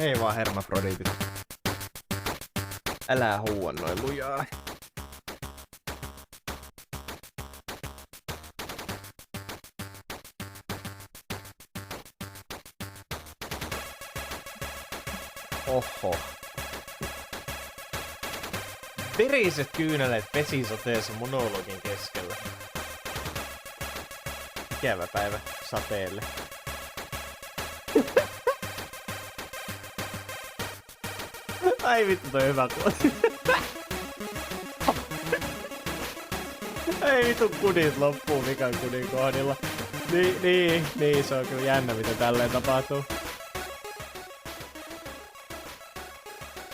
Hei vaan hermafrodiitit. Älä huua noin lujaa. Oho. Veriset kyynelet vesisateessa monologin keskellä. Ikävä päivä sateelle. Ai vittu toi hyvä kuosi. Ei vittu kudit loppuu mikään kudin kohdilla. Niin, se on kyllä jännä mitä tälleen tapahtuu.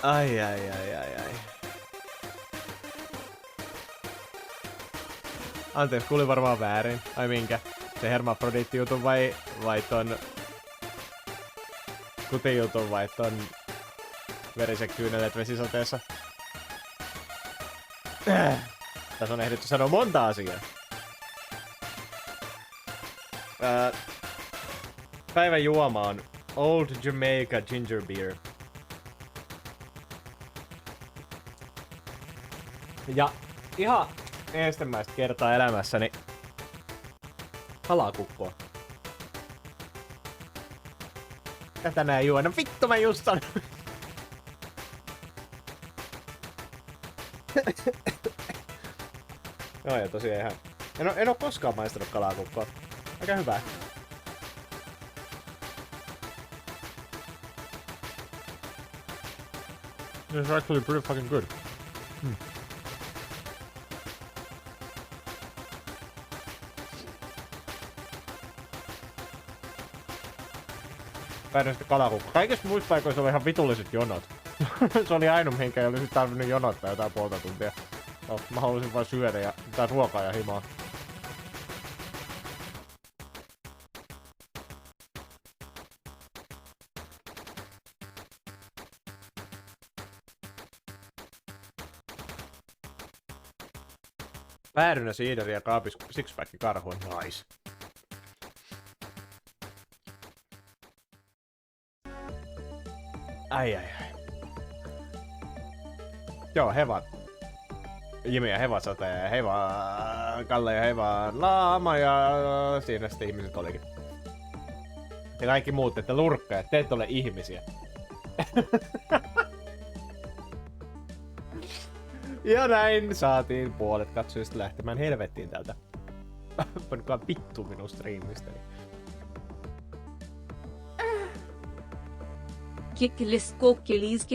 Ai. Anteeksi, kuulin varmaan väärin. Ai minkä? Se hermafrodiitti-jutun vai ton kuti-jutun vai ton veriset kyyneleet vesisateessa? Tässä on ehditty sanoa monta asiaa. Päivän juoma on Old Jamaica Ginger Beer. Ja ihan ensimmäistä kertaa elämässäni kalakukkoa. Ja tänään juona. Vittu mä just sanoin. Joo ja tosiaan ihan. En oo koskaan maistanut kalakukkoa. Aika hyvää. It's actually pretty fucking good. Päädyin sitten kalakukkoon. Kaikissa muissa paikoissa oli ihan vitulliset jonot. Se oli ainoa, minkä ei olisi tarvinnut jonottaa jotain puolta tuntia. No, mä haluaisin vaan syödä ja jotain ruokaa ja himaa. Päärynä siideri ja kaapis sixpack karhuun. Nice. Ai. Joo, hevat. Jimi ja hevasota ja Kalle ja laama ja siinä sitten ihmiset olikin. Ja kaikki muut, että lurkkaajat, te ette ole ihmisiä. Ja näin saatiin puolet katsojista lähtemään helvettiin täältä. Pankaa vittu minun striimistä. Kikkeleskokkelis.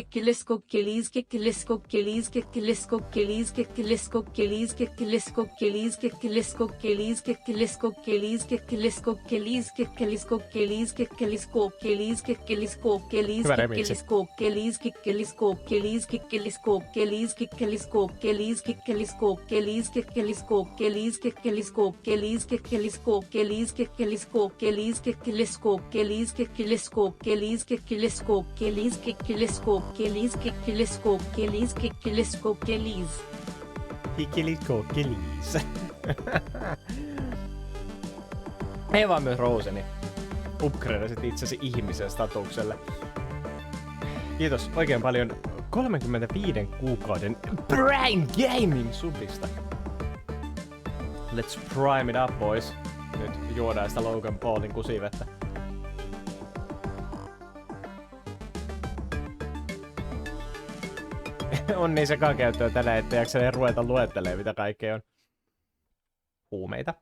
Ei vaan myös Roseni. Upgradeasit itsesi ihmisen statukselle. Kiitos oikein paljon 35 kuukauden Brain Gaming subista. Let's prime it up, boys. Nyt juodaan sitä Logan Paulin kusivettä. On niin sekakäyttöä tällä, ettei jaksele ruveta luettelemaan mitä kaikkea on. Huumeita.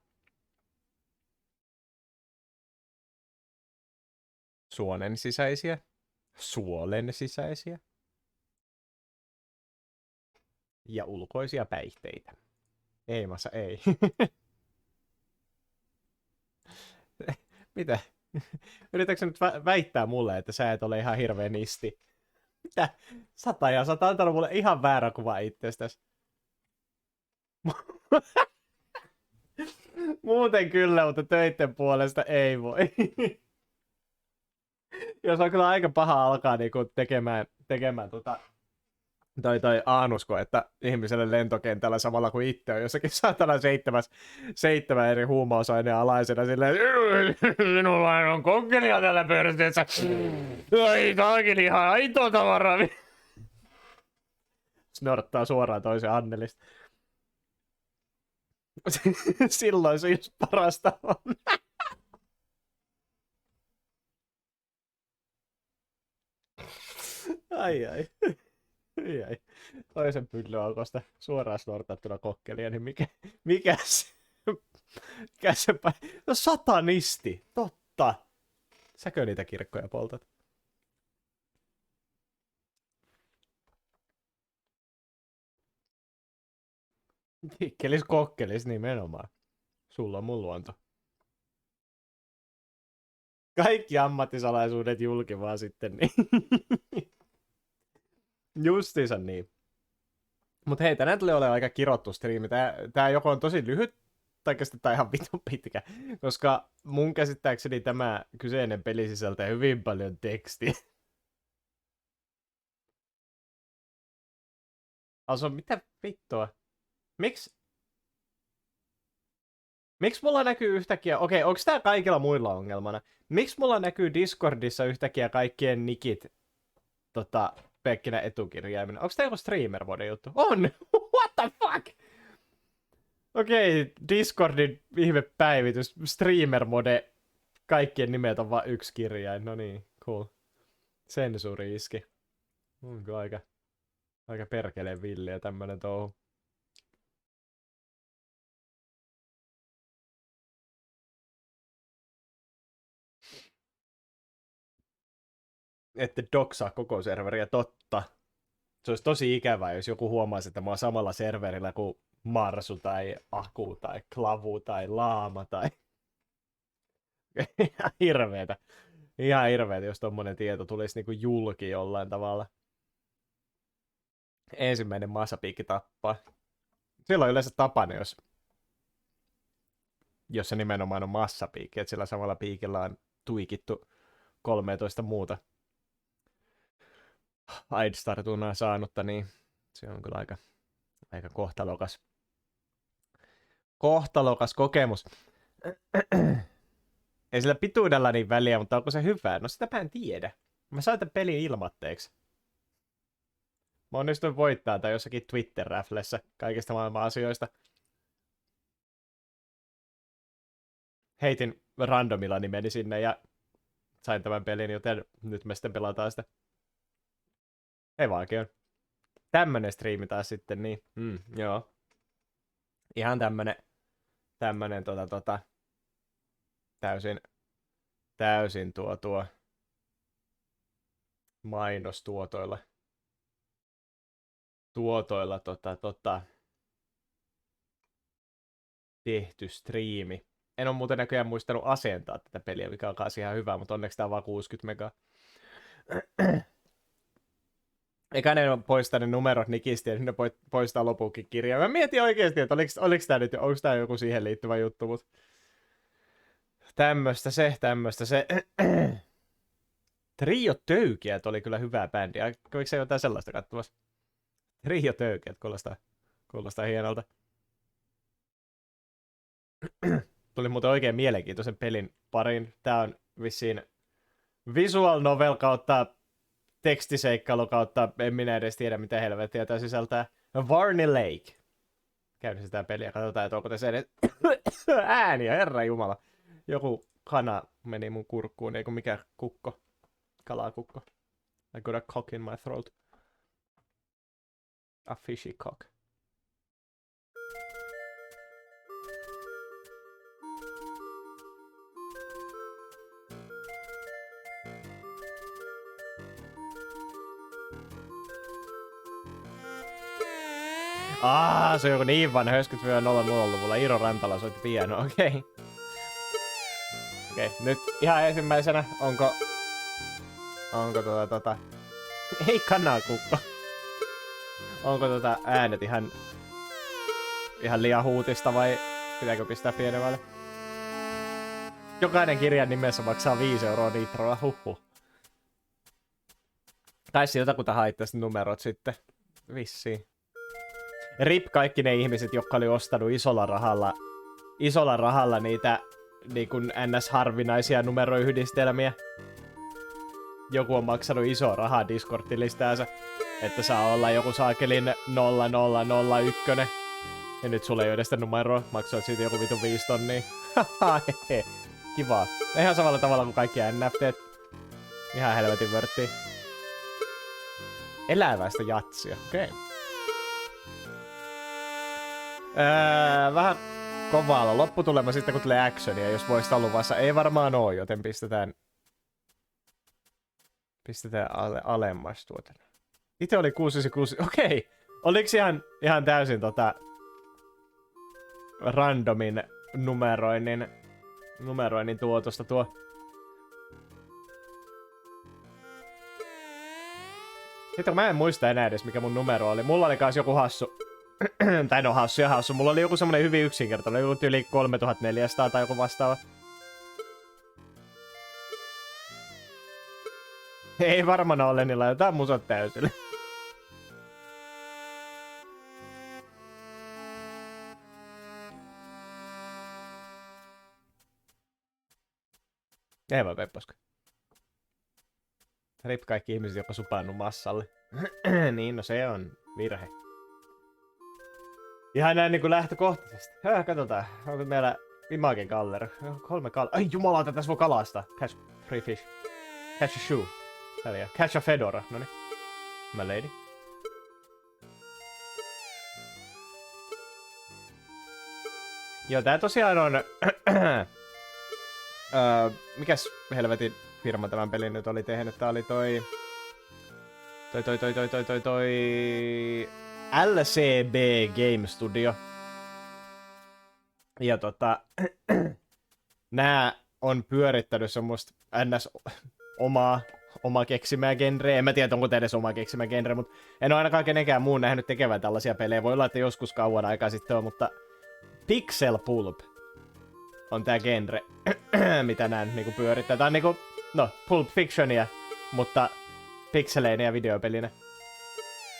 Suolen sisäisiä. Ja ulkoisia päihteitä. Ei massa ei. Mitä? Yritätkö nyt väittää mulle, että sä et ole ihan hirveä nisti? Mitä? Sä oot antanut mulle ihan väärä kuva itsestäsi. Muuten kyllä, mutta töitten puolesta ei voi. Jos on kyllä aika paha alkaa niinku tekemään Tai aanusko, että ihmiselle lentokentällä samalla kuin itse on jossakin saatana seitsemän eri huumausaineen alaisena silleen, minulla on kokkelia täällä pörsteessä. Ai, taakin ihan aitoa tavaraa. Snorttaa suoraan toisen Annelista. Silloin se just parasta on. Ai. Ai. Toisen pyllyaukasta suoraan snortattuna kokkelia, niin mikä se no satanisti, totta. Säkö niitä kirkkoja poltat? Kikkelis kokkelis nimenomaan. Sulla on mun luonto. Kaikki ammattisalaisuudet julki vaan sitten niin. Justiinsa niin. Mut hei, tänään tulee olemaan aika kirottu striimi. Tää joko on tosi lyhyt, tai tää ihan vitun pitkä. Koska mun käsittääkseni tämä kyseinen peli sisältää hyvin paljon tekstiä. Also, mitä vittua? Miksi mulla näkyy yhtäkkiä... Okei, onks tää kaikilla muilla ongelmana? Miksi mulla näkyy Discordissa yhtäkkiä kaikkien nikit pelkkinä etukirjaimina? Onks tää joku streamer-mode juttu? On! What the fuck? Okei, Discordin ihme päivitys. Streamer-mode. Kaikkien nimet on vaan yksi kirjain. No niin, cool. Sensuuri iski. Onko aika perkeleen villiä tämmönen touhu. Ette doksaa koko serveriä, totta. Se olisi tosi ikävää, jos joku huomaisi, että mä oon samalla serverillä kuin Marsu tai Aku tai Klavu tai Laama tai... Ihan hirveetä. Ihan hirveetä, jos tommonen tieto tulisi niinku julki jollain tavalla. Ensimmäinen massapiikki tappaa. Silloin yleensä tapana, jos se nimenomaan on massapiikki, että sillä samalla piikillä on tuikittu 13 muuta Aidstar-tunaa saanutta, niin se on kyllä aika kohtalokas kokemus. Ei sillä pituudella niin väliä, mutta onko se hyvää? No sitäpä en tiedä. Mä sain tämän pelin ilmatteeksi. Mä onnistuin voittaa tai jossakin Twitter-räflessä kaikista maailman asioista. Heitin randomilla nimeni sinne ja sain tämän pelin, joten nyt me sitten pelataan sitä. Ei vaikea. Tämmönen striimi taas sitten, niin. Joo. Ihan tämmönen täysin tuo mainostuotoilla tehty striimi. En ole muuten näköjään muistanut asentaa tätä peliä, mikä on kanssa ihan hyvä, mutta onneksi tää on vaan 60 megaa. Eikä ne poistaa ne numerot nikistä ja ne poistaa lopukin kirjaa. Mä mietin oikeesti, että oliks tää nyt, onks tää joku siihen liittyvä juttu, mut... Tämmöstä se. Trio Töykiät oli kyllä hyvää bändiä. Kävikö se jotain sellaista katsomassa? Trio Töykiät, kuulostaa hienolta. Tuli muuten oikein mielenkiintoisen pelin parin. Tää on vissiin visual novel kautta tekstiseikkailu kautta, en minä edes tiedä mitä helvettiä tää sisältää. Varney Lake. Käynnistetään peliä, katsotaan, että onko tässä edes ääniä, herra jumala. Joku kana meni mun kurkkuun, eikö mikä kukko. Kalakukko. I got a cock in my throat. A fishy cock. Se on joku niin vanha 90-00-luvulla. Iiro Rantala soitti pianoa, okei. Okei, nyt ihan ensimmäisenä, onko ei kanakukko. Onko äänet ihan liian huutista vai pitääkö pistää pienemmälle? Jokainen kirjan nimessä maksaa 5 € nitroa, huhhuh. Tai siltä kun haittaisi numerot sitten. Vissiin. Rip kaikki ne ihmiset, jotka oli ostanut isolla rahalla niitä niin kuin NS-harvinaisia numeroyhdistelmiä. Joku on maksanut isoa rahaa Discord-tilistäänsä, että saa olla joku saakelin 0001. Ja nyt sulle ei ole edes sitä numeroa, maksoit siitä joku vitun 5 tonnia. Haha, hehe. Kivaa. Ihan samalla tavalla kuin kaikki NFTt. Ihan helvetin vörttiä. Eläväistä jatsia, okei. Okay. Vähän kovalla. Lopputulema sitten kun tulee actionia, jos voisi olla luvassa. Ei varmaan oo, joten pistetään alemmas tuota. Itse oli 696. Okei. Oliks ihan täysin randomin numeroinnin tuotosta tuo? Sitten mä en muista enää edes mikä mun numero oli. Mulla oli kans joku hassu. Tai no hassu ja hassu. Mulla oli joku semmonen hyvin yksinkertainen. Joku yli 3400 tai joku vastaava. Ei varmaan ole, niin laitetaan musot täysille. Ei voi pepposka. Rip kaikki ihmiset, jotka supannut massalle. Niin, no se on virhe. Ihan näin niinku lähtökohtaisesti. Katsotaan, onko meillä Imagen Galler. 3 Ai jumalauta, tässä voi kalastaa. Catch free fish. Catch a shoe. Väliä. Catch a fedora. Noniin. My lady. Joo, tää tosiaan on... mikäs helvetin firma tämän pelin nyt oli tehnyt? Tää oli toi LCB Game Studio. Ja nää on pyörittänyt semmoista ns. Omaa keksimää genreä. En mä tiedä, onko edes oma keksimää genre, mutta en ole ainakaan kenenkään muun nähnyt tekevän tällaisia pelejä. Voi olla, että joskus kauan aikaa sitten on, mutta Pixel Pulp on tää genre, mitä nää niinku pyörittää. Tää on niinku, no, Pulp Fictionia, mutta pikseleinä ja videopelinä.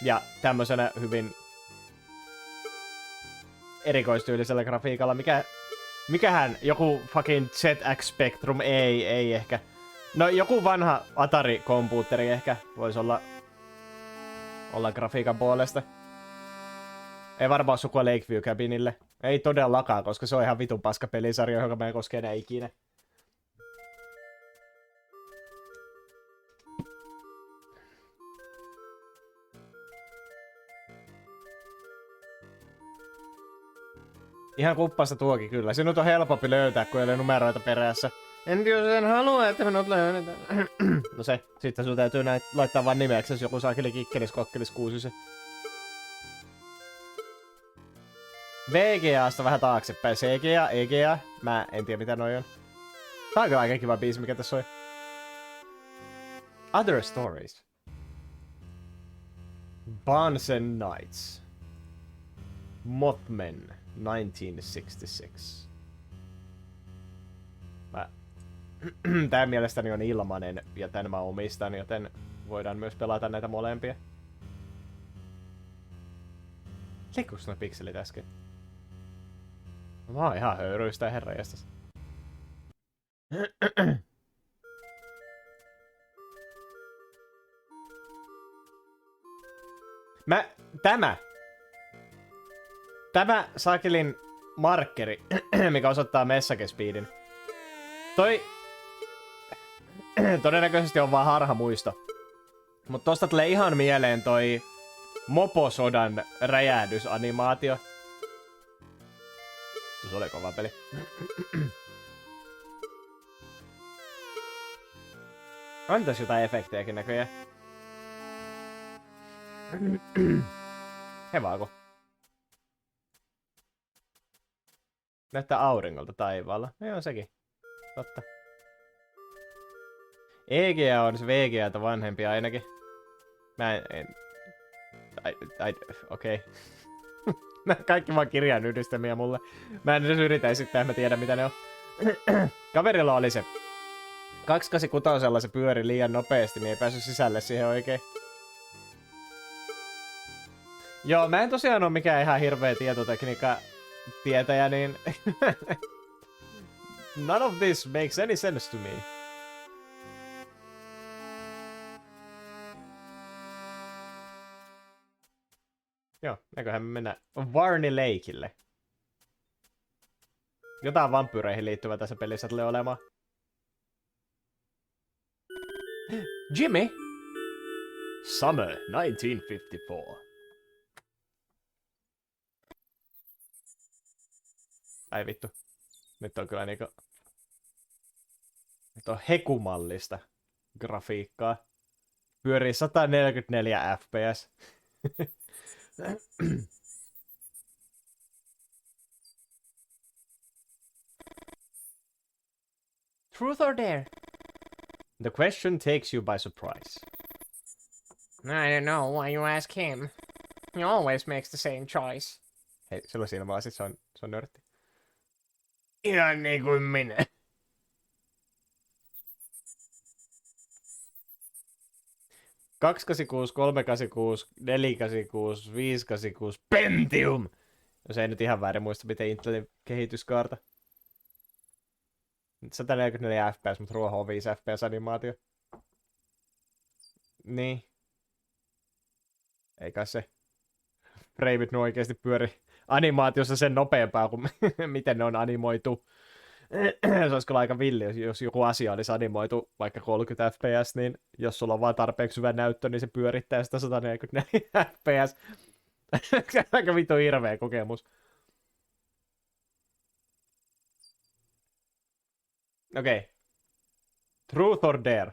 Ja tämmösenä hyvin erikoistyylisellä grafiikalla. Mikähän joku fucking ZX Spectrum, ei ehkä. No joku vanha Atari-kompuutteri ehkä voisi olla grafiikan puolesta. Ei varmaan sukua Lakeview Cabinille. Ei todellakaan, koska se on ihan vitun paska pelisarja, joka mä en koske enää ikinä. Ihan kuppasta tuokin kyllä. Sinut on helpompi löytää, kun ei ole numeroita perässä. En jos en halua, että minut löydetään. No se. Sitten sun täytyy laittaa vaan nimeksi, jos joku saakeli kikkelis kokkelis 6. VGAsta vähän taaksepäin. CGA, EGA. Mä en tiedä mitä noi on. Tää on kyllä aika kiva biisi, mikä tässä on. Other Stories. Barnes and Knights. Mothman 1966. Tää mielestäni on ilmanen ja tän mä omistan, joten voidaan myös pelata näitä molempia. Liikkuuko nuo pikselit äsken? Mä oon ihan höyryistä herranjestas. Tämä saakelin markkeri, mikä osoittaa messagespeedin. Toi todennäköisesti on vaan harha muisto. Mut tosta tulee ihan mieleen toi moposodan räjähdysanimaatio. Se oli kova peli. On tässä jotain efektejäkin näköjään. Hevaako? Näyttää auringolta taivaalla. Joo, sekin. Totta. EGA on se VGAta vanhempi ainakin. Mä en... Okei. Okay. Kaikki vaan kirjan yhdistämiä mulle. Mä en edes yritä esittää, mä tiedän mitä ne on. Kaverilla oli se 286 se pyöri liian nopeasti, niin ei päässyt sisälle siihen oikein. Joo, mä en tosiaan oo mikään ihan hirveä tietotekniikka tietäjä, niin... None of this makes any sense to me. Joo, näköhän me mennään Varney leikille. Jotain vampyyreihin liittyvää tässä pelissä tulee olemaan. Jimmy! Summer 1954. Ai vittu. Nyt on kyllä niinku... Nyt on hekumallista grafiikkaa. Pyörii 144 fps. Truth or dare? The question takes you by surprise. I don't know why you ask him. He always makes the same choice. Hei, sulla silmälasit, se on nörtti. Ihan niin kuin minä. ...286, 386, 486, 586, Pentium! Jos ei nyt ihan väärin muista, miten Intelin kehityskaarta. 144 fps, mutta ruoho on 5 fps animaatio. Niin. Eikä se frameit nyt oikeesti pyöri animaatiossa sen nopeampaa kuin miten ne on animoitu. Se olisi kyllä aika villi, jos joku asia olisi animoitu vaikka 30 fps, niin jos sulla on vaan tarpeeksi hyvä näyttö, niin se pyörittää sitä 144 fps. Aika vittu hirveä kokemus. Okei. Okay. Truth or dare?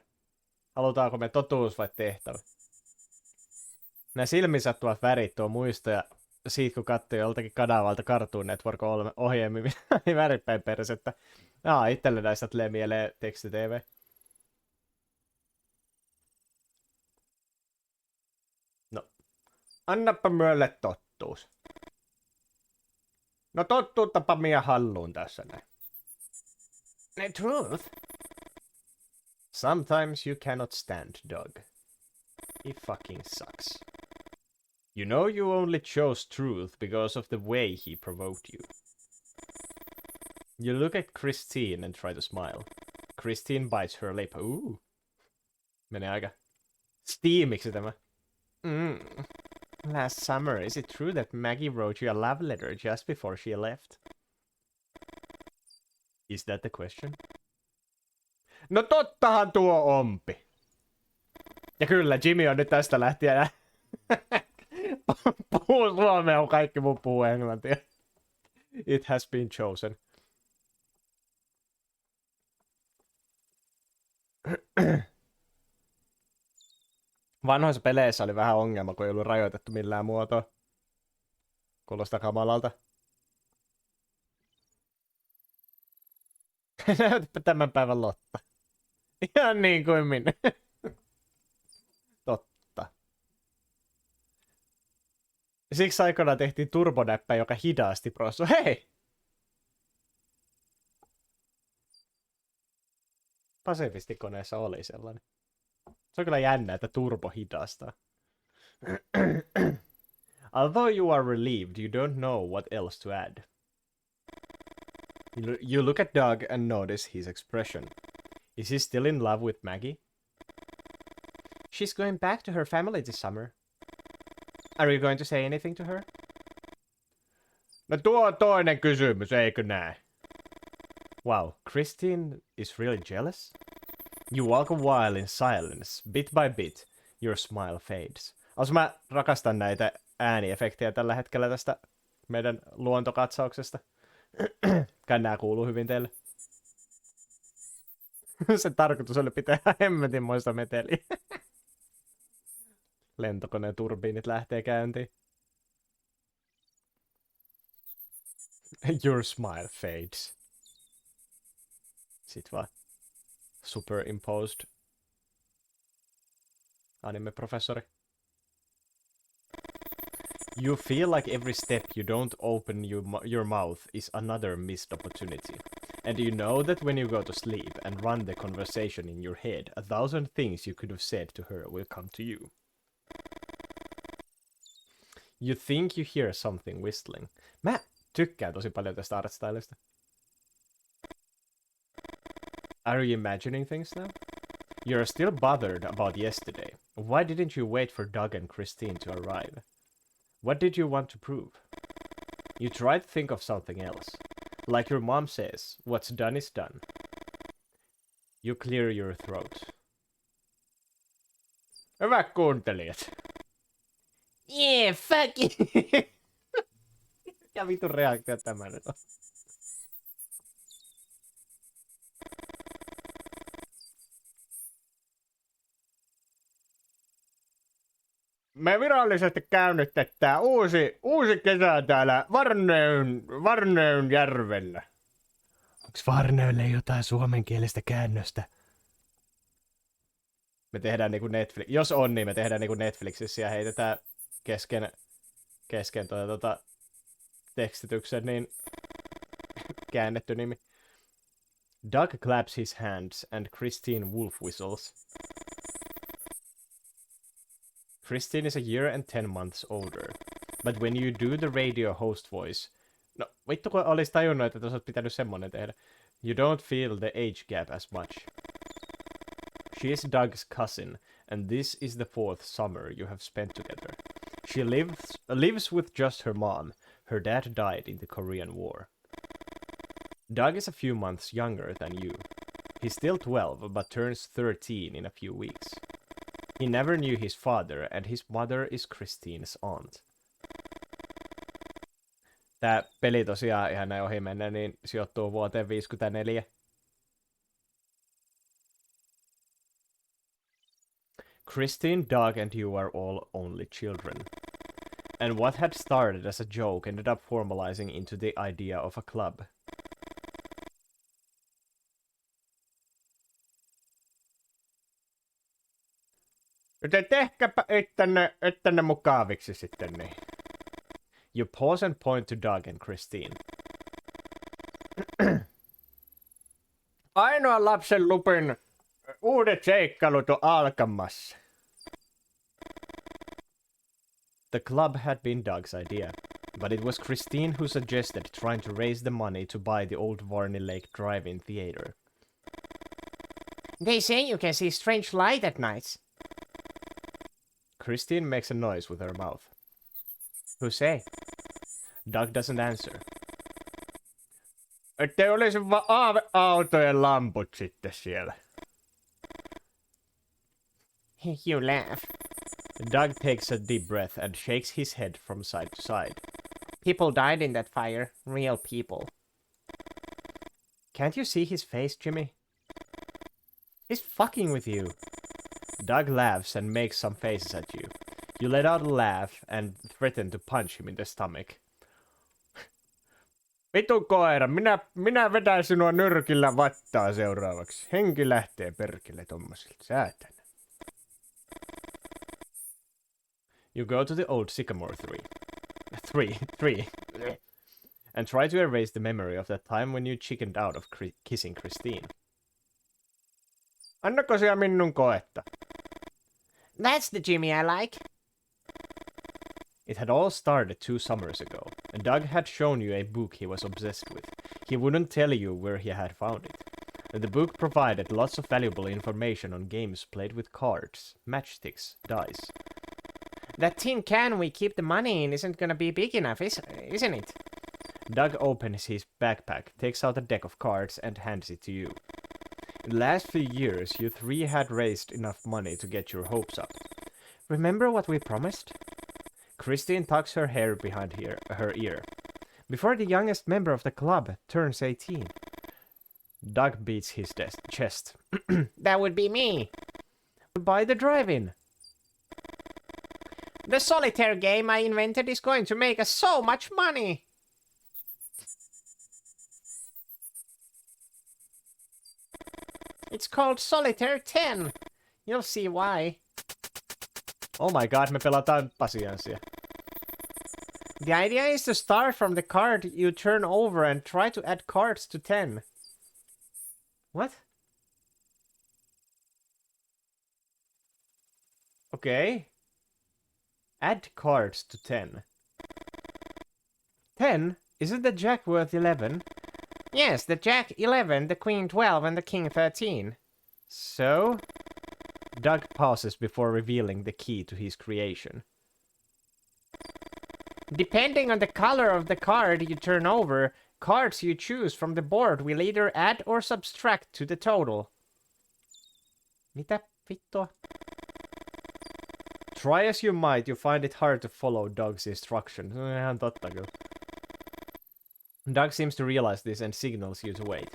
Halutaanko me totuus vai tehtävä? Nämä silmiin sattuvat värit tuo muistoja siitä, kun katsoi joltakin kanavalta Cartoon Network ohjelmia, niin väripäin persettä. Itselle näistä tulee mieleen teksti-tv. No, annappa myölle tottuus. No tottuuttapa mie halluun tässä näin. The truth? Sometimes you cannot stand dog. He fucking sucks. You know you only chose truth because of the way he provoked you. You look at Christine and try to smile. Christine bites her lip. Ooh. Menee aika steamiksi tämä. Last summer, is it true that Maggie wrote you a love letter just before she left? Is that the question? No tottahan tuo ompi. Ja kyllä, Jimmy on nyt tästä lähtien puhuu suomea, kun kaikki mun puhuu englantia. It has been chosen. Vanhoissa peleissä oli vähän ongelma, kun ei ollut rajoitettu millään muotoa. Kuulostaa kamalalta. Näytäpä tämän päivän Lotta. Ihan niin kuin minä. Totta. Siksi aikoinaan tehtiin turbonäppä, joka hidasti prosessua. Hei! Pasifistikoneessa oli sellainen. Se on kyllä jännä, että turbo hidastaa. Although you are relieved, you don't know what else to add. You look at Doug and notice his expression. Is he still in love with Maggie? She's going back to her family this summer. Are you going to say anything to her? No tuo on toinen kysymys, eikö näe? Wow, Christine is really jealous? You walk a while in silence. Bit by bit, your smile fades. Mä rakastan näitä ääniefektejä tällä hetkellä tästä meidän luontokatsauksesta. Kai nää kuuluu hyvin teille. Se tarkoitus oli pitää hemmetinmoista meteliä. Lentokoneen turbiinit lähtee käyntiin. Your smile fades. Sit vaan. Superimposed. Anime-professori. You feel like every step you don't open your mouth is another missed opportunity. And you know that when you go to sleep and run the conversation in your head, 1,000 things you could have said to her will come to you. You think you hear something whistling. Mä tykkään tosi paljon tästä artstylista. Are you imagining things now? You're still bothered about yesterday. Why didn't you wait for Doug and Christine to arrive? What did you want to prove? You try to think of something else. Like your mom says, what's done is done. You clear your throat. Hyvät kuuntelijat. Yeah, fuck it. Mikä vitun reaktio tämä nyt on? Me virallisesti käynnistetään uusi kesä täällä Varneyn järvellä. Onks Varneylle jotain suomenkielistä käännöstä? Me tehdään niinku Netflix. Jos on, niin me tehdään niinku Netflixissä ja heitetään kesken tekstityksen niin käännetty nimi. Doug claps his hands and Christine wolf whistles. Christine is a year and 10 months older. But when you do the radio host voice... No, vittu kun olis tajunnut, että tuossa olisi pitänyt semmonen tehdä. You don't feel the age gap as much. She is Doug's cousin, and this is the 4th summer you have spent together. She lives with just her mom. Her dad died in the Korean War. Doug is a few months younger than you. He's still 12, but turns 13 in a few weeks. He never knew his father, and his mother is Christine's aunt. Tää peli tosiaan ihan näin ohi mennä, niin sijoittuu vuoteen 54. Christine, Doug, and you are all only children. And what had started as a joke ended up formalizing into the idea of a club. Joten tehkäpä ittenne mukaviksi sitten niin. You pause and point to Doug and Christine. Ainoa lapsen lupin uudet seikkailut on alkamassa. The club had been Doug's idea, but it was Christine who suggested trying to raise the money to buy the old Varney Lake Drive-In theater. They say you can see strange light at nights. Christine makes a noise with her mouth. Who say? Doug doesn't answer. Ettei olisi vaan aaveautojen lamput sitten siellä. You laugh. Doug takes a deep breath and shakes his head from side to side. People died in that fire. Real people. Can't you see his face, Jimmy? He's fucking with you. Doug laughs and makes some faces at you. You let out a laugh and threaten to punch him in the stomach. Vitu koira, minä vedän sinua nyrkillä vattaa seuraavaksi. Henki lähtee perkele tommosilta. Säätänä. You go to the old sycamore tree and try to erase the memory of that time when you chickened out of kissing Christine. Annako sinä minnun koetta? That's the Jimmy I like. It had all started 2 summers ago, and Doug had shown you a book he was obsessed with. He wouldn't tell you where he had found it. And the book provided lots of valuable information on games played with cards, matchsticks, dice. That tin can we keep the money in isn't gonna be big enough, isn't it? Doug opens his backpack, takes out a deck of cards, and hands it to you. In the last few years, you 3 had raised enough money to get your hopes up. Remember what we promised? Christine tucks her hair behind her ear. Before the youngest member of the club turns 18. Doug beats his chest. That would be me. Buy the drive-in. The solitaire game I invented is going to make us so much money. It's called Solitaire 10. You'll see why. Oh my god, me pelataan pasianssia. The idea is to start from the card you turn over and try to add cards to 10. What? Okay. Add cards to 10. 10? Isn't the jack worth 11? Yes, the jack 11, the queen 12, and the king 13. So? Doug pauses before revealing the key to his creation. Depending on the color of the card you turn over, cards you choose from the board will either add or subtract to the total. Mitä vittua? Try as you might, you find it hard to follow Doug's instructions. Ihan totta kyllä. Doug seems to realize this and signals you to wait.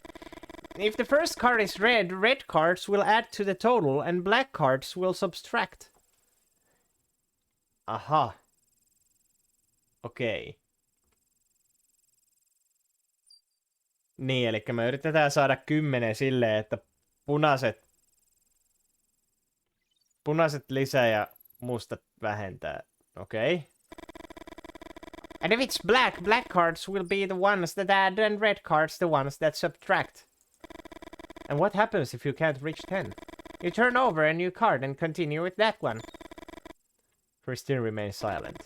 If the first card is red, red cards will add to the total and black cards will subtract. Aha. Okei. Okay. Niin, eli me yritetään saada 10 silleen, että punaiset lisää ja mustat vähentää. Okei. Okay. And if it's black, black cards will be the ones that add and red cards the ones that subtract. And what happens if you can't reach 10? You turn over a new card and continue with that one. Christine remains silent.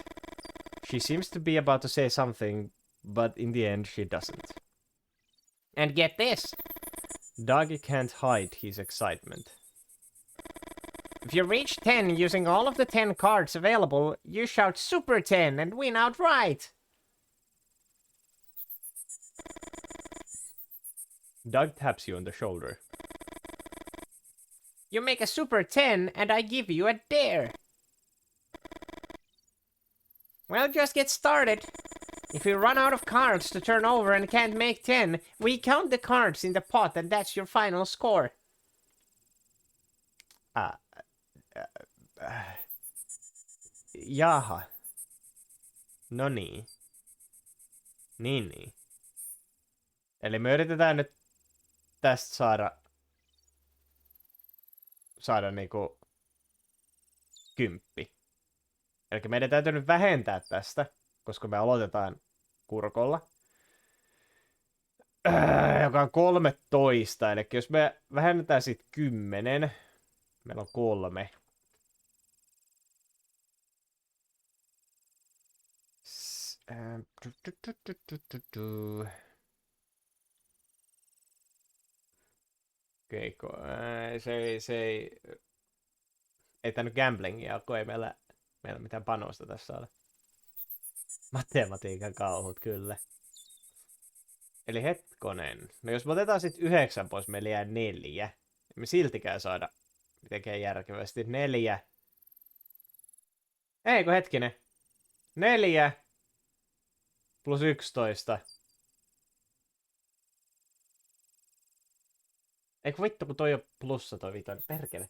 She seems to be about to say something, but in the end she doesn't. And get this! Doug can't hide his excitement. If you reach 10 using all of the 10 cards available, you shout Super 10 and win outright! Doug taps you on the shoulder. You make a Super 10 and I give you a dare! Well, just get started. If you run out of cards to turn over and can't make 10, we count the cards in the pot and that's your final score. Jaha. No niin. Niin. Eli me yritetään nyt tästä saada niinku 10. Eli meidän täytyy nyt vähentää tästä, koska me aloitetaan kurkolla. Joka on 13. Eli jos me vähennetään siitä 10, meillä on 3. Okei, se ei tää nyt gamblingia, kun ei meillä mitään panosta tässä ole. Matematiikan kauhut, kyllä. Eli hetkonen. No jos me otetaan sit 9 pois, meillä jää 4. Me siltikään saada mitenkään järkevästi 4. Eikö hetkinen? 4 plus 11. Eikö vittu, kun toi on plussa toi vitonen. Perkele.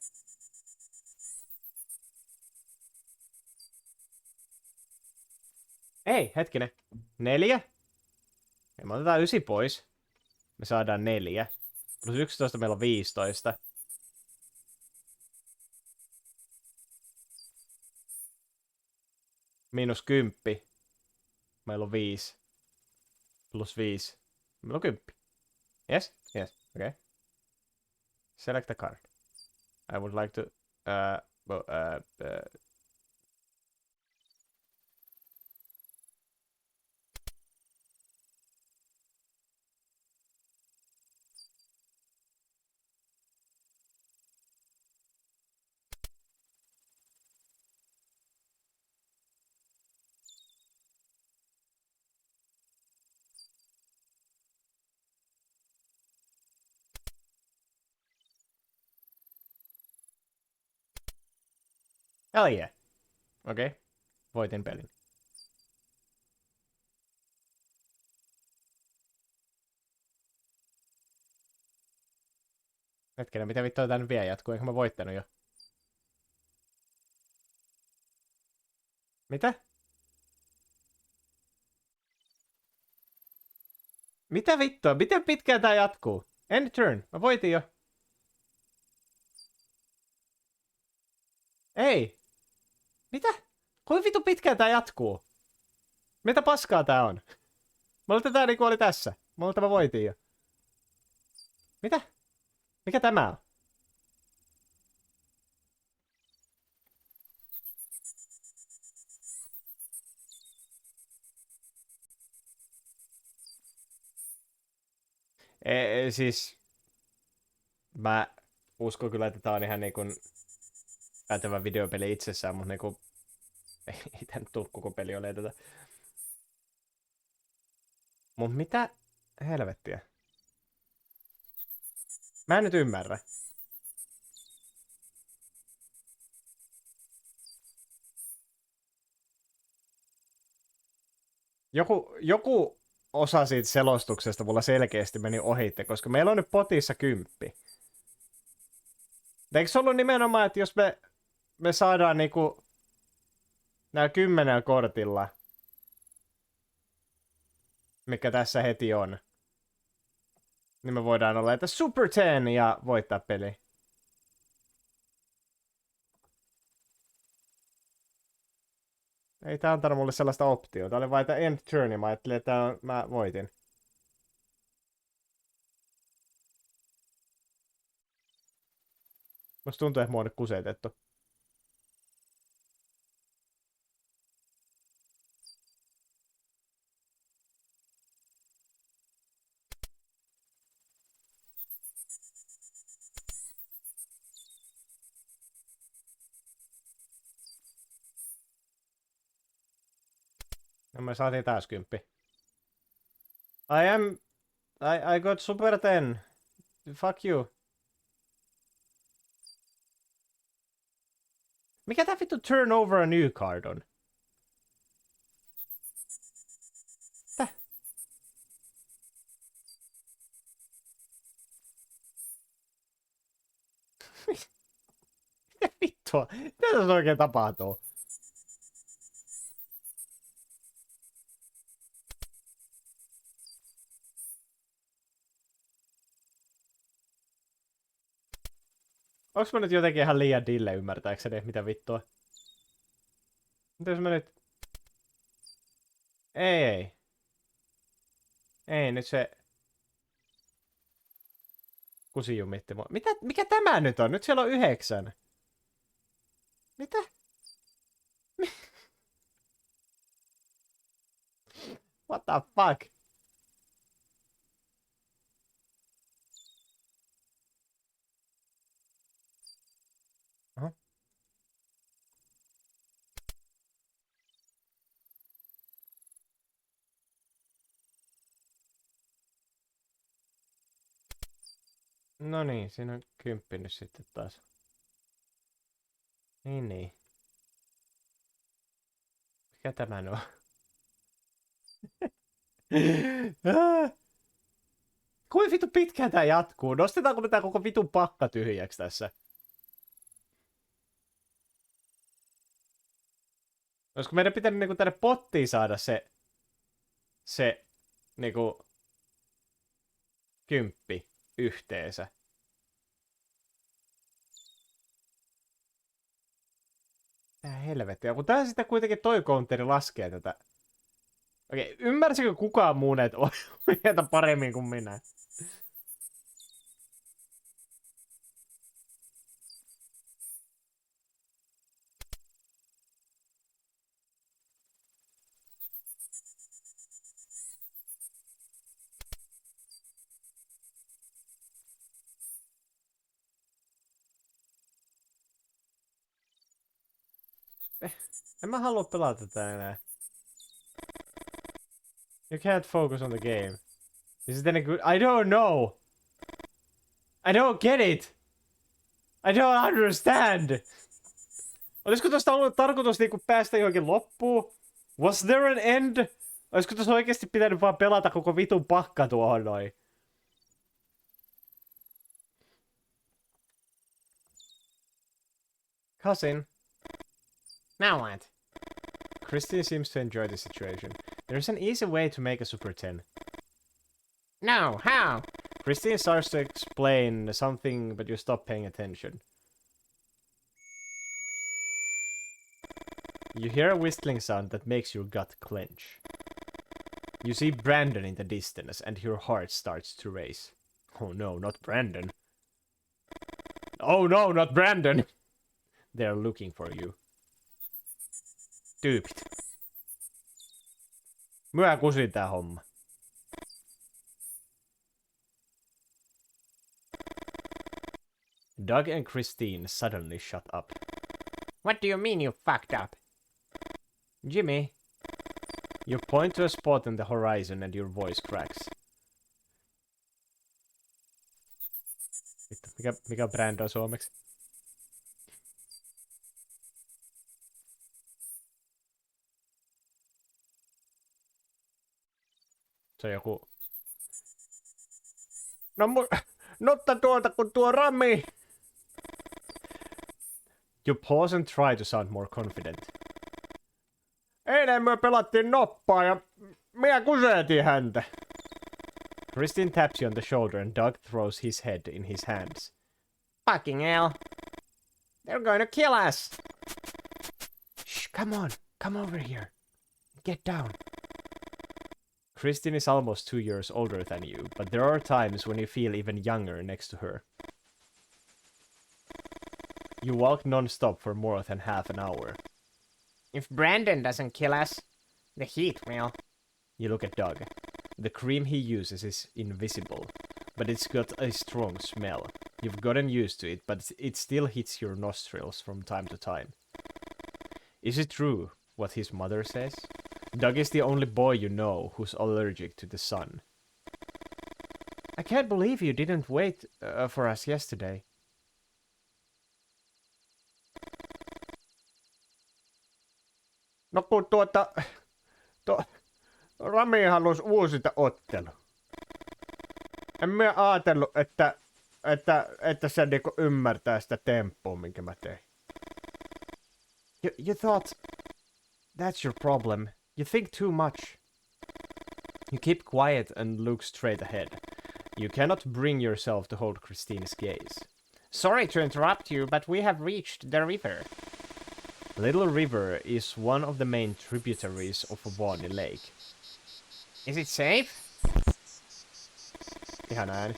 Ei, hetkinen. 4. Ja me otetaan 9 pois. Me saadaan 4. Plus 11 meillä on 15. Miinus 10. Meillä on 5. Plus 5. Meillä on 10. Yes? Yes. Okay. Select a card. I would like to... Hell yeah. Okei. Okay. Voitin pelin. Hetkinen, mitä vittua tää nyt vielä jatkuu? Eikö mä voittanut jo? Mitä? Mitä vittua? Miten pitkään tää jatkuu? End turn. Mä voitin jo. Ei. Mitä? Kuinka vittu pitkään tää jatkuu? Mitä paskaa tää on? Mä luulen, että tää niinku oli tässä. Mä luulen, että mä voitin jo. Mitä? Mikä tämä on? Siis mä uskon kyllä, että tää on ihan niinku pätevä videopeli itsessään, mutta niinku ei tää nyt tullut koko peli ole tätä. Mut mitä helvettiä? Mä en nyt ymmärrä. Joku osa siitä selostuksesta mulla selkeästi meni ohitte, koska meillä on nyt potissa 10. Eikö se ollut nimenomaan, että jos me saadaan niinku nää 10 kortilla, mikä tässä heti on, niin me voidaan olla, että Super 10 ja voittaa peli. Ei tää antanut mulle sellaista optiota. Tää oli vain end turn, ja mä ajattelin, että mä voitin. Musta tuntuu, että mua on nyt kusetettu. No me saatiin taas 10. I got super 10. Fuck you. Mikä tää vittu turn over a new card on? Täh? Mitä vittua? Mitä tässä oikein tapahtuu? Onks mä nyt jotenkin ihan liian dille ymmärtääkseni, mitä vittua? Mitä jos mä nyt... Ei. Ei, nyt se... Kusi jumitti mua. Mikä tämä nyt on? Nyt siellä on 9. Mitä? What the fuck? Aha. No niin, siinä on 10 nyt sitten taas. Niin. Mikä tämä nyt on? Kuinka vittu pitkään tää jatkuu? Nostetaanko me tää koko vitun pakka tyhjäksi tässä? Olisiko meidän pitänyt niinku tänne pottiin saada se niinku 10 yhteensä? Tää helvettiä, kun tää sitten kuitenkin toi counteri laskee tätä. Okei, ymmärsikö kukaan muu näitä ohjeita paremmin kuin minä? En mä halua pelata tätä enää. You can't focus on the game. Is it any good? I don't know. I don't get it. I don't understand. Olisiko tosta ollut tarkoitus niinku päästä johonkin loppuun? Was there an end? Olisiko tossa oikeesti pitänyt vaan pelata koko vitun pakka tuohon noin? Cousin. Now what? Christine seems to enjoy the situation. There's an easy way to make a Super 10. No, how? Christine starts to explain something, but you stop paying attention. You hear a whistling sound that makes your gut clench. You see Brandon in the distance, and your heart starts to race. Oh no, not Brandon. Oh no, not Brandon! They're looking for you. Tyypit. Myö kusin tää homma. Doug and Christine suddenly shut up. What do you mean you fucked up? Jimmy. You point to a spot on the horizon and your voice cracks. Vittu, mikä on Brando suomeksi? Se on joku... No mutta tuolta kun tuo Rami. You pause and try to sound more confident. Eilen me pelattiin noppaa ja minä kusetin häntä. Christine taps you on the shoulder and Doug throws his head in his hands. Fucking hell. They're going to kill us. Shh, come on. Come over here. Get down. Christine is almost 2 years older than you, but there are times when you feel even younger next to her. You walk non-stop for more than half an hour. If Brandon doesn't kill us, the heat will. You look at Doug. The cream he uses is invisible, but it's got a strong smell. You've gotten used to it, but it still hits your nostrils from time to time. Is it true what his mother says? Doug is the only boy you know who's allergic to the sun. I can't believe you didn't wait for us yesterday. No kun Rami halusi uusita ottelu. En mä ajatellut, että se niinku ymmärtää sitä temppua, minkä mä tein. You thought... That's your problem. You think too much. You keep quiet and look straight ahead. You cannot bring yourself to hold Christine's gaze. Sorry to interrupt you, but we have reached the river. Little River is one of the main tributaries of Varney Lake. Is it safe? Ihan ääni.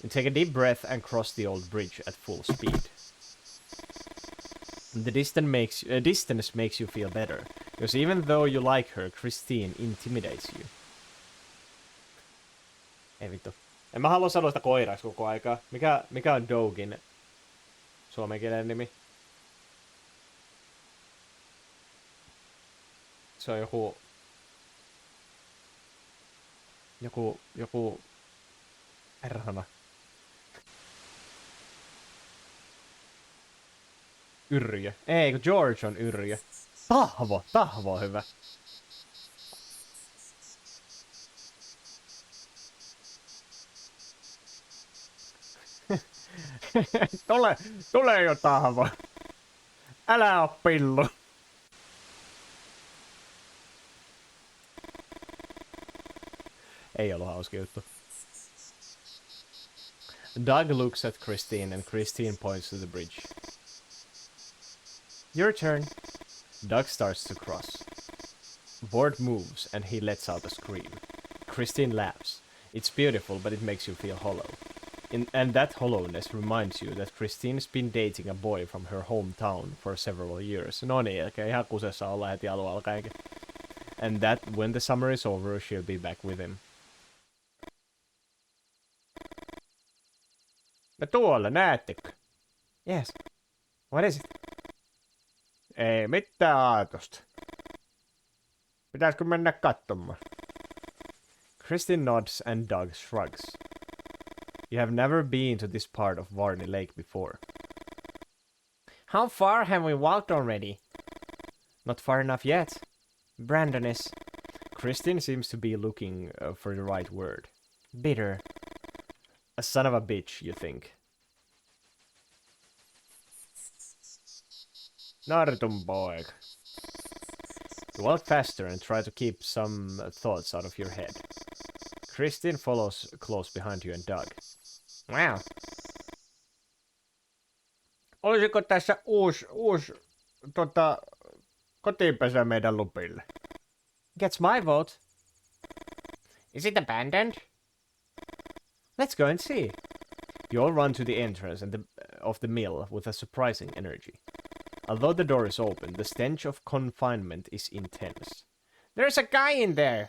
You take a deep breath and cross the old bridge at full speed. The distance makes you feel better, because even though you like her, Christine intimidates you. Ei vittu. En mä halua sanoa sitä koiraksi koko aikaa. Mikä on Dogin suomenkielinen nimi? Se on joku perhana. Yrjö. Ei, kun George on yrjö. Tahvo on hyvä. Tule jo Tahvo. Älä oo pillu. Ei ollut hauska juttu. Doug looks at Christine and Christine points to the bridge. Your turn. Doug starts to cross. Board moves and he lets out a scream. Christine laughs. It's beautiful, but it makes you feel hollow. And that hollowness reminds you that Christine's been dating a boy from her hometown for several years. No niin, eli ihan kusessa ollaan heti alun alkaenkin. And that when the summer is over, she'll be back with him. No tuolla, näettekö? Yes. What is it? Ei mitään aatosta. Pitäisikö mennä katsomaan? Christine nods and Doug shrugs. You have never been to this part of Varney Lake before. How far have we walked already? Not far enough yet. Brandon is... Christine seems to be looking for the right word. Bitter. A son of a bitch, you think. Nartun poika. You walk faster and try to keep some thoughts out of your head. Christine follows close behind you and Doug. Wow. Olisiko tässä uusi kotipesä meidän lupille? Gets my vote. Is it abandoned? Let's go and see. You all run to the entrance of the mill with a surprising energy. Although the door is open, the stench of confinement is intense. There's a guy in there!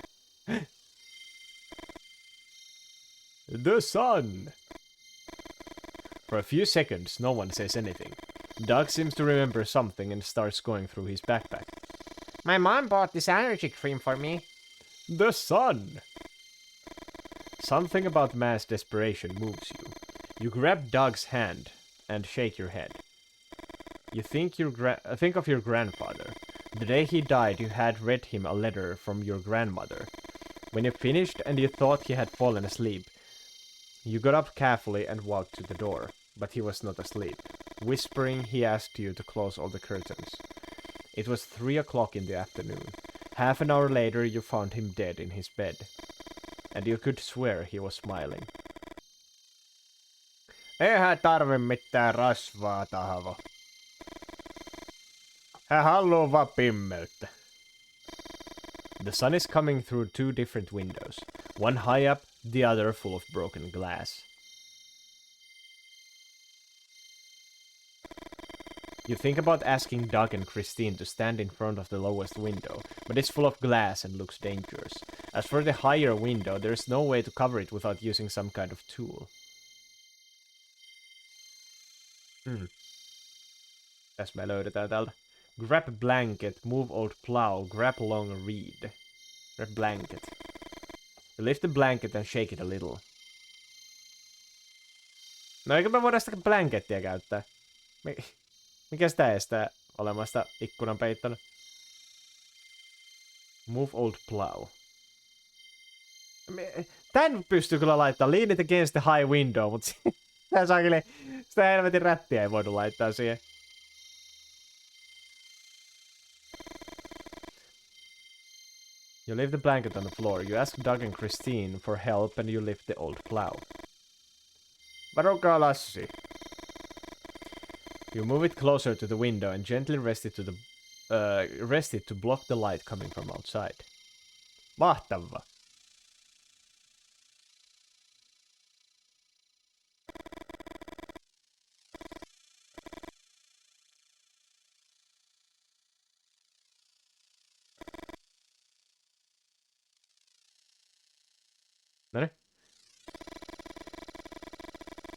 The sun! For a few seconds, no one says anything. Doug seems to remember something and starts going through his backpack. My mom bought this allergy cream for me. The sun! Something about mass desperation moves you. You grab Doug's hand and shake your head. You think of your grandfather. The day he died, you had read him a letter from your grandmother. When you finished and you thought he had fallen asleep, you got up carefully and walked to the door, but he was not asleep. Whispering, he asked you to close all the curtains. It was 3 o'clock in the afternoon. Half an hour later, you found him dead in his bed. And you could swear he was smiling. Eihän tarvi mitään rasvaa, Tahavo. Hän haluaa vaan pimmeyttä. The sun is coming through 2 different windows. One high up, the other full of broken glass. You think about asking Doug and Christine to stand in front of the lowest window, but it's full of glass and looks dangerous. As for the higher window, there's no way to cover it without using some kind of tool. Tässä me löydetään täältä. Grab blanket, move old plow, grab long reed. Grab blanket. You lift the blanket and shake it a little. No eikö me voida sitä blankettia käyttää? Mikä sitä estää olemasta ikkunan peittona? Move old plow. Tän pystyy kyllä laittaa. Lean it against the high window, mutta sitä helvetin rättiä ei voidu laittaa siihen. You leave the blanket on the floor. You ask Doug and Christine for help and you lift the old plow. Varokaa Lassi. You move it closer to the window and gently rest it to block the light coming from outside. Mahtavaa.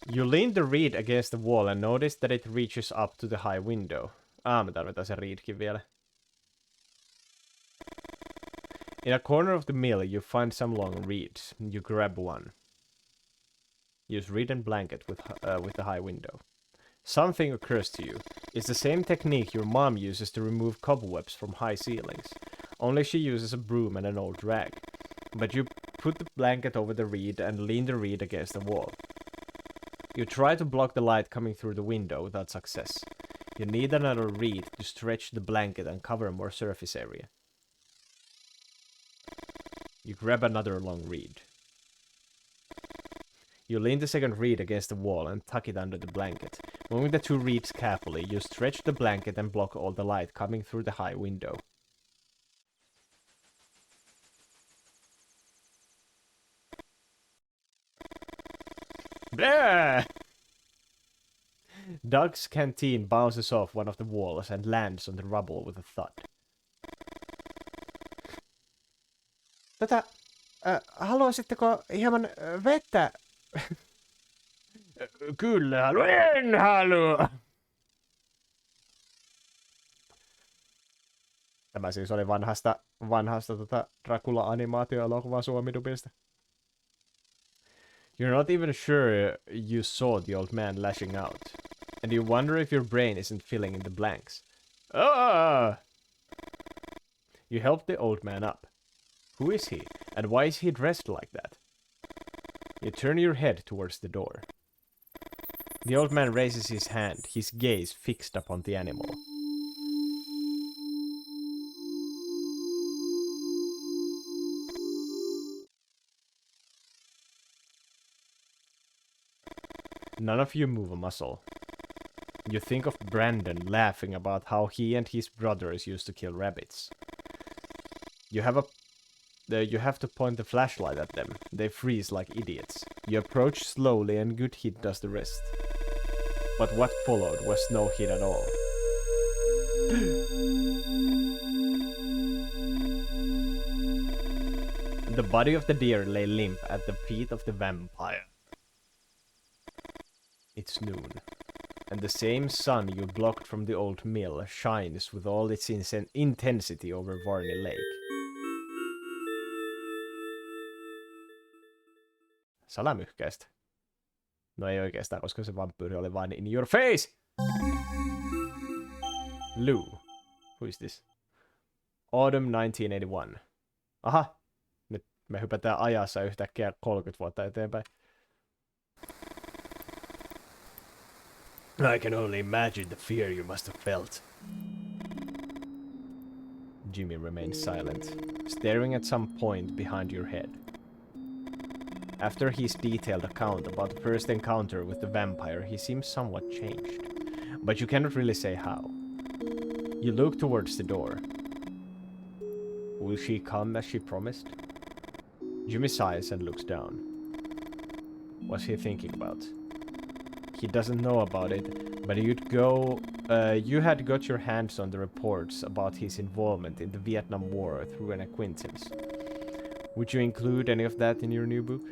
You lean the reed against the wall and notice that it reaches up to the high window. Me tarvitaan se reedkin vielä. In a corner of the mill, you find some long reeds. You grab one. Use reed and blanket with the high window. Something occurs to you. It's the same technique your mom uses to remove cobwebs from high ceilings. Only she uses a broom and an old rag. But you put the blanket over the reed and lean the reed against the wall. You try to block the light coming through the window without success. You need another reed to stretch the blanket and cover more surface area. You grab another long reed. You lean the second reed against the wall and tuck it under the blanket. Moving the 2 reeds carefully, you stretch the blanket and block all the light coming through the high window. Blah! Doug's canteen bounces off one of the walls and lands on the rubble with a thud. Haluaisitteko hieman vettä? Kyllä haluan. En halua! Tämä siis oli vanhasta Dracula-animaatio-elokuvaa suomidubista. You're not even sure you saw the old man lashing out, and you wonder if your brain isn't filling in the blanks. Ah! You help the old man up. Who is he, and why is he dressed like that? You turn your head towards the door. The old man raises his hand, his gaze fixed upon the animal. None of you move a muscle. You think of Brandon laughing about how he and his brothers used to kill rabbits. You have to point the flashlight at them. They freeze like idiots. You approach slowly and good hit does the rest. But what followed was no hit at all. The body of the deer lay limp at the feet of the vampire. It's noon, and the same sun you blocked from the old mill shines with all its intensity over Varney Lake. Salamyhkäistä. No ei oikeastaan, koska se vampyyri oli vain in your face! Lou. Who is this? Autumn 1981. Aha! Nyt me hypätään ajassa yhtäkkiä 30 vuotta eteenpäin. I can only imagine the fear you must have felt. Jimmy remained silent, staring at some point behind your head. After his detailed account about the first encounter with the vampire, he seems somewhat changed, but you cannot really say how. You look towards the door. Will she come as she promised? Jimmy sighs and looks down. What's he thinking about? He doesn't know about it, but you had got your hands on the reports about his involvement in the Vietnam War through an acquaintance. Would you include any of that in your new book?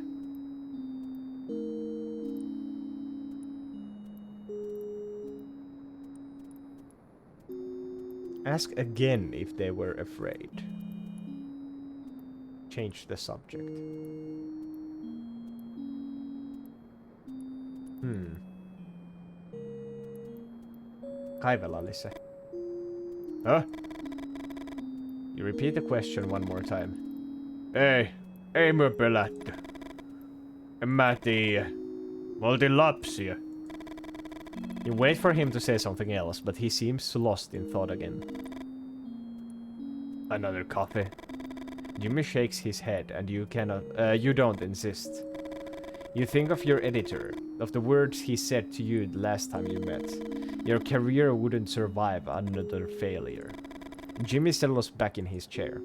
Ask again if they were afraid. Change the subject. Kaivellaan lisää. Huh? You repeat the question one more time. Ei myö pelätty. En mä tiiä. Me oltiin lapsia. You wait for him to say something else, but he seems lost in thought again. Another coffee? Jimmy shakes his head, and you don't insist. You think of your editor, of the words he said to you the last time you met. Your career wouldn't survive another failure. Jimmy settles back in his chair.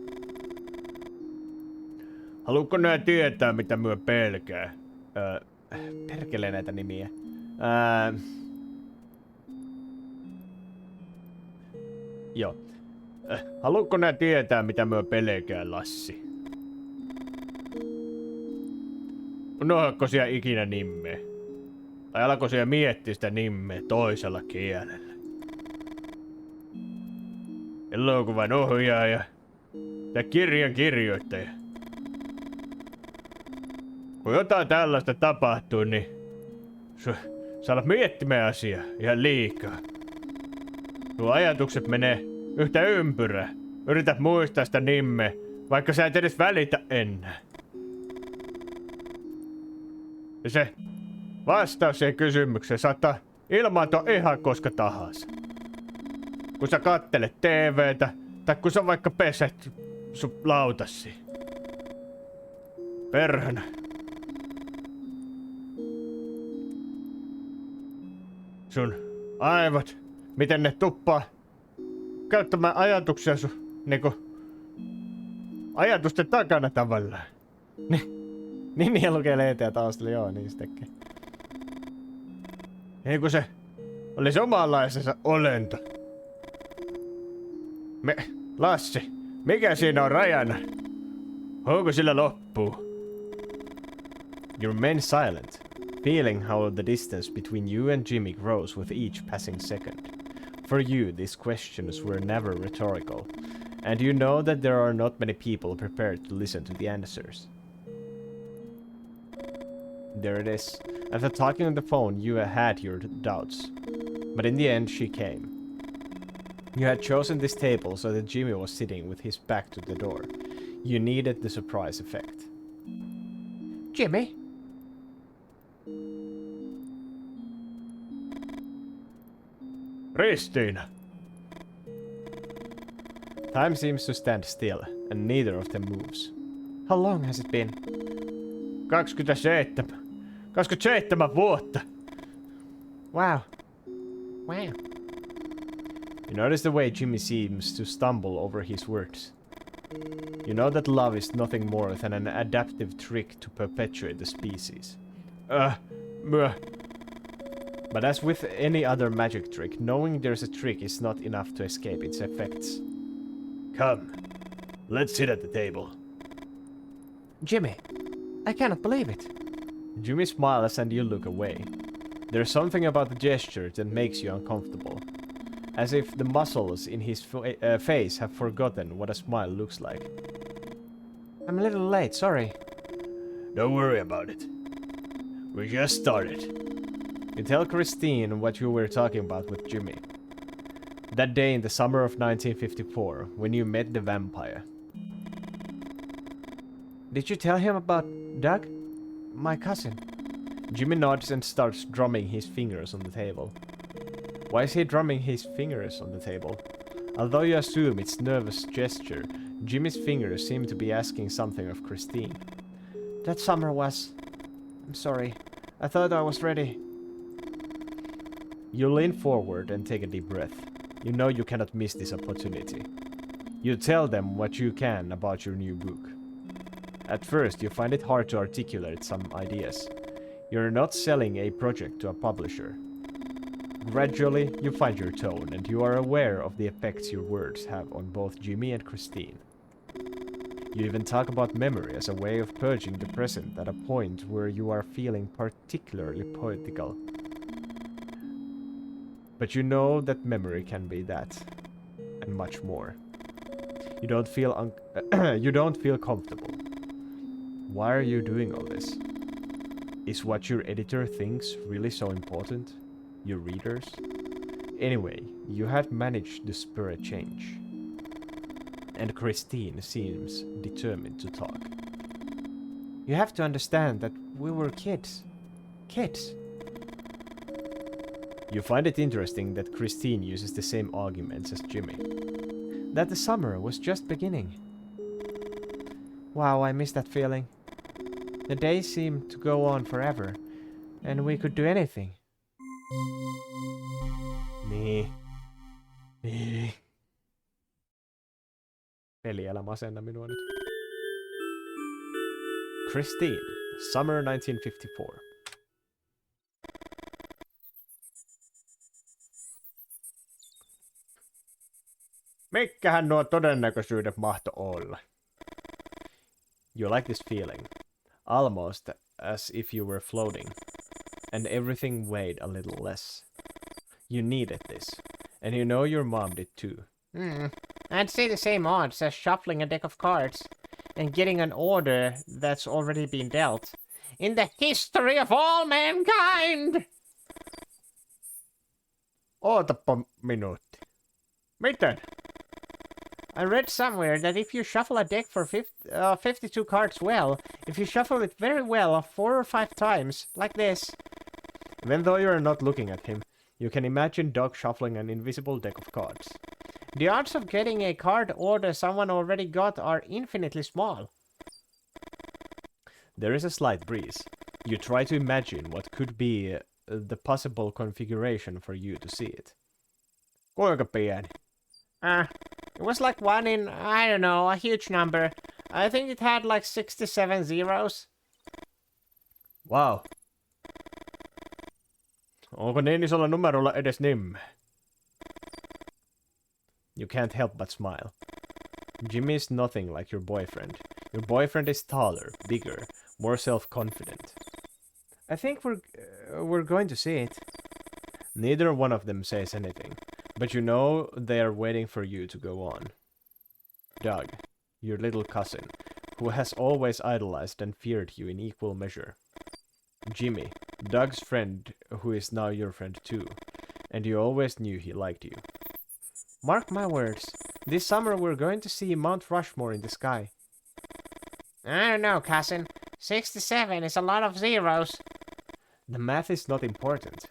Haluatko nää tietää, mitä myö pelkää? Perkele näitä nimiä. Joo. Haluatko nää tietää, mitä myö pelkää, Lassi? Unohdako siellä ikinä nimeä? Tai alko siellä miettiä sitä nimeä toisella kielellä? Elokuvan ohjaaja ja kirjan kirjoittaja. Kun jotain tällaista tapahtuu, niin sä alat miettimään asiaa ihan liikaa. Nuo ajatukset menee yhtä ympyrää. Yrität muistaa sitä nimeä, vaikka sä et edes välitä enää. Ja se vastaus siihen kysymykseen saattaa ilmaantua ihan koska tahansa. Kun sä kattelet TVtä, tai kun sä vaikka peset sun lautassi. Perhana. Sun aivot, miten ne tuppaa käyttämään ajatuksia sun niinku ajatusten takana tavallaan. Nimiä lukee lehteä taustalla, joo, niin se tekee. Niin kuin se olisi omanlaisensa olento. Lassi, mikä siinä on rajana? Onko sillä loppuu? You remain silent, feeling how the distance between you and Jimmy grows with each passing second. For you, these questions were never rhetorical, and you know that there are not many people prepared to listen to the answers. There it is. After talking on the phone, you had your doubts. But in the end, she came. You had chosen this table so that Jimmy was sitting with his back to the door. You needed the surprise effect. Jimmy? Ristiina! Time seems to stand still, and neither of them moves. How long has it been? 27 vuotta! Wow. You notice the way Jimmy seems to stumble over his words. You know that love is nothing more than an adaptive trick to perpetuate the species. But as with any other magic trick, knowing there's a trick is not enough to escape its effects. Come, let's sit at the table. Jimmy, I cannot believe it. Jimmy smiles and you look away. There's something about the gesture that makes you uncomfortable. As if the muscles in his face have forgotten what a smile looks like. I'm a little late, sorry. Don't worry about it. We just started. You tell Christine what you were talking about with Jimmy. That day in the summer of 1954, when you met the vampire. Did you tell him about Doug? My cousin. Jimmy nods and starts drumming his fingers on the table. Why is he drumming his fingers on the table? Although you assume it's nervous gesture, Jimmy's fingers seem to be asking something of Christine. That summer was... I'm sorry. I thought I was ready. You lean forward and take a deep breath. You know you cannot miss this opportunity. You tell them what you can about your new book. At first, you find it hard to articulate some ideas. You're not selling a project to a publisher. Gradually, you find your tone, and you are aware of the effects your words have on both Jimmy and Christine. You even talk about memory as a way of purging the present at a point where you are feeling particularly poetical. But you know that memory can be that, and much more. You don't feel you don't feel comfortable. Why are you doing all this? Is what your editor thinks really so important? Your readers? Anyway, you had managed to spur a change. And Christine seems determined to talk. You have to understand that we were kids. Kids. You find it interesting that Christine uses the same arguments as Jimmy. That the summer was just beginning. Wow, I miss that feeling. The days seemed to go on forever, and we could do anything. Niin. Peli älä masenna minua nyt. Christine, summer 1954. Mikkähän nuo todennäköisyydet mahto olla? You like this feeling. Almost as if you were floating. And everything weighed a little less. You needed this. And you know your mom did too. I'd say the same odds as shuffling a deck of cards. And getting an order that's already been dealt. In the history of all mankind! Ootapa minuutti. Miten? I read somewhere that if you shuffle a deck for 52 cards well, if you shuffle it very well 4 or 5 times, like this. Even though you are not looking at him, you can imagine Doug shuffling an invisible deck of cards. The odds of getting a card order someone already got are infinitely small. There is a slight breeze. You try to imagine what could be the possible configuration for you to see it. Kuinka pieni? It was like 1 in, I don't know, a huge number. I think it had like 67 zeros. Wow. Onko niin isolla numerolla edes nimeä? You can't help but smile. Jimmy is nothing like your boyfriend. Your boyfriend is taller, bigger, more self-confident. I think we're going to see it. Neither one of them says anything, but you know they are waiting for you to go on. Doug, your little cousin, who has always idolized and feared you in equal measure. Jimmy, Doug's friend, who is now your friend too, and you always knew he liked you. Mark my words, this summer we're going to see Mount Rushmore in the sky. I don't know, cousin. 67 is a lot of zeros. The math is not important.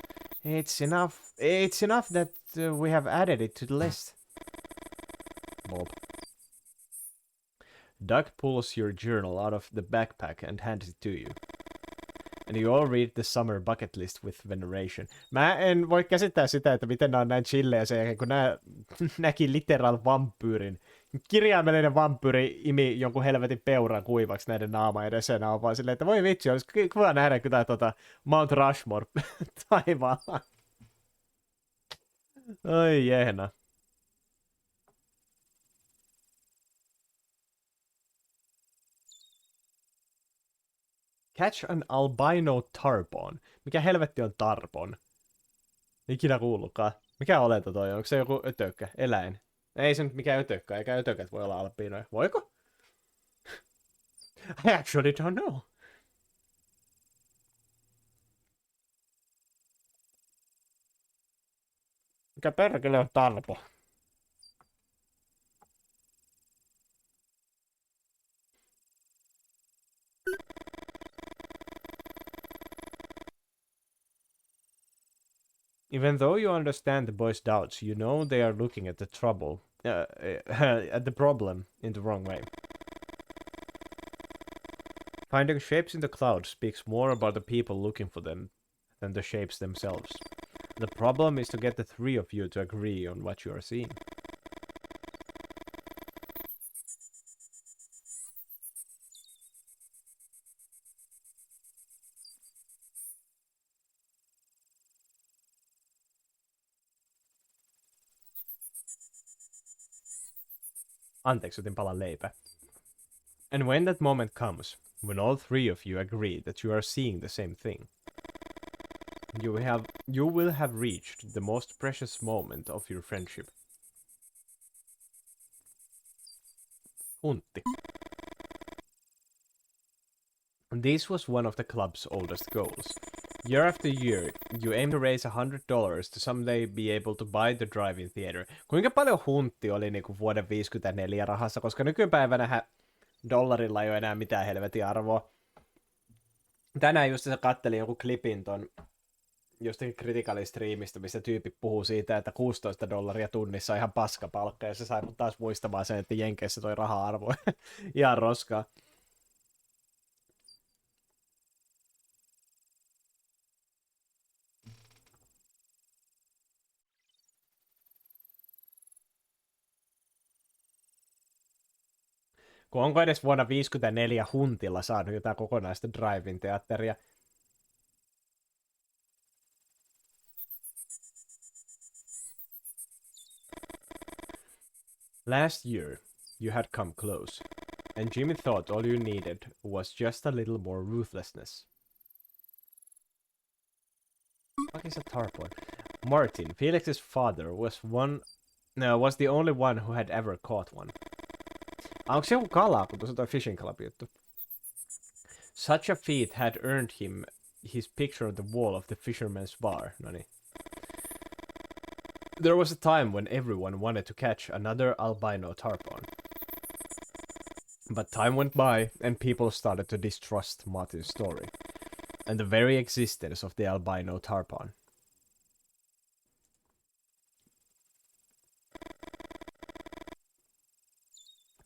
It's enough that we have added it to the list. Bob. Doug pulls your journal out of the backpack and hands it to you. And you all read the summer bucket list with veneration. Mä en voi käsittää sitä, että miten nää on näin chilleä sen jälkeen, kun nää näki literal vampyyrin. Kirjaimellinen vampyyri imi jonkun helvetin peuran kuivaksi näiden naama edessä. Ja nää on vaan silleen, että voi vitsi, olisi kiva nähdä, kun tää Mount Rushmore taivaalla. Oi jehna. Catch an albino tarpon. Mikä helvetti on tarpon? Ikinä kuullutkaan. Mikä olento toi on? Onko se joku ötökkä? Eläin? Ei se nyt mikään ötökkä, eikä ötökät voi olla albinoja. Voiko? I actually don't know. Mikä perkele on tarpo? Even though you understand the boys' doubts, you know they are looking at the trouble, at the problem in the wrong way. Finding shapes in the clouds speaks more about the people looking for them than the shapes themselves. The problem is to get the three of you to agree on what you are seeing. Anteeksi, otin palan leipää. And when that moment comes, when all three of you agree that you are seeing the same thing, you will have reached the most precious moment of your friendship. Huntti. This was one of the club's oldest goals. Year after year, you aim to raise $100 to someday be able to buy the drive-in theater. Kuinka paljon huntti oli niinku vuoden 54 rahassa, koska nykypäivänähän dollarilla ei ole enää mitään helvetin arvoa. Tänään just se kattelin joku klipin ton jostakin Critical-striimistä, missä tyyppi puhuu siitä, että $16 tunnissa on ihan paskapalkka, ja se sai mut taas muistamaan sen, että Jenkeissä toi raha-arvo ihan roskaa. Kun onko edes vuonna 1954 huntilla saanut jotain kokonaista drive-in teatteria? Last year, you had come close, and Jimmy thought all you needed was just a little more ruthlessness. What is a tarpon? Martin, Felix's father, was the only one who had ever caught one. Onko se joku kala, kun tuossa on toi fishing club juttu? Such a feat had earned him his picture on the wall of the fisherman's bar. Noni. There was a time when everyone wanted to catch another albino tarpon. But time went by and people started to distrust Martin's story and the very existence of the albino tarpon.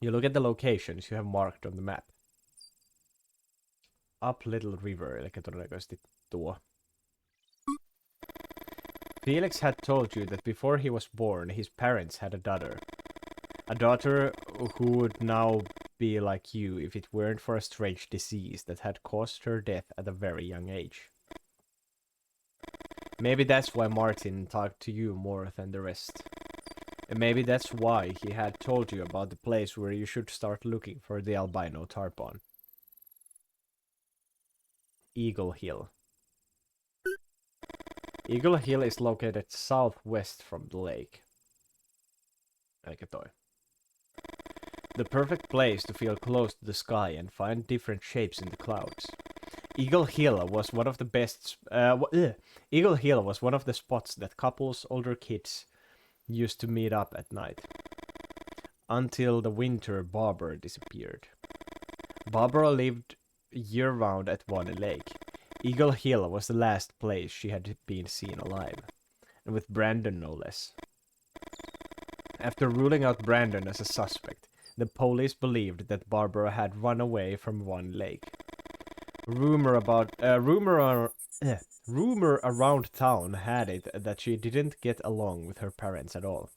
You look at the locations you have marked on the map. Up Little River, eli todennäköisesti tuo. Felix had told you that before he was born, his parents had a daughter. A daughter who would now be like you if it weren't for a strange disease that had caused her death at a very young age. Maybe that's why Martin talked to you more than the rest. And maybe that's why he had told you about the place where you should start looking for the albino tarpon. Eagle Hill. Eagle Hill is located southwest from the lake. Eikä toi. The perfect place to feel close to the sky and find different shapes in the clouds. Eagle Hill was one of the best. Eagle Hill was one of the spots that couples, older kids, used to meet up at night. Until the winter Barbara disappeared. Barbara lived year-round at Varney Lake. Eagle Hill was the last place she had been seen alive, and with Brandon no less. After ruling out Brandon as a suspect, the police believed that Barbara had run away from Varney Lake. Rumor around town had it that she didn't get along with her parents at all.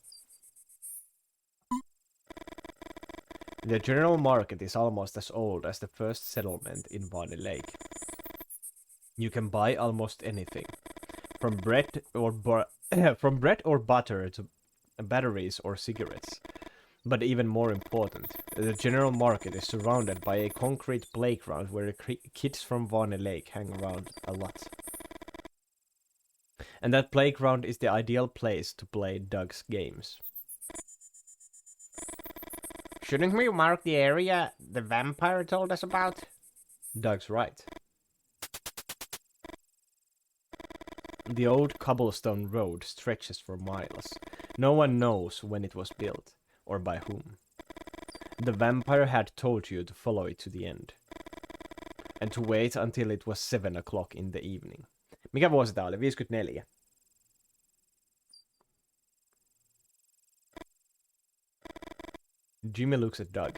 The general market is almost as old as the first settlement in Varney Lake. You can buy almost anything, from bread or butter to batteries or cigarettes. But even more important, the general market is surrounded by a concrete playground where the kids from Varney Lake hang around a lot. And that playground is the ideal place to play Doug's games. Shouldn't we mark the area the vampire told us about? Doug's right. The old cobblestone road stretches for miles. No one knows when it was built, or by whom. The vampire had told you to follow it to the end. And to wait until it was 7 o'clock in the evening. Mikä vuosi tää oli? 54. Jimmy looks at Doug.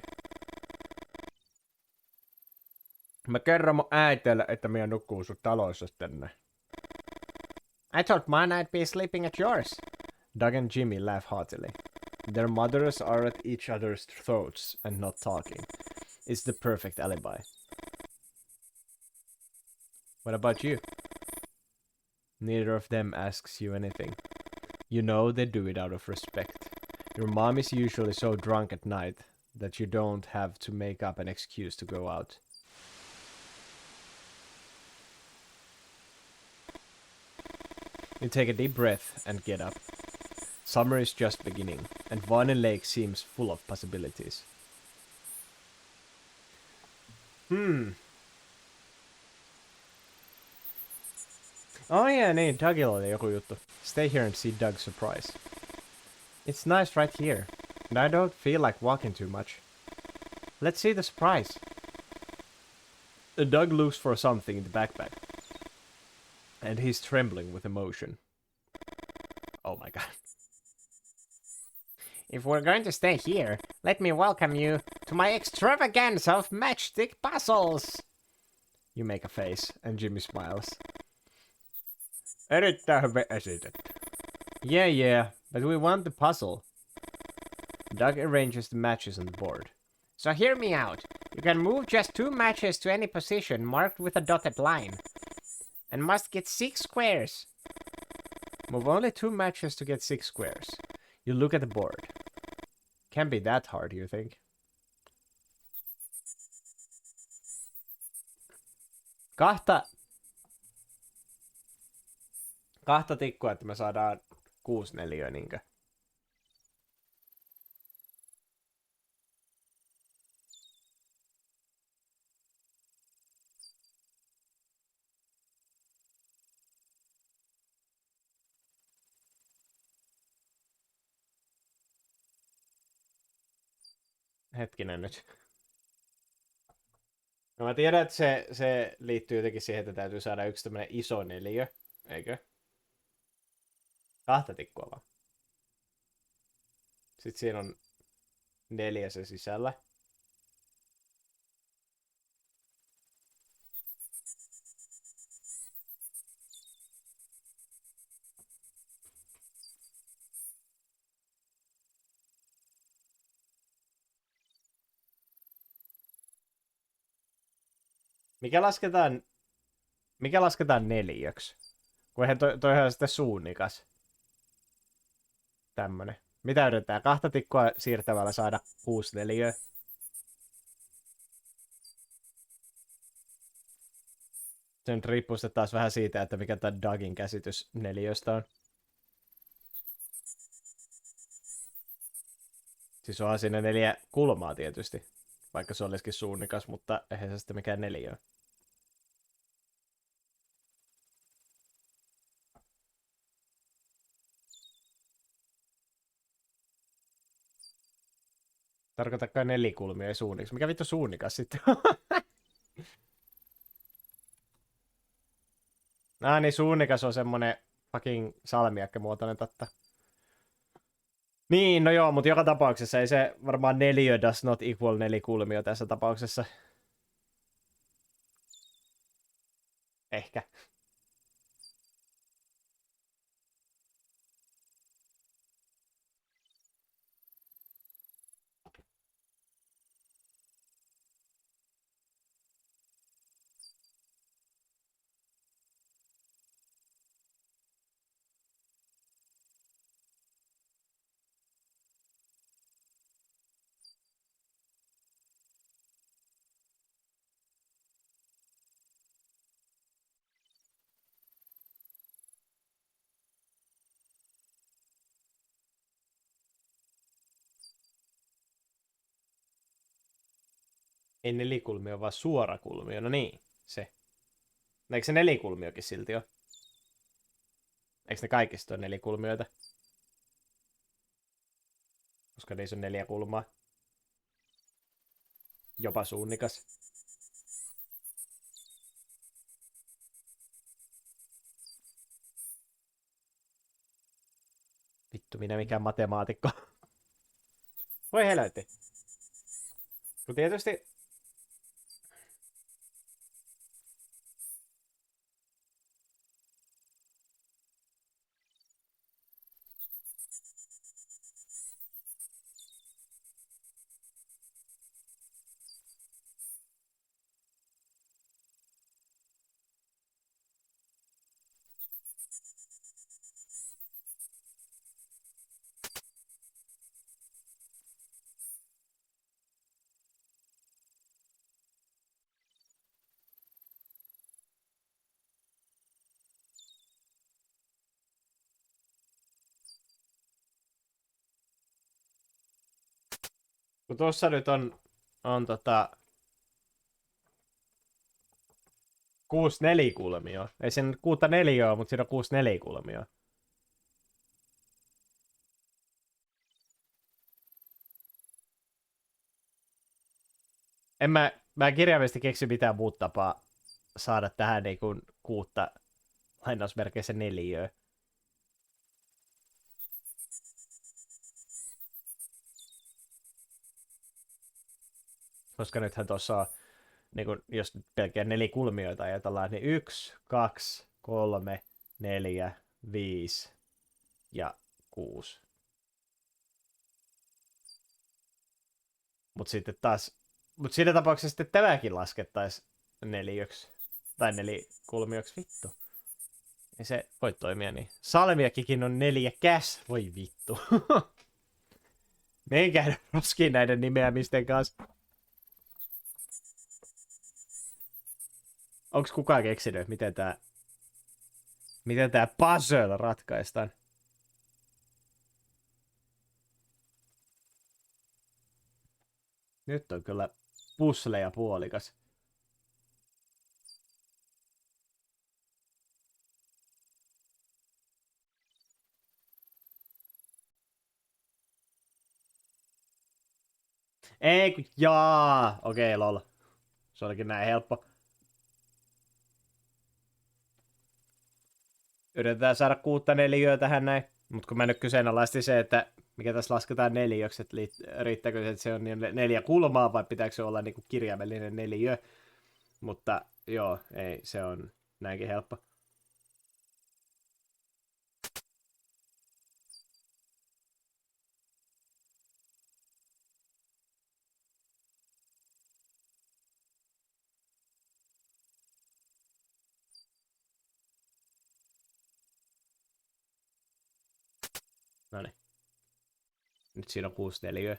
Mä kerron mun äitelle, että minä nukkuu sun taloissa tänne. I thought mine I'd be sleeping at yours. Doug and Jimmy laugh heartily. Their mothers are at each other's throats and not talking. It's the perfect alibi. What about you? Neither of them asks you anything. You know they do it out of respect. Your mom is usually so drunk at night that you don't have to make up an excuse to go out. You take a deep breath and get up. Summer is just beginning, and Varney Lake seems full of possibilities. Oh yeah, niin, Dougilla oli joku juttu. Stay here and see Doug's surprise. It's nice right here, and I don't feel like walking too much. Let's see the surprise. Doug looks for something in the backpack, and he's trembling with emotion. Oh my god. If we're going to stay here, let me welcome you to my extravaganza of matchstick puzzles. You make a face, and Jimmy smiles. Erittäin hyvin esitetty. Yeah, but we want the puzzle. Doug arranges the matches on the board. So hear me out. You can move just 2 matches to any position marked with a dotted line. And must get 6 squares. Move only 2 matches to get 6 squares. You look at the board. Can't be that hard, you think? Kahta tikkua, että me saadaan 6 neliöä, niinkö? Hetkinen nyt. No mä tiedän, että se liittyy jotenkin siihen, että täytyy saada yksi tämmönen iso neliö, eikö? 2 tikkua vaan. Sitten siinä on 4 se sisällä. Mikä lasketaan neliöksi? Kun eihän toihan sitten suunnikas. Tämmönen. Mitä yritetään? 2 tikkua siirtämällä saada 6 neliöä. Se nyt riippuu sitten taas vähän siitä, että mikä tämä Dougin käsitys neliöstä on. Siis onhan siinä 4 kulmaa tietysti. Vaikka se olisikin suunnikas, mutta eihän se sitten mikään neliö. Tarkoitatko nelikulmia ei suunnikas? Mikä vittu suunnikas sitten? Niin suunnikas on semmonen fucking salmiakkemuotoinen totta. Niin, no joo, mutta joka tapauksessa ei se varmaan neliö does not equal nelikulmio tässä tapauksessa. Ehkä. Ei nelikulmio, vaan suorakulmio. No niin, se. No eikö se nelikulmiokin silti ole? Eikö ne kaikista ole nelikulmioita? Koska niissä on 4 kulmaa. Jopa suunnikas. Vittu, minä mikään matemaatikko. Voi helvetti. No tietysti... Kun tuossa nyt on 6 nelikulmia. Ei sen 6 neliöä, mutta siinä on 6 nelikulmia. Mä kirjaimellisesti keksi mitään muuta tapaa saada tähän niinku 6 lainausmerkeissä neliöä. Koska nythän tuossa on, niin kun, jos pelkkiä nelikulmioita ajatellaan, niin 1, 2, 3, 4, 5 ja 6. Mutta sitten taas, siinä tapauksessa sitten tämäkin laskettaisiin neliöksi. Tai nelikulmioksi, vittu. Ei se voi toimia niin. Salmiakkikin on 4 käs, voi vittu. Me ei käydä roskiin näiden nimeämisten kanssa. Onks kukaan keksinyt, miten tää puzzle ratkaistaan? Nyt on kyllä puzzleja puolikas. Ei kun jaa! Okei, lol. Se olikin näin helppo. Yritetään saada 6 neliöä tähän näin. Mut kun mä nyt kyseenalaistin se, että mikä tässä lasketaan neliöksi, että riittääkö se, että se on 4 kulmaa vai pitääkö se olla niinku kirjaimellinen neliö. Mutta joo, ei, se on näinkin helppo. Noniin. Nyt siinä on 6 neliöä.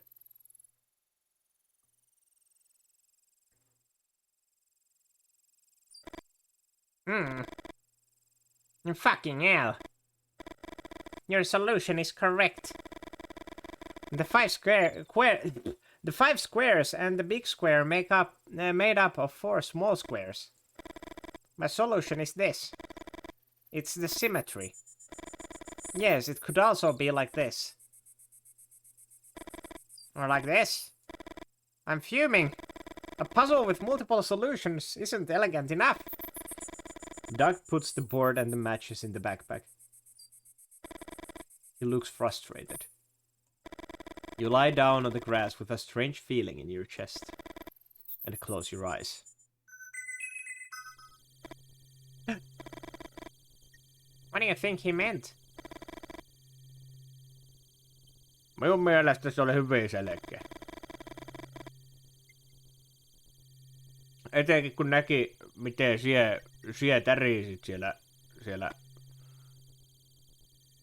Fucking hell. Your solution is correct. The 5 squares and the big square made up of 4 small squares. My solution is this. It's the symmetry. Yes, it could also be like this. Or like this. I'm fuming. A puzzle with multiple solutions isn't elegant enough. Doug puts the board and the matches in the backpack. He looks frustrated. You lie down on the grass with a strange feeling in your chest. And close your eyes. What do you think he meant? Minun mielestä se oli hyvin selkeä. Etenkin kun näki, miten sie tärisit siellä...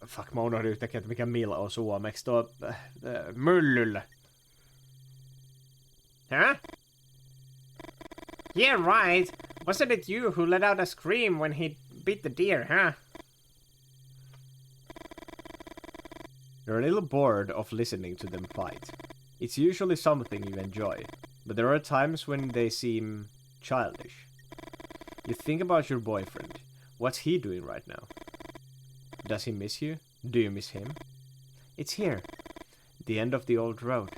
Fuck, mä unohdin yhtäkkiä, että mikä mill on suomeksi. Tuo... myllyllä. Huh? Yeah, right. Wasn't it you who let out a scream when he beat the deer, huh? You're a little bored of listening to them fight. It's usually something you enjoy. but there are times when they seem childish. You think about your boyfriend. What's he doing right now? Does he miss you? Do you miss him? It's here. The end of the old road.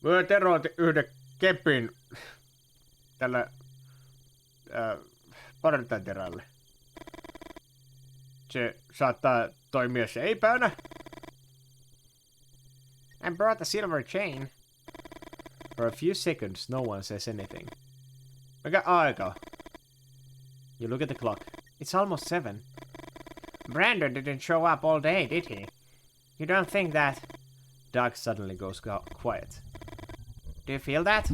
Mä teroitin yhden kepin tällä partaterälle. Se saattaa toimia seipäänä. I brought a silver chain. For a few seconds, no one says anything. Mikä aika? You look at the clock. It's almost 7. Brandon didn't show up all day, did he? You don't think that... Doug suddenly goes quiet. Do you feel that?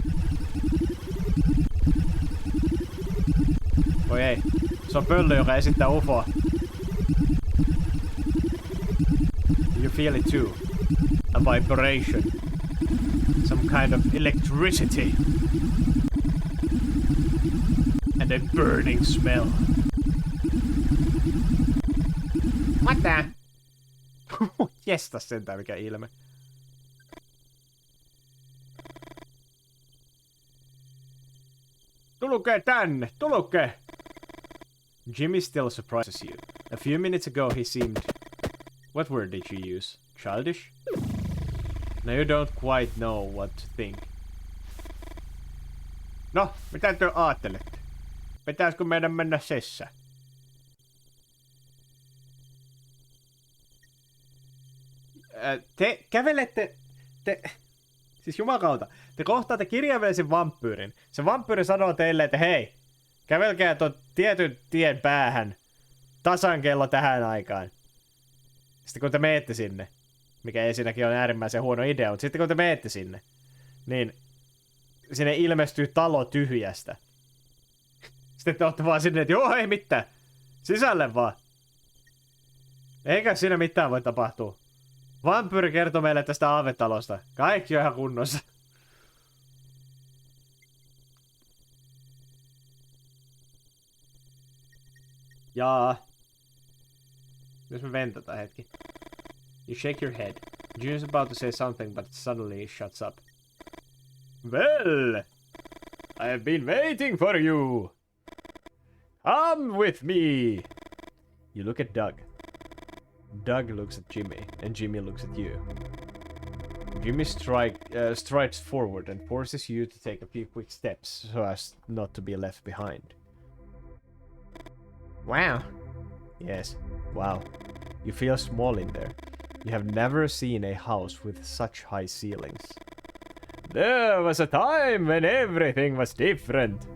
Voi ei. Se on pöllö, joka esittää ufoa. You feel it too. A vibration. Some kind of electricity. And a burning smell. What the? Jestas sentään mikä ilme. Tulukee tänne! Tulukee! Jimmy still surprises you. A few minutes ago he seemed... What word did you use? Childish? Now you don't quite know what to think. No, mitä te aattelette? Pitäisikö meidän mennä sessään? Te kävelette... Siis jumakauta, te kohtaatte kirjaimellisen vampyyrin. Se vampyyri sanoo teille, että hei, kävelkää tuon tietyn tien päähän. Tasan kello tähän aikaan. Sitten kun te meette sinne, mikä ensinnäkin on äärimmäisen huono idea, mutta sitten kun te meette sinne, niin sinne ilmestyy talo tyhjästä. Sitten te ootte vaan sinne, että joo, ei mitään. Sisälle vaan. Eikä siinä mitään voi tapahtua. Vampyyri kertoo meille tästä aavetalosta. Kaikki on ihan kunnossa. Jaa. Jos me ventataan hetki. You shake your head. June's about to say something, but suddenly he shuts up. Well, I have been waiting for you. Come with me. You look at Doug. Doug looks at Jimmy, and Jimmy looks at you. Jimmy strides forward and forces you to take a few quick steps so as not to be left behind. Wow. Yes, wow. You feel small in there. You have never seen a house with such high ceilings. There was a time when everything was different.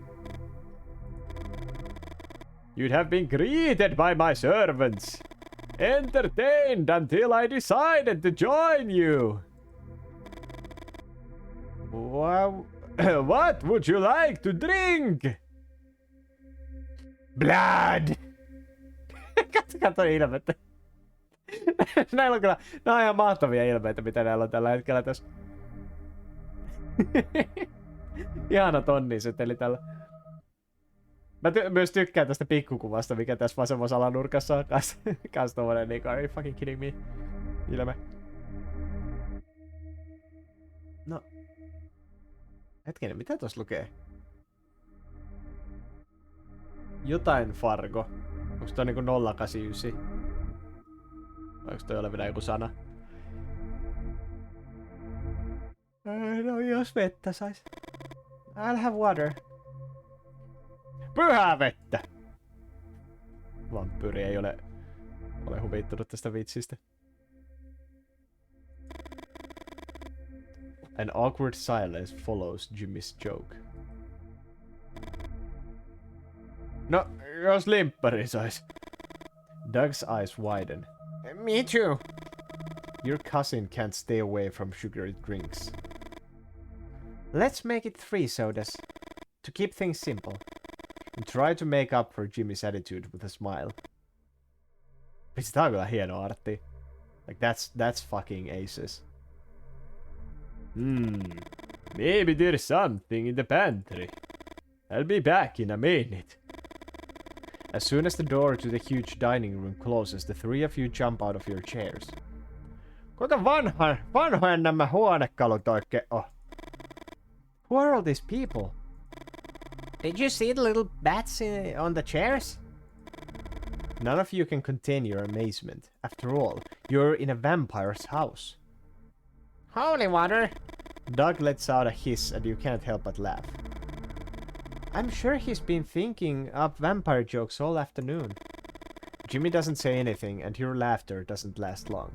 You'd have been greeted by my servants. Entertained until I decided to join you. Wow. What would you like to drink? Blood! Katso ilmettä. Näillä on kyllä, nämä on ihan mahtavia ilmeitä, mitä näillä on tällä hetkellä tässä. Ihana tonniseteli tällä. Mä myös tykkään tästä pikkukuvasta, mikä tässä vasemmassa alanurkassa on. Kans tommonen niinku, are you fucking kidding me? Ilme. No. Hetkinen, mitä tossa lukee? Jotain Fargo. Onks toi niinku 089? Vai onks toi olevina joku sana? No jos vettä sais. I'll have water. Pyhää vettä! Vampyyri ei ole huvittunut tästä vitsistä. An awkward silence follows Jimmy's joke. No, jos limppari sais. Doug's eyes widen. Me too. Your cousin can't stay away from sugary drinks. Let's make it 3 sodas. To keep things simple. And try to make up for Jimmy's attitude with a smile. Vitsi, tää on kyllä hieno artti. Like, that's fucking aces. Maybe there's something in the pantry. I'll be back in a minute. As soon as the door to the huge dining room closes, the 3 of you jump out of your chairs. Kuinka vanhojen nämä huonekalut oikein on? Who are all these people? Did you see the little bats on the chairs? None of you can contain your amazement. After all, you're in a vampire's house. Holy water! Doug lets out a hiss and you can't help but laugh. I'm sure he's been thinking up vampire jokes all afternoon. Jimmy doesn't say anything and your laughter doesn't last long.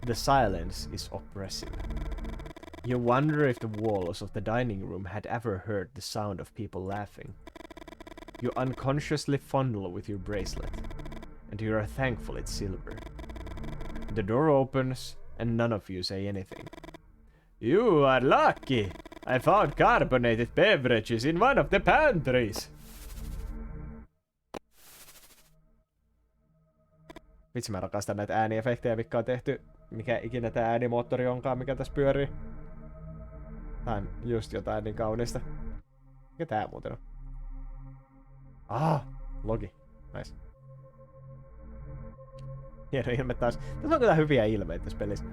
The silence is oppressive. You wonder if the walls of the dining room had ever heard the sound of people laughing. You unconsciously fondle with your bracelet, and you are thankful it's silver. The door opens, and none of you say anything. You are lucky! I found carbonated beverages in one of the pantries! Vitsi, mä rakastan näitä ääniefektejä, mikä on tehty. Mikä ikinä tää äänimoottori onkaan, mikä tässä pyörii. Tää on just jotain niin kaunista. Mikä tää muuten on? Logi. Nice. Hieno ilme taas. Tässä on kyllä hyviä ilmeitä tässä pelissä.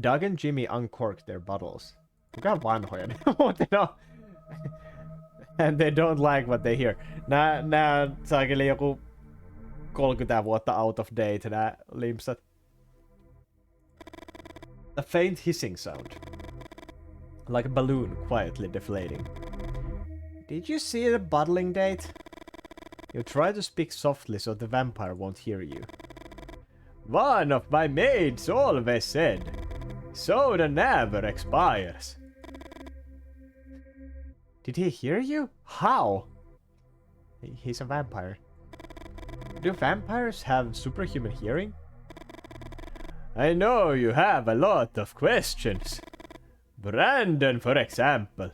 Doug and Jimmy uncork their bottles. Kuinka vanhoja ne muuten on? And they don't like what they hear. Nää on saakeli joku 30 vuotta out of date, nää limpsat. A faint hissing sound. Like a balloon quietly deflating. Did you see the bottling date? You try to speak softly so the vampire won't hear you. One of my maids always said, soda never expires. Did he hear you? How? He's a vampire. Do vampires have superhuman hearing? I know you have a lot of questions. Brandon, for example.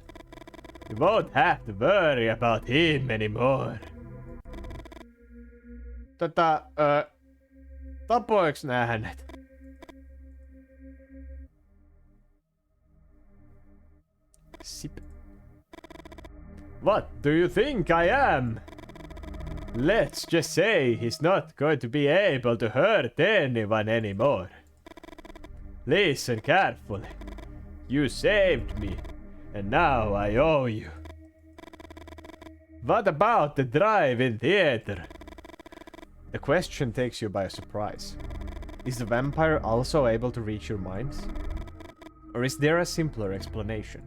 You won't have to worry about him anymore. Tapoiks nää hänet? Sip. What do you think I am? Let's just say he's not going to be able to hurt anyone anymore. Listen carefully. You saved me, and now I owe you. What about the drive-in theater? The question takes you by surprise. Is the vampire also able to reach your minds? Or is there a simpler explanation?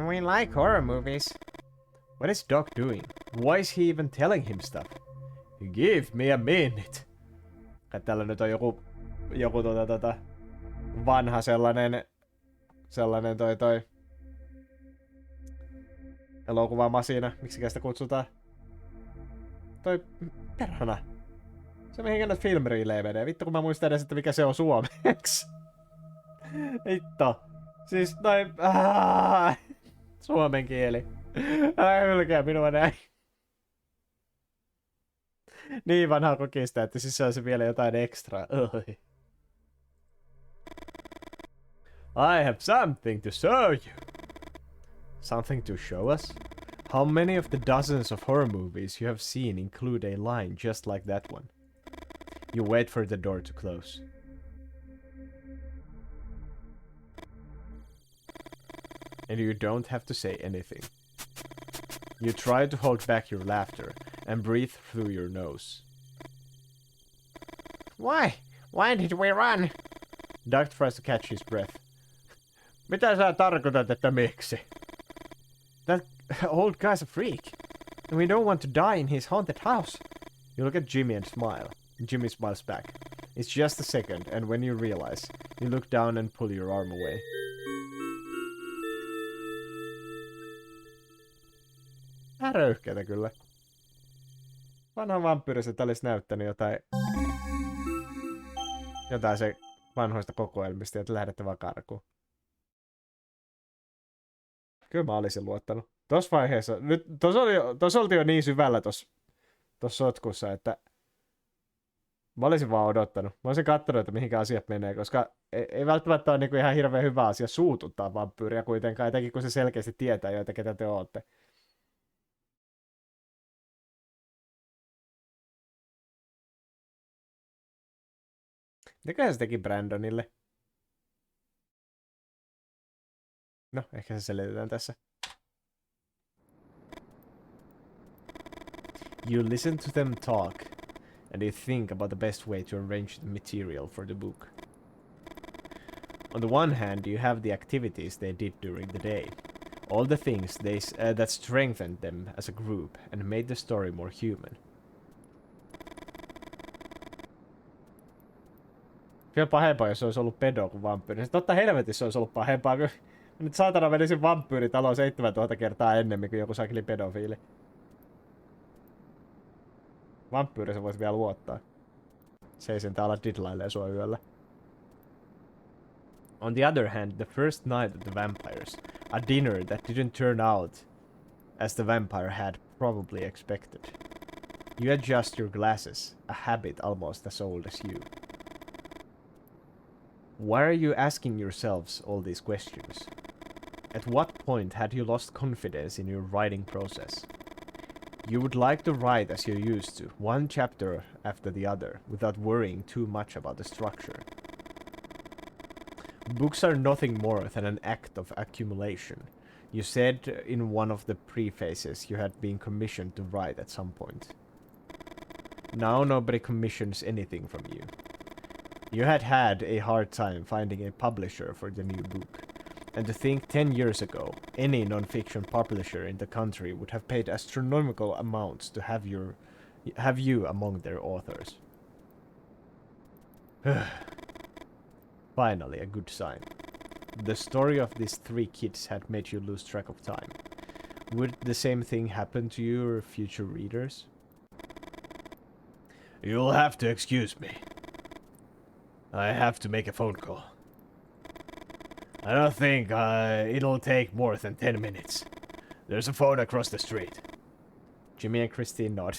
We like horror movies. What is Doc doing? Why is he even telling him stuff? Give me a minute. Kai täällä nyt on joku vanha sellainen toi elokuvamasina, miksikä sitä kutsutaan? Toi perhana. Se mihinkä näitä filmriilejä menee. Vittu kun mä muistan edes, että mikä se on suomeksi. Vittu. Siis noin... Suomen kieli. Älä hylkää minua näin. Niin vanhaa kokista, että siis se on se vielä jotain ekstraa. I have something to show you. Something to show us? How many of the dozens of horror movies you have seen include a line just like that one? You wait for the door to close. And you don't have to say anything. You try to hold back your laughter and breathe through your nose. Why? Why did we run? Doug tries to catch his breath. Mitä sä tarkoitat, että miksi? That old guy's a freak. And we don't want to die in his haunted house. You look at Jimmy and smile. Jimmy smiles back. It's just a second, and when you realize, you look down and pull your arm away. Röyhkeetä kyllä. Vanha vampyyriset olisi näyttänyt jotain se vanhoista kokoelmista, että lähdette vaan karkuun. Kyllä mä olisin luottanut. Tossa vaiheessa, nyt tossa oltiin jo niin syvällä tossa sotkussa, että mä olisin vaan odottanut. Mä olisin katsonut, että mihinkä asiat menee, koska ei välttämättä ole niinku ihan hirveän hyvä asia suututtaa vampyyriä kuitenkaan, etenkin kun se selkeästi tietää jo, että ketä te ootte. Mitäköhän se teki Brandonille? No, ehkä se selitetään tässä. You listen to them talk, and you think about the best way to arrange the material for the book. On the one hand, you have the activities they did during the day. All the things that strengthened them as a group and made the story more human. Vielä pahempaa, jos se olisi ollut pedo kuin vampyyri. Totta helvetissä olisi ollut pahempaa, kun nyt saatana menisin vampyyritaloon 7000 kertaa ennemmin kuin joku sakli pedofiili. Vampyyri se voisi vielä luottaa. Se ei sentään ala diddlailee sua yöllä. On the other hand, the first night of the vampires, a dinner that didn't turn out as the vampire had probably expected. You adjust your glasses, a habit almost as old as you. Why are you asking yourselves all these questions? At what point had you lost confidence in your writing process? You would like to write as you used to, one chapter after the other, without worrying too much about the structure. Books are nothing more than an act of accumulation. You said in one of the prefaces you had been commissioned to write at some point. Now nobody commissions anything from you. You had had a hard time finding a publisher for the new book. And to think 10 years ago, any non-fiction publisher in the country would have paid astronomical amounts to have you among their authors. Finally, a good sign. The story of these 3 kids had made you lose track of time. Would the same thing happen to your future readers? You'll have to excuse me. I have to make a phone call. I don't think it'll take more than 10 minutes. There's a phone across the street. Jimmy ja Christine nod.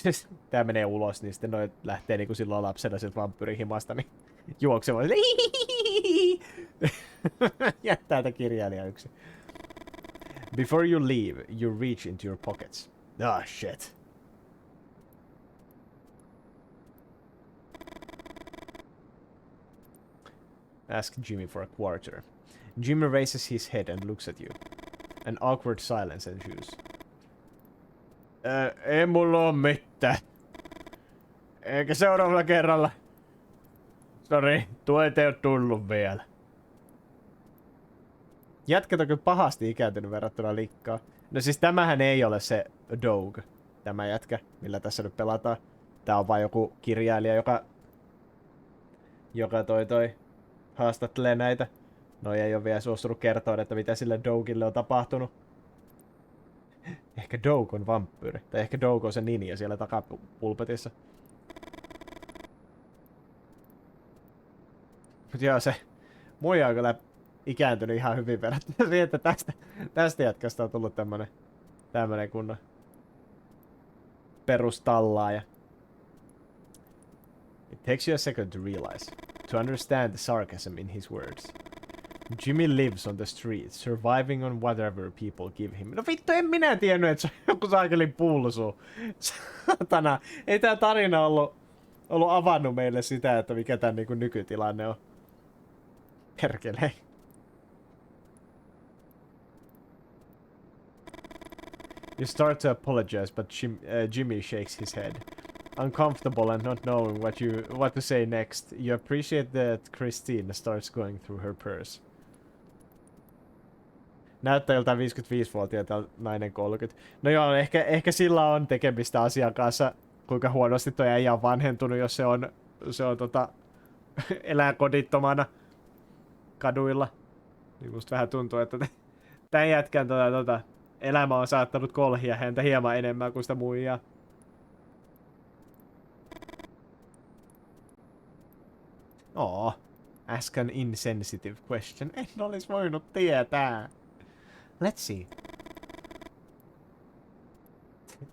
Tää menee ulos, niin sitten noi lähtee niinku silloin lapsena sieltä vampyyrin-himasta, niin juoksemaan. Jättää tää kirjailija yksi. Before you leave, you reach into your pockets. Ah, shit. Ask Jimmy for a quarter. Jimmy raises his head and looks at you. An awkward silence ensues. Ei mulla oo mitään. Eikä seuraavalla kerralla. Sori, tuo ei oo tullut vielä. Jätkät on kyllä pahasti ikääntynyt verrattuna Likkaan. No siis tämähän ei ole se Doug, tämä jätkä, millä tässä nyt pelataan. Tää on vaan joku kirjailija, joka haastattelee näitä. Noi ei ole vielä suostunut kertoa, että mitä sille Dougille on tapahtunut. Ehkä Doug on vampyyri. Tai ehkä Doug on se ninja siellä takapulpetissa. Mut joo, se muija on kyllä ikääntynyt ihan hyvin verrattuna siihen, että tästä jätkästä on tullut tämmönen kunnon perustallaaja. It takes you a second to realize, to understand the sarcasm in his words. Jimmy lives on the street, surviving on whatever people give him. No vittu, en minä tiennyt, että se on joku saakelin pulsu. Satana, ei tää tarina ollut avannut meille sitä, että mikä tän niinku nykytilanne on. Perkele. You start to apologize, but Jimmy shakes his head. Uncomfortable and not knowing what to say next, you appreciate that Christine starts going through her purse. Näyttää joltain 55-vuotiaalta nainen 30. No joo, ehkä sillä on tekemistä asian kanssa, kuinka huonosti toi äijä on vanhentunut, jos se on elää kodittomana kaduilla. Niin musta vähän tuntuu, että tän jätkän elämä on saattanut kolhia häntä hieman enemmän kuin sitä muijaa. Ask an insensitive question. En olis voinut tietää. Let's see.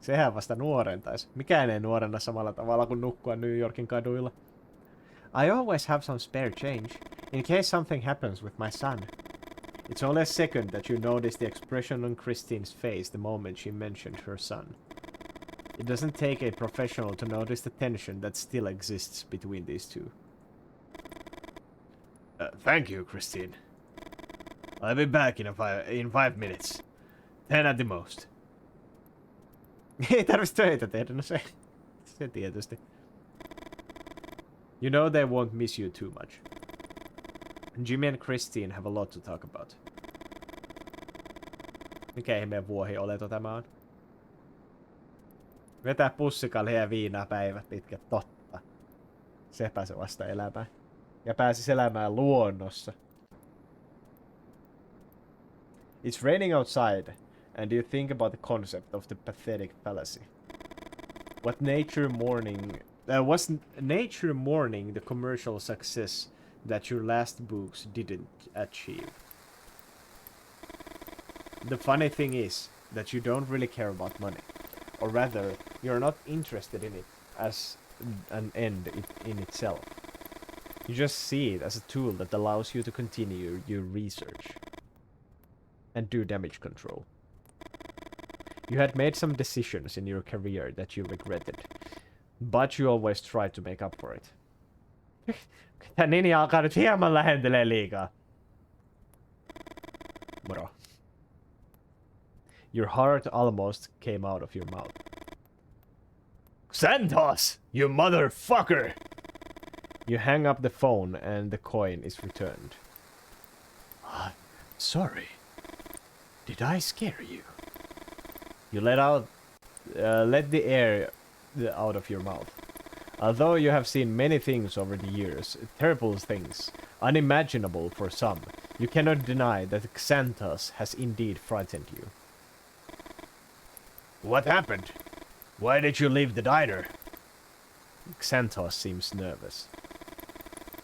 Sehän vasta nuorentais. Mikään ei nuorenna samalla tavalla kuin nukkua New Yorkin kaduilla. I always have some spare change, in case something happens with my son. It's only a second that you notice the expression on Christine's face the moment she mentioned her son. It doesn't take a professional to notice the tension that still exists between these two. Thank you, Christine. I'll be back in 5 minutes. 10 at the most. Ei tarvitsisi töitä tehdä, no se tietysti. You know they won't miss you too much. Jimmy and Christine have a lot to talk about. Mikä ihmeen vuohi-oleto tämä on? Vetää pussikalia ja viinaa päivät pitkät, totta. Sepä se vasta elämää. Ja pääsis elämään luonnossa. It's raining outside, and you think about the concept of the pathetic fallacy. Was nature mourning the commercial success that your last books didn't achieve? The funny thing is that you don't really care about money. Or rather, you're not interested in it as an end in itself. You just see it as a tool that allows you to continue your research and do damage control. You had made some decisions in your career that you regretted, but you always tried to make up for it. Tää nini alkaa nyt hieman lähentelee liikaa. Moro. Your heart almost came out of your mouth. Santos, you motherfucker! You hang up the phone and the coin is returned. Sorry. Did I scare you? You let the air out of your mouth. Although you have seen many things over the years, terrible things, unimaginable for some, you cannot deny that Xanthos has indeed frightened you. What happened? Why did you leave the diner? Xanthos seems nervous.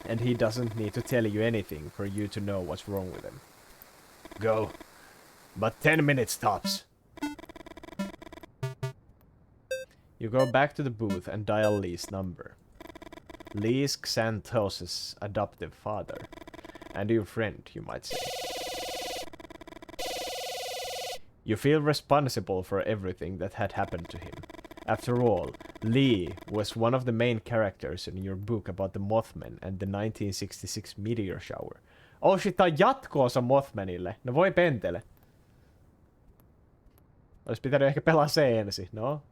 And he doesn't need to tell you anything for you to know what's wrong with him. Go. But 10 minutes tops. You go back to the booth and dial Lee's number. Lee's Xanthos' adoptive father. And your friend, you might say. You feel responsible for everything that had happened to him. After all, Lee was one of the main characters in your book about the Mothman and the 1966 meteor shower. Oh shit, tää on jatkoosa Mothmanille. No voi pentele. Ois pitänyt ehkä pelaa se ensin, no.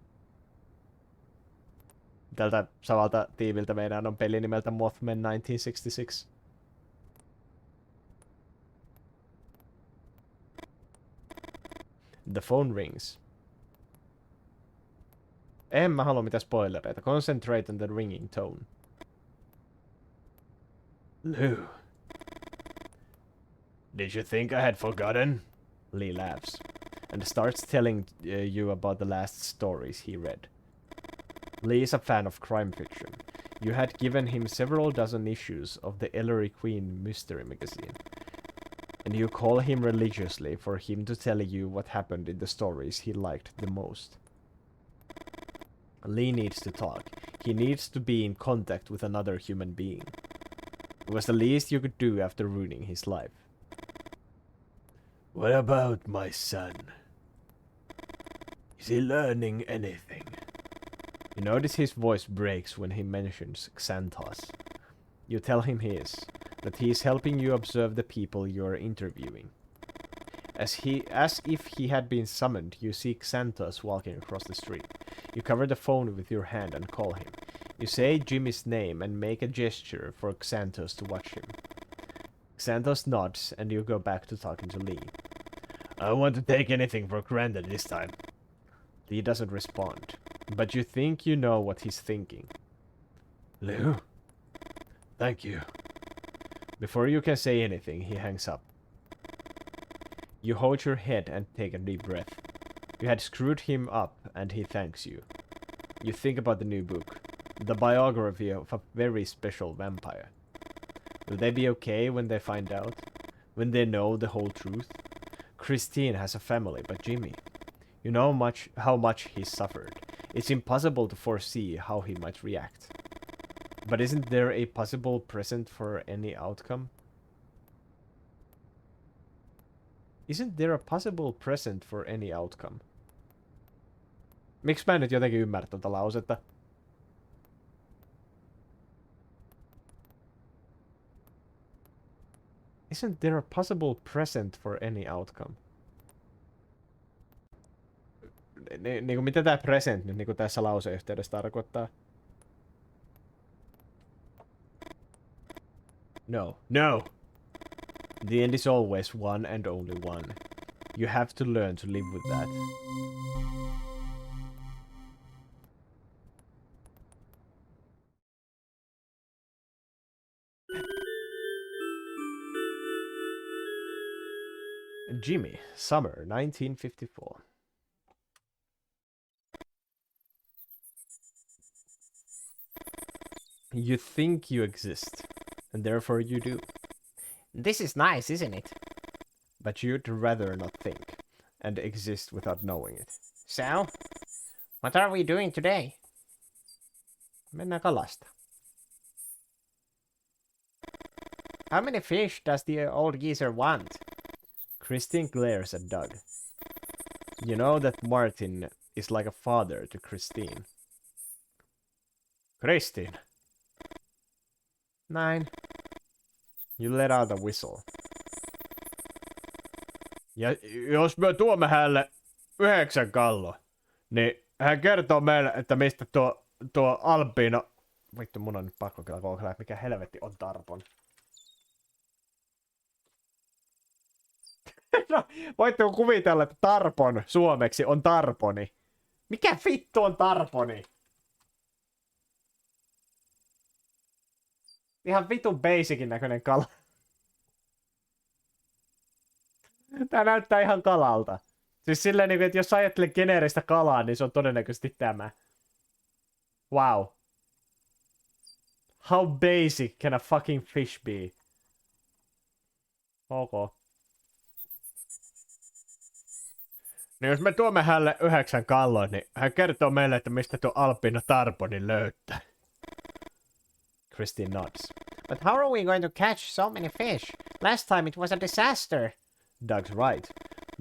Tältä samalta tiimiltä meidän on peli nimeltä Mothman 1966. The phone rings. En mä halua mitään spoilereita. Concentrate on the ringing tone. Lou. Did you think I had forgotten? Lee laughs and starts telling you about the last stories he read. Lee is a fan of crime fiction. You had given him several dozen issues of the Ellery Queen mystery magazine. And you call him religiously for him to tell you what happened in the stories he liked the most. Lee needs to talk. He needs to be in contact with another human being. It was the least you could do after ruining his life. What about my son? Is he learning anything? You notice his voice breaks when he mentions Xanthos. You tell him that he is helping you observe the people you are interviewing. As if he had been summoned, you see Xanthos walking across the street. You cover the phone with your hand and call him. You say Jimmy's name and make a gesture for Xanthos to watch him. Xanthos nods and you go back to talking to Lee. I want to take anything for granted this time. Lee doesn't respond, but you think you know what he's thinking. Lou? Thank you. Before you can say anything, he hangs up. You hold your head and take a deep breath. You had screwed him up and he thanks you. You think about the new book, the biography of a very special vampire. Will they be okay when they find out? When they know the whole truth? Christine has a family, but Jimmy... You know how much he's suffered. It's impossible to foresee how he might react. But isn't there a possible present for any outcome? Isn't there a possible present for any outcome? Miksi mä en nyt jotenkin ymmärrä tuota lausetta? Isn't there a possible present for any outcome? Niinku mitä tää present nyt niinku tässä lauseyhteydessä tarkoittaa? No. No! The end is always one and only one. You have to learn to live with that. Jimmy, summer 1954. You think you exist, and therefore you do. This is nice, isn't it? But you'd rather not think, and exist without knowing it. So, what are we doing today? Mennään kalasta. How many fish does the old geezer want? Christine glares at Doug. You know that Martin is like a father to Christine. Christine! 9. You let out a whistle. Ja jos me tuomme hänelle 9 kalloa, niin hän kertoo meille, että mistä tuo albiino... Vittu, mun on nyt pakko kyllä googlaa, mikä helvetti on tarpon. No, voitteko kuvitella, että tarpon suomeksi on tarponi? Mikä vittu on tarponi? Ihan vitun basicin näköinen kala. Tää näyttää ihan kalalta. Siis silleen, että jos ajattelee geneeristä kalaa, niin se on todennäköisesti tämä. Wow. How basic can a fucking fish be? Ok. Niin jos me tuomme hänelle 9 kalloa, niin hän kertoo meille, että mistä tuo alpino tarponi löytää. Christine nods. But how are we going to catch so many fish? Last time it was a disaster. Doug's right.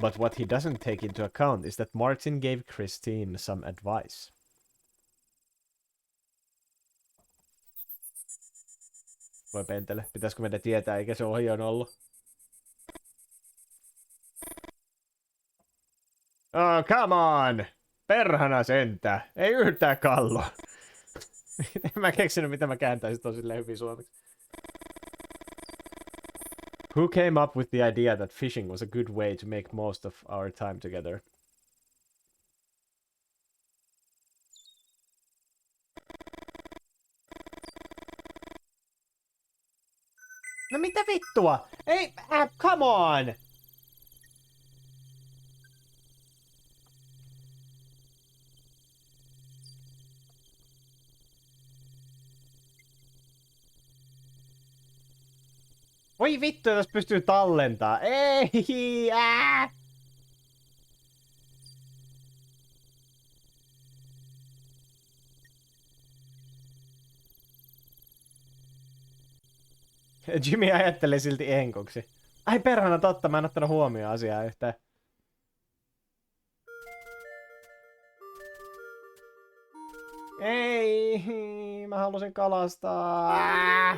But what he doesn't take into account is that Martin gave Christine some advice. Voi pentele, pitäisikö meidän tietää, eikä se ohi on ollut? Oh, come on! Perhana sentä! Ei yhtään kalloa! En mä keksinyt, mitä mä kääntäisin tosi hyvin suomeksi. Who came up with the idea that fishing was a good way to make most of our time together? No mitä vittua? Ei, come on! Voi vittu, jos pystyy tallentaa. Ei! Jimmy ajattelee silti enkoksi. Ai perhana totta, mä en ottanut huomioon asiaa yhtään. Ei, mä halusin kalastaa.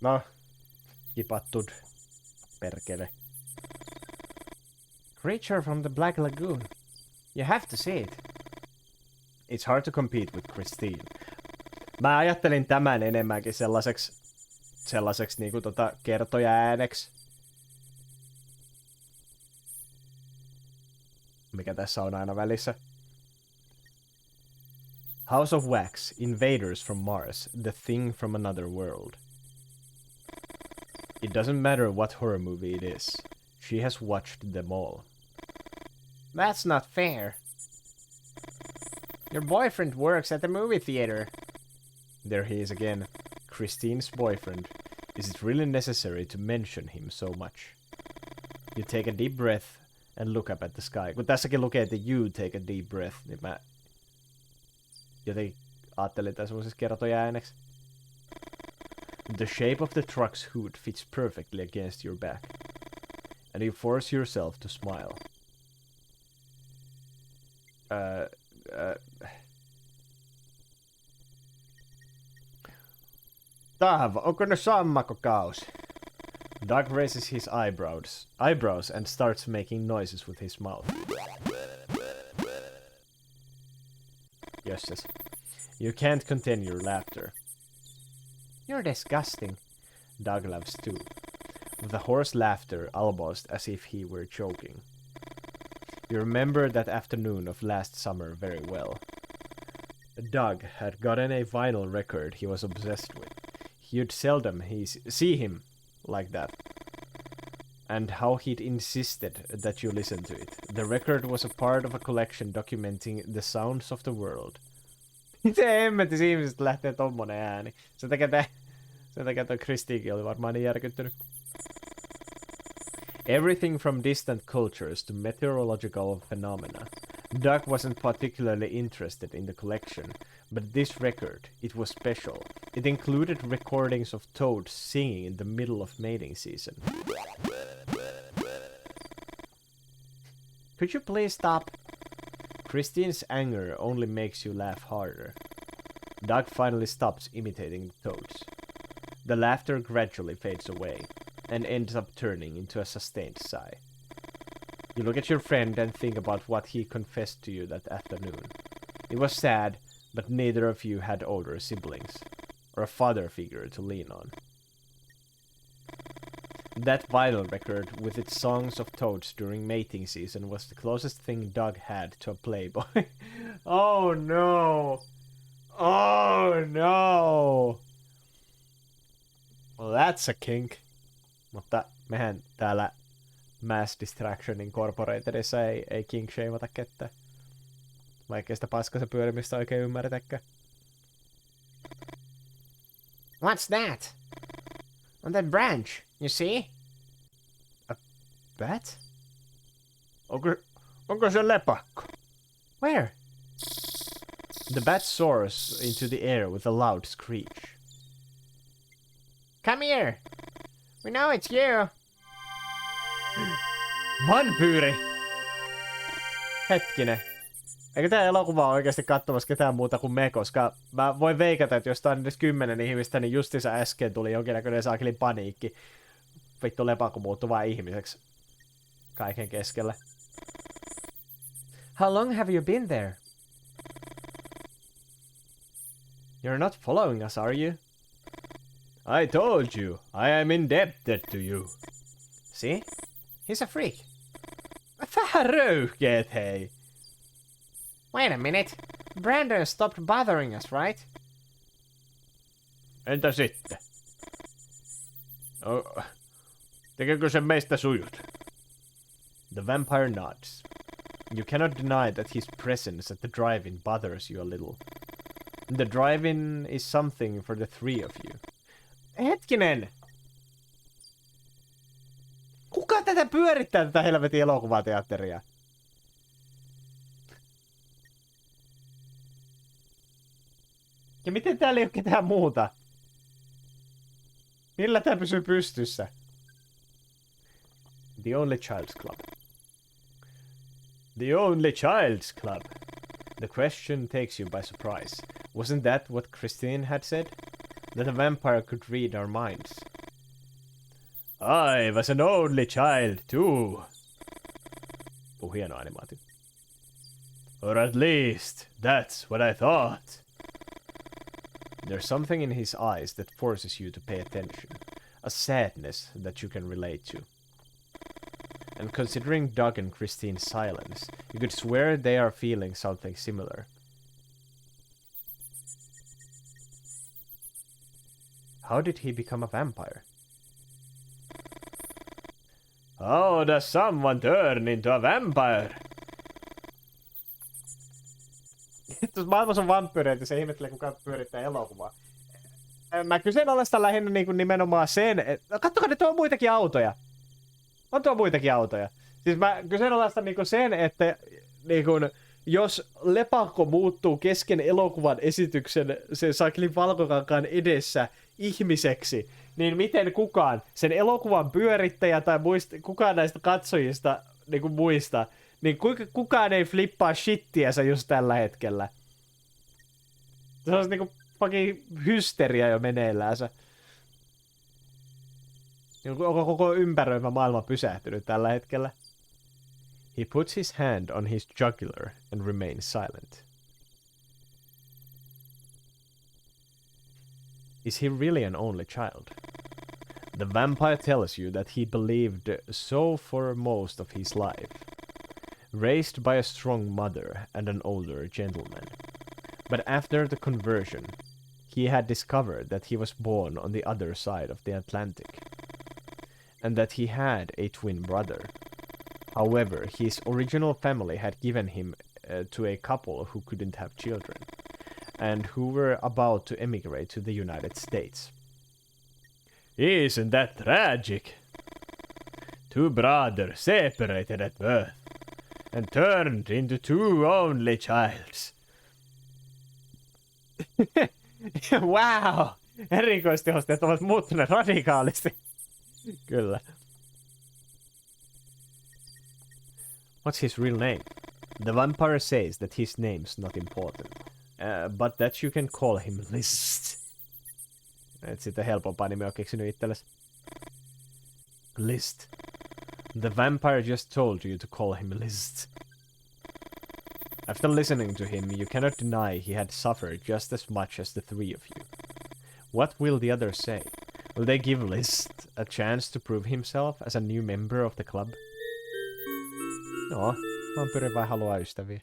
No, kipattud. Perkele. Creature from the Black Lagoon. You have to see it. It's hard to compete with Christine. Mä ajattelin tämän enemmänkin sellaiseksi niinku kertoja ääneksi. Mikä tässä on aina välissä. House of Wax, Invaders from Mars, The Thing from Another World. It doesn't matter what horror movie it is. She has watched them all. That's not fair. Your boyfriend works at the movie theater. There he is again. Christine's boyfriend. Is it really necessary to mention him so much? You take a deep breath and look up at the sky. Kun tässäkin lukee, että you take a deep breath, niin mä jotenkin ajattelin tämän semmoisessa kertoja ääneksi. The shape of the truck's hood fits perfectly against your back. And you force yourself to smile. Tav, onko ne sammakokausi? Doug raises his eyebrows and starts making noises with his mouth. Jösses. You can't contain your laughter. You're disgusting. Doug laughs too, with a hoarse laughter almost as if he were choking. You remember that afternoon of last summer very well. Doug had gotten a vinyl record he was obsessed with. You'd seldom see him like that. And how he'd insisted that you listen to it. The record was a part of a collection documenting the sounds of the world. Miten hemmetis ihmiset lähtee tommonen ääni? Sen takia toi Kristiinkin oli varmaan niin järkyttynyt. Everything from distant cultures to meteorological phenomena. Doug wasn't particularly interested in the collection, but this record, it was special. It included recordings of toads singing in the middle of mating season. Could you please stop? Christine's anger only makes you laugh harder. Doug finally stops imitating the toads. The laughter gradually fades away, and ends up turning into a sustained sigh. You look at your friend and think about what he confessed to you that afternoon. It was sad, but neither of you had older siblings, or a father figure to lean on. That vinyl record with its songs of toads during mating season was the closest thing Doug had to a Playboy. Oh no! Oh no! Well, that's a kink. Mutta mehän täällä Mass Distraction Incorporatedissa ei kink-shameata ketään. Vaikkei sitä paskassa pyörimistä oikein ymmärretäkään. What's that? On that branch, you see? A bat? Onko se lepakko? Where? The bat soars into the air with a loud screech. Come here! We know it's you! Vampyyri! Hetkinen. Eikö tää elokuva ole oikeasti katsomassa ketään muuta kuin me, koska mä voin veikata, että jos tää on edes 10 ihmistä, niin justiinsa äsken tuli jonkinnäköinen saakelin paniikki. Vittu lepakko muuttui vaan ihmiseksi. Kaiken keskellä. How long have you been there? You're not following us, are you? I told you, I am indebted to you. See? He's a freak. Vähän röyhkeet, hei. Wait a minute. Brandon stopped bothering us, right? Entä sitten? Tekeekö se meistä sujut? The vampire nods. You cannot deny that his presence at the drive-in bothers you a little. The drive-in is something for the three of you. Hetkinen! Kuka tätä pyörittää tätä helvetin elokuvateatteria? Ja miten täällä ei ole ketään muuta? Millä tää pysyy pystyssä? The Only Child's Club. The Only Child's Club. The question takes you by surprise. Wasn't that what Christine had said? That a vampire could read our minds. I was an only child too. Hieno animaatio. Or at least, that's what I thought. There's something in his eyes that forces you to pay attention. A sadness that you can relate to. And considering Doug and Christine's silence, you could swear they are feeling something similar. How did he become a vampire? How does someone turn into a vampire? Tuossa maailmassa on vampyyreitä, se ihmettelee kuka pyörittää elokuvaa. Mä kyseenalaistan lähinnä niin kuin nimenomaan sen, että... Katsokaa, tuo on muitakin autoja. On tuo muitakin autoja. Siis mä kyseenalaistan niin kuin sen, että niin kuin, jos lepakko muuttuu kesken elokuvan esityksen sen saakeli valkokankaan edessä ihmiseksi, niin miten kukaan, sen elokuvan pyörittäjä tai kukaan näistä katsojista niin kuin muista, Niin kukaan ei flippaa shittiänsä just tällä hetkellä. Se on niinku fucking hysteria jo meneilläänsä. Koko ympäröivä maailma pysähtynyt tällä hetkellä. He puts his hand on his jugular and remains silent. Is he really an only child? The vampire tells you that he believed so for most of his life. Raised by a strong mother and an older gentleman. But after the conversion, he had discovered that he was born on the other side of the Atlantic. And that he had a twin brother. However, his original family had given him to a couple who couldn't have children, and who were about to emigrate to the United States. Isn't that tragic? Two brothers separated at birth, and turned into two only childs. Wow! Erikoistehosteet ovat muuttuneet radikaalisti. Kyllä. What's his real name? The vampire says that his name's not important, but that you can call him List. Et sitten helpompaa nimeä on keksinyt itsellesi. List. The vampire just told you to call him List. After listening to him, you cannot deny he had suffered just as much as the three of you. What will the others say? Will they give List a chance to prove himself as a new member of the club? No, vampyri vai haluaa ystäviä.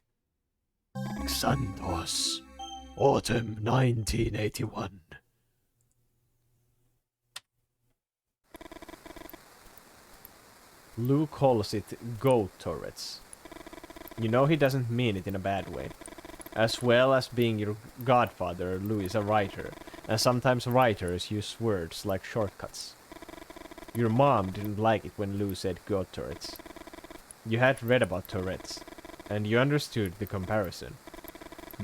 Xanthos. Autumn 1981. Lou calls it goat turrets. You know he doesn't mean it in a bad way. As well as being your godfather, Lou is a writer, and sometimes writers use words like shortcuts. Your mom didn't like it when Lou said goat turrets. You had read about Tourette's, and you understood the comparison.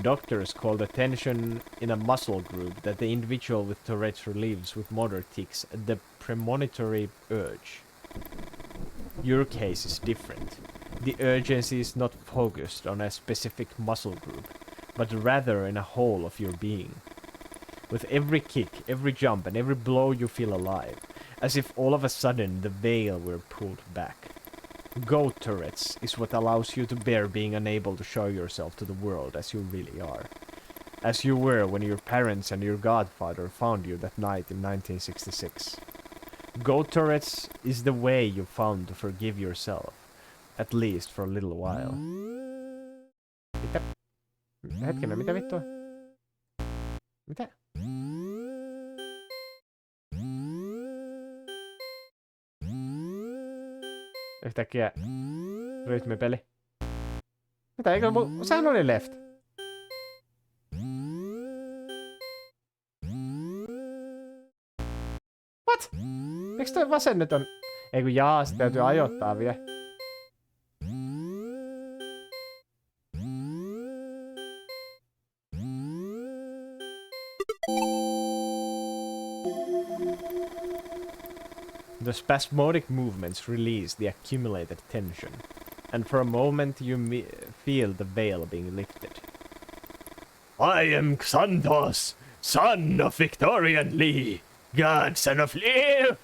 Doctors call the tension in a muscle group that the individual with Tourette's relieves with motor tics the premonitory urge. Your case is different. The urgency is not focused on a specific muscle group, but rather in a whole of your being. With every kick, every jump, and every blow you feel alive, as if all of a sudden the veil were pulled back. Goat turrets is what allows you to bear being unable to show yourself to the world as you really are. As you were when your parents and your godfather found you that night in 1966. Goat turrets is the way you found to forgive yourself, at least for a little while. Mitä? Hetkinen, mitä vittua? Mitä? Yhtäkkiä rytmipeli. Mitä, eikö sehän oli left. What? Miksi toi vasen nyt on? Ei kun jaa, sit täytyy ajoittaa vielä. The spasmodic movements release the accumulated tension, and for a moment you feel the veil being lifted. I am Xanthos, son of Victorian Lee, godson of Lee!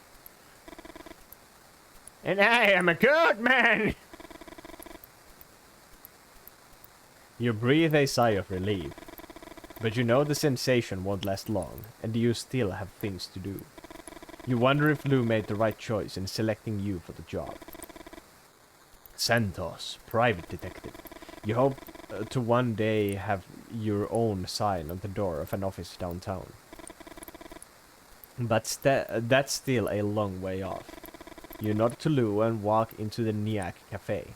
And I am a good man! You breathe a sigh of relief, but you know the sensation won't last long, and you still have things to do. You wonder if Lou made the right choice in selecting you for the job. Xanthos, private detective. You hope to one day have your own sign on the door of an office downtown. But that's still a long way off. You nod to Lou and walk into the Nyack Cafe.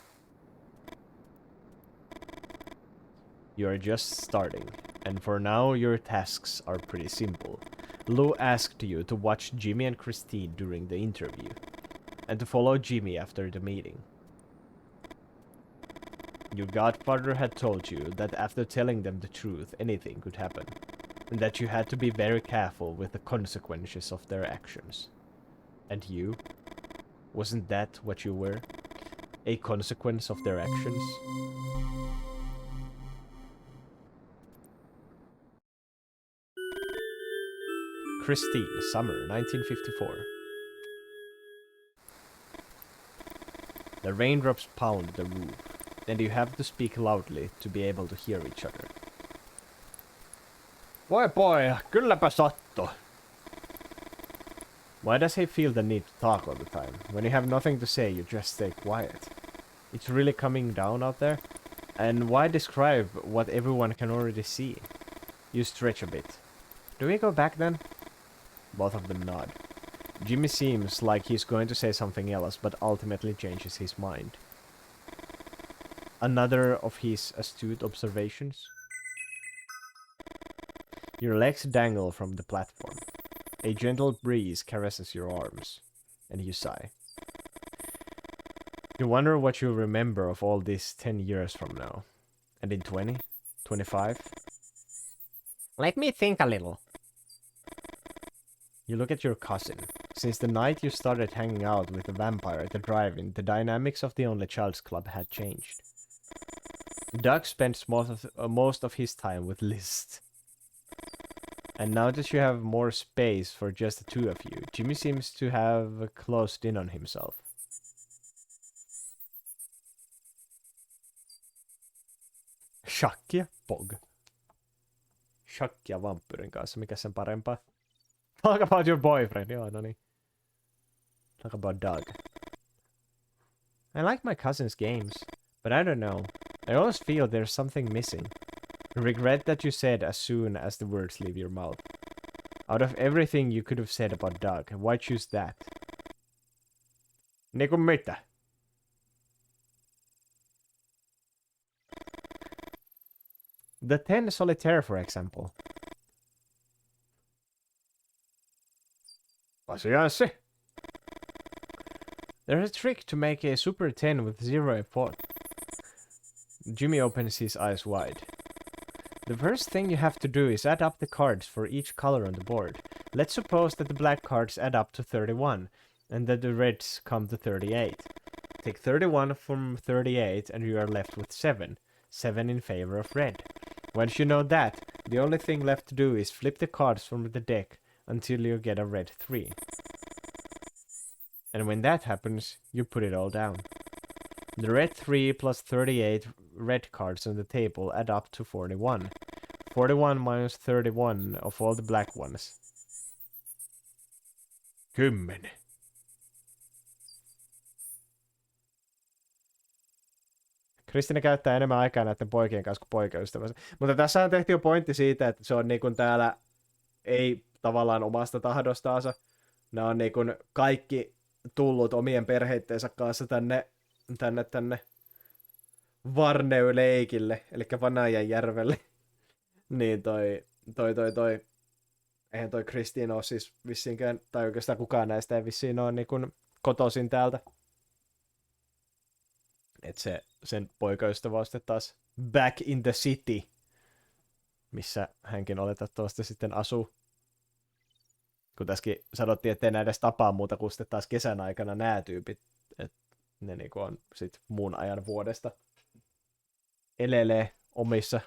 You are just starting, and for now your tasks are pretty simple. Lou asked you to watch Jimmy and Christine during the interview, and to follow Jimmy after the meeting. Your godfather had told you that after telling them the truth, anything could happen, and that you had to be very careful with the consequences of their actions. And you? Wasn't that what you were? a consequence of their actions. Christine, summer 1954. The raindrops pound the roof, and you have to speak loudly to be able to hear each other. Voi boy, kylläpä sattu. Why does he feel the need to talk all the time? When you have nothing to say, you just stay quiet. It's really coming down out there? And why describe what everyone can already see? You stretch a bit. Do we go back then? Both of them nod. Jimmy seems like he's going to say something else, but ultimately changes his mind. Another of his astute observations. Your legs dangle from the platform. A gentle breeze caresses your arms, and you sigh. You wonder what you'll remember of all this 10 years from now. And in 20? 25? Let me think a little. You look at your cousin. Since the night you started hanging out with the vampire at the drive-in, the dynamics of the Only Child's Club had changed. Doug spends most of his time with List. And now that you have more space for just the two of you, Jimmy seems to have closed in on himself. Shakkia, Pog. Shakkia vampyyrin kanssa, mikä sen parempaa? Talk about your boyfriend. Joo, no niin. Talk about Doug. I like my cousin's games, but I don't know. I always feel there's something missing. Regret that you said as soon as the words leave your mouth. Out of everything you could have said about Doug, why choose that? Niinku mitä? The 10 solitaire, for example. Pasianssi. There's a trick to make a super 10 with 0 effort. Jimmy opens his eyes wide. The first thing you have to do is add up the cards for each color on the board. Let's suppose that the black cards add up to 31, and that the reds come to 38. Take 31 from 38 and you are left with 7. 7 in favor of red. Once you know that, the only thing left to do is flip the cards from the deck until you get a red 3. And when that happens, you put it all down. The red 3 plus 38 red cards on the table add up to 41. 41 minus 31 of all the black ones. 10. Kristina käyttää enemmän aikaa näiden poikien kanssa kuin poikaystävänsä. Mutta tässä on tehty jo pointti siitä, että se on niin kuin täällä ei tavallaan omasta tahdostaansa. Nämä on niin kuin kaikki tullut omien perheitteensä kanssa tänne Varney-leikille, eli Vanajanjärvelle. Niin toi. Eihän toi Kristina ole siis vissiinkään, tai oikeastaan kukaan näistä ei vissiin ole niin kuin kotoisin täältä. Et sen poikaystävä on sitten taas back in the city, missä hänkin oletettavasti sitten asuu. Kun tässäkin sanottiin, että ei näe edes tapaa muuta kuin sitten taas kesän aikana nämä tyypit. Että ne niinku on sit muun ajan vuodesta elelee omissa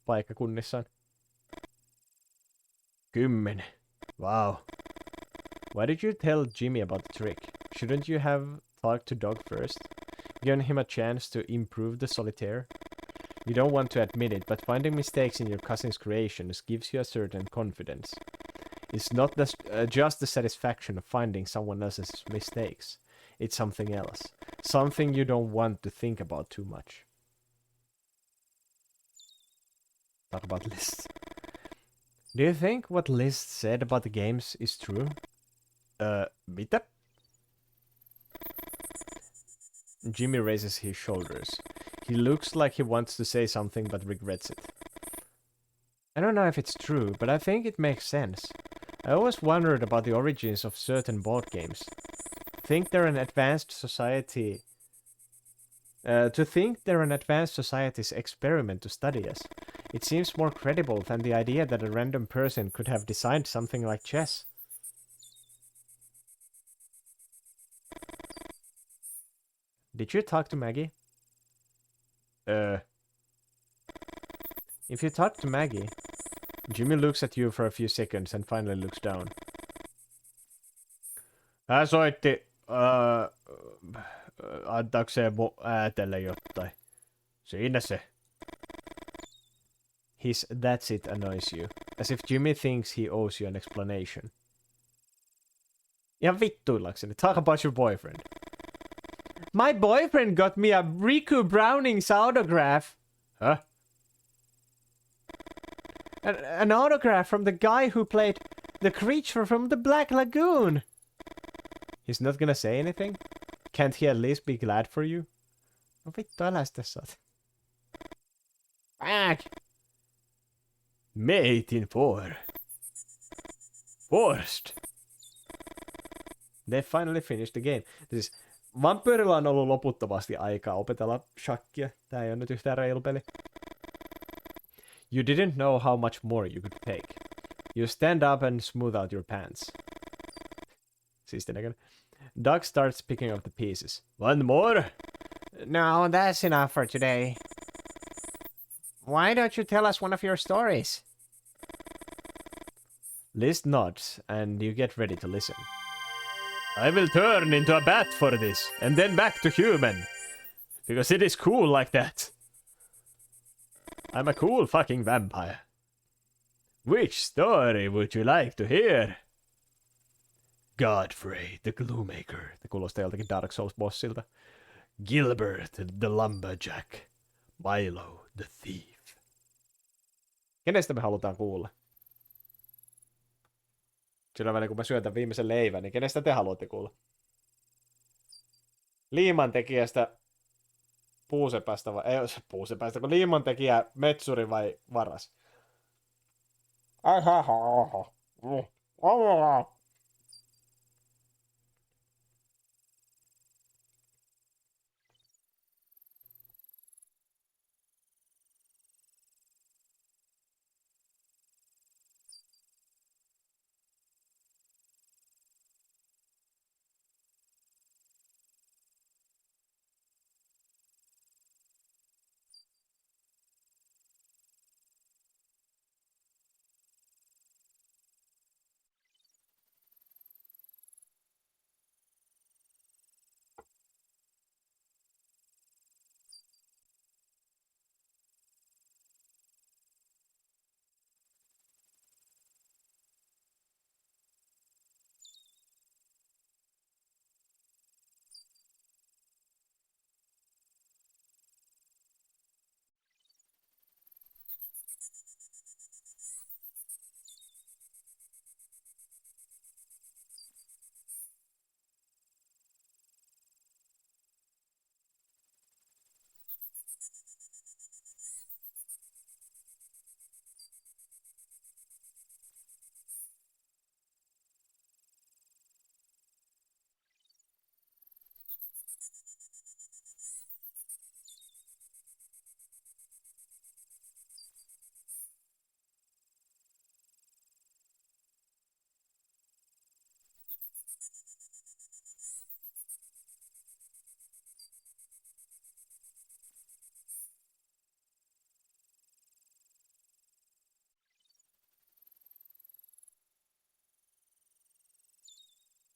paikkakunnissaan. 10. Wow. Why did you tell Jimmy about the trick? Shouldn't you have talked to Doug first? Given him a chance to improve the solitaire? You don't want to admit it, but finding mistakes in your cousin's creations gives you a certain confidence. It's not just the satisfaction of finding someone else's mistakes. It's something else. Something you don't want to think about too much. Talk about lists. Do you think what List said about the games is true? Mitä? Jimmy raises his shoulders. He looks like he wants to say something but regrets it. I don't know if it's true, but I think it makes sense. I always wondered about the origins of certain board games. To think they're an advanced society's experiment to study us. It seems more credible than the idea that a random person could have designed something like chess. Did you talk to Maggie? If you talk to Maggie, Jimmy looks at you for a few seconds and finally looks down. Hän soitti antaakseen mun äätelle jotain. Siinä se. His "that's it" annoys you, as if Jimmy thinks he owes you an explanation. Ihan vittuillakseni. Talk about your boyfriend. My boyfriend got me a Riku Browning's autograph. Huh? An autograph from the guy who played the creature from the Black Lagoon. He's not gonna say anything? Can't he at least be glad for you? No vittu, älä sitä saat. Back! Mate in 4. Forced! They finally finished the game. Siis vampyyrillä on ollut loputtomasti aikaa opetella shakkia. Tää ei ole nyt yhtään reilu peli. You didn't know how much more you could take. You stand up and smooth out your pants. Siisti näköinen. Doug starts picking up the pieces. One more? No, that's enough for today. Why don't you tell us one of your stories? Liz nods, and you get ready to listen. I will turn into a bat for this, and then back to human. Because it is cool like that. I'm a cool fucking vampire. Which story would you like to hear? Godfrey the Glowmaker. Tämä kuulostaa joltakin Dark Souls-bossilta. Gilbert the Lumberjack. Milo the Thief. Kenestä me halutaan kuulla? Sillä välin kun mä syön tämän viimeisen leivän, niin kenestä te haluatte kuulla? Liimantekijästä puusepästä vai... Ei puusepästä, kun liimantekijä metsuri vai varas?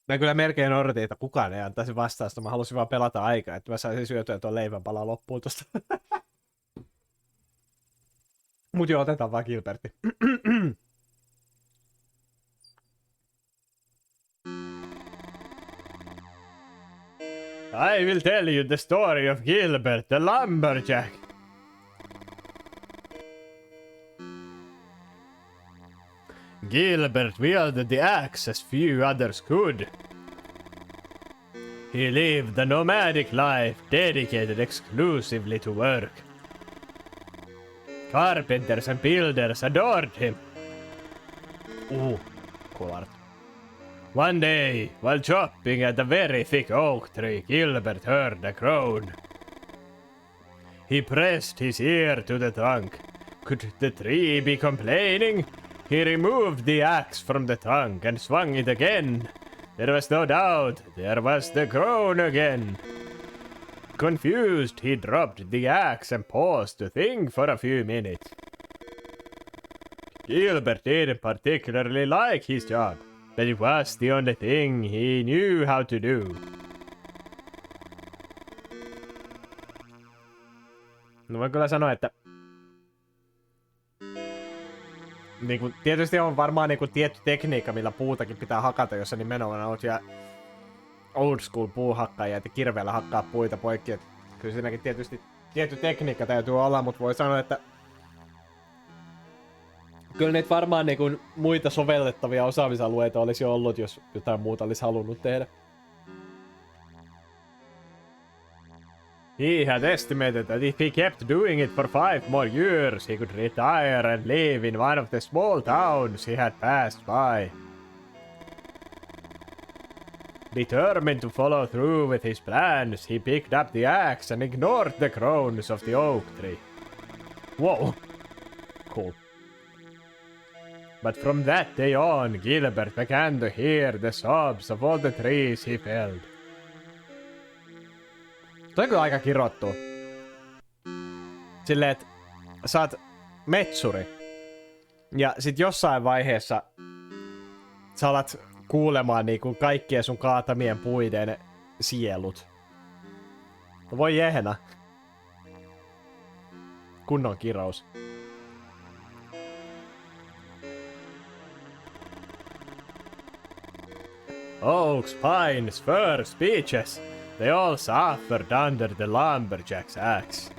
Mä kyllä melkein odotin, että kukaan ei antaisi vastausta. Mä halusin vaan pelata aikaa, että mä saisin syötyä tuon leivänpalan loppuun tosta. Mut joo, otetaan vaan Gilbertti. I will tell you the story of Gilbert the Lumberjack. Gilbert wielded the axe as few others could. He lived a nomadic life dedicated exclusively to work. Carpenters and builders adored him. Cool art. One day, while chopping at a very thick oak tree, Gilbert heard a groan. He pressed his ear to the trunk. Could the tree be complaining? He removed the axe from the trunk and swung it again. There was no doubt, there was the groan again. Confused, he dropped the axe and paused to think for a few minutes. Gilbert didn't particularly like his job, but it was the only thing he knew how to do. No voin kyllä sanoa, että niin tietysti on varmaan niin tietty tekniikka, millä puutakin pitää hakata, jos sä nimenomaan oot ja old school puuhakkaajia, että kirveellä hakkaa puita poikki. Et kyllä siinäkin tietysti tietty tekniikka täytyy olla, mutta voi sanoa, että kyllä niitä varmaan niin muita sovellettavia osaamisalueita olisi ollut, jos jotain muuta olisi halunnut tehdä. He had estimated that if he kept doing it for 5 more years, he could retire and live in one of the small towns he had passed by. Determined to follow through with his plans, he picked up the axe and ignored the groans of the oak tree. Whoa. Cool. But from that day on, Gilbert began to hear the sobs of all the trees he felled. Toi on kyllä aika kirottu. Silleen, että sä oot metsuri. Ja sit jossain vaiheessa sä alat kuulemaan niinku kaikkien sun kaatamien puiden sielut. No voi jehna. Kunnon kirous. Oaks, pines, firs, beeches. They all suffered under the lumberjack's axe.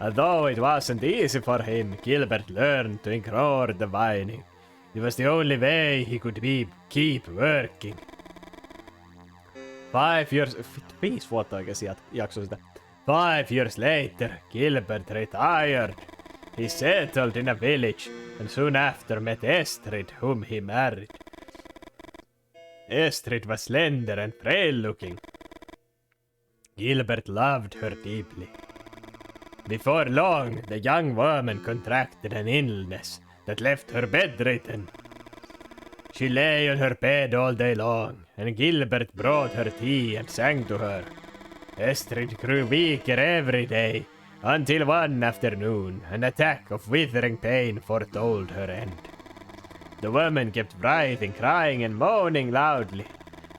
Although it wasn't easy for him, Gilbert learned to ignore the whining. It was the only way he could keep working. 5 years... 5 vuotta oikein jakso sitä. 5 years later, Gilbert retired. He settled in a village and soon after met Estrid, whom he married. Estrid was slender and frail-looking. Gilbert loved her deeply. Before long, the young woman contracted an illness that left her bedridden. She lay on her bed all day long, and Gilbert brought her tea and sang to her. Estrid grew weaker every day, until one afternoon an attack of withering pain foretold her end. The woman kept writhing, crying and moaning loudly.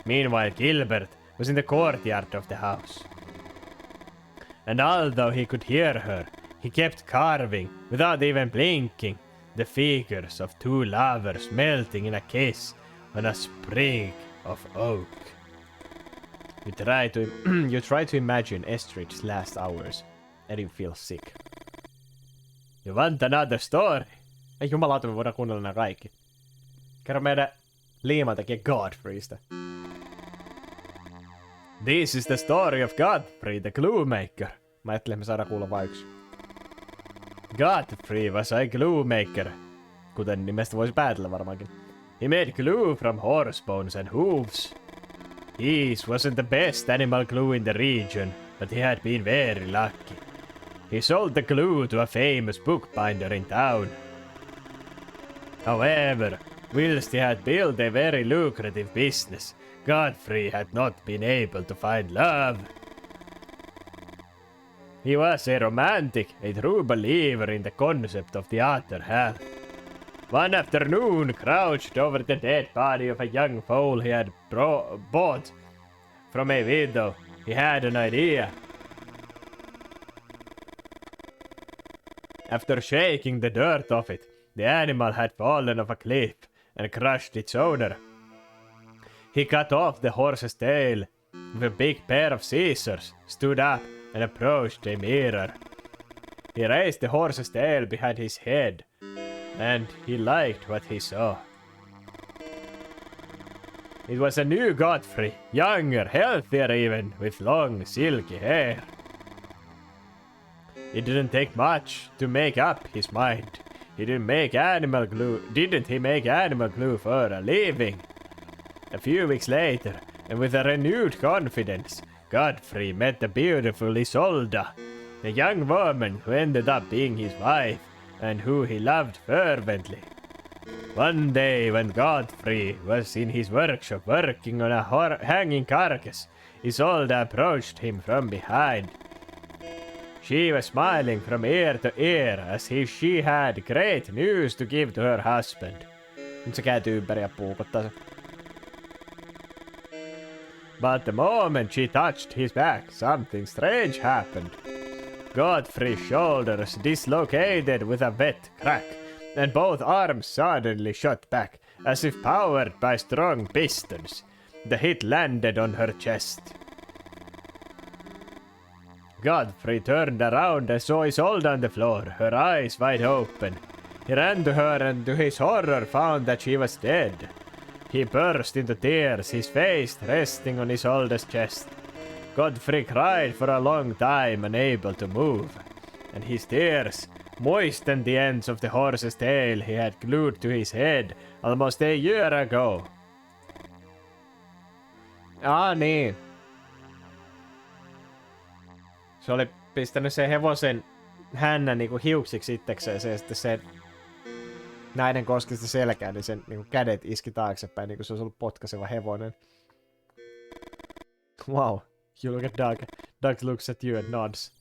Meanwhile, Gilbert was in the courtyard of the house. And although he could hear her, he kept carving, without even blinking, the figures of 2 lovers melting in a kiss on a sprig of oak. You try to imagine Estrid's last hours, and you feel sick. You want another story? Ei jumalauta, me voidaan kuunnella nämä kaikki. Kerro meidän liimantekijä Godfreystä. This is the story of Godfrey the glue maker. Mä ajattelin, me saadaan kuulla vain yksi. Godfrey was a glue maker, kuten nimestä voisi päätellä varmaankin. He made glue from horse bones and hooves. His wasn't the best animal glue in the region, but he had been very lucky. He sold the glue to a famous bookbinder in town. However, whilst he had built a very lucrative business, Godfrey had not been able to find love. He was a romantic, a true believer in the concept of the other half. One afternoon, crouched over the dead body of a young foal he had bought from a widow, he had an idea. After shaking the dirt off it, the animal had fallen off a cliff and crushed its owner. He cut off the horse's tail with a big pair of scissors, stood up, and approached a mirror. He raised the horse's tail behind his head, and he liked what he saw. It was a new Godfrey, younger, healthier even, with long, silky hair. It didn't take much to make up his mind. Didn't he make animal glue for a living? A few weeks later, and with a renewed confidence, Godfrey met the beautiful Isolda, a young woman who ended up being his wife and who he loved fervently. One day when Godfrey was in his workshop working on a hanging carcass, Isolda approached him from behind. She was smiling from ear to ear as if she had great news to give to her husband. Nyt se kääntyy ympäri ja puukottaa se. But the moment she touched his back, something strange happened. Godfrey's shoulders dislocated with a wet crack, and both arms suddenly shot back, as if powered by strong pistons. The hit landed on her chest. Godfrey turned around and saw Isolde on the floor, her eyes wide open. He ran to her and to his horror found that she was dead. He burst into tears, his face resting on Isolde's chest. Godfrey cried for a long time, unable to move, and his tears moistened the ends of the horse's tail he had glued to his head almost a year ago. Niin. Se oli pistänyt sen hevosen hännän niinku hiuksiksi itsekseen ja sitten se nainen koski sitä selkää, niin sen niinku kädet iski taaksepäin, niinku se olisi ollut potkaiseva hevonen. Wow, you look at Doug. Doug looks at you and nods.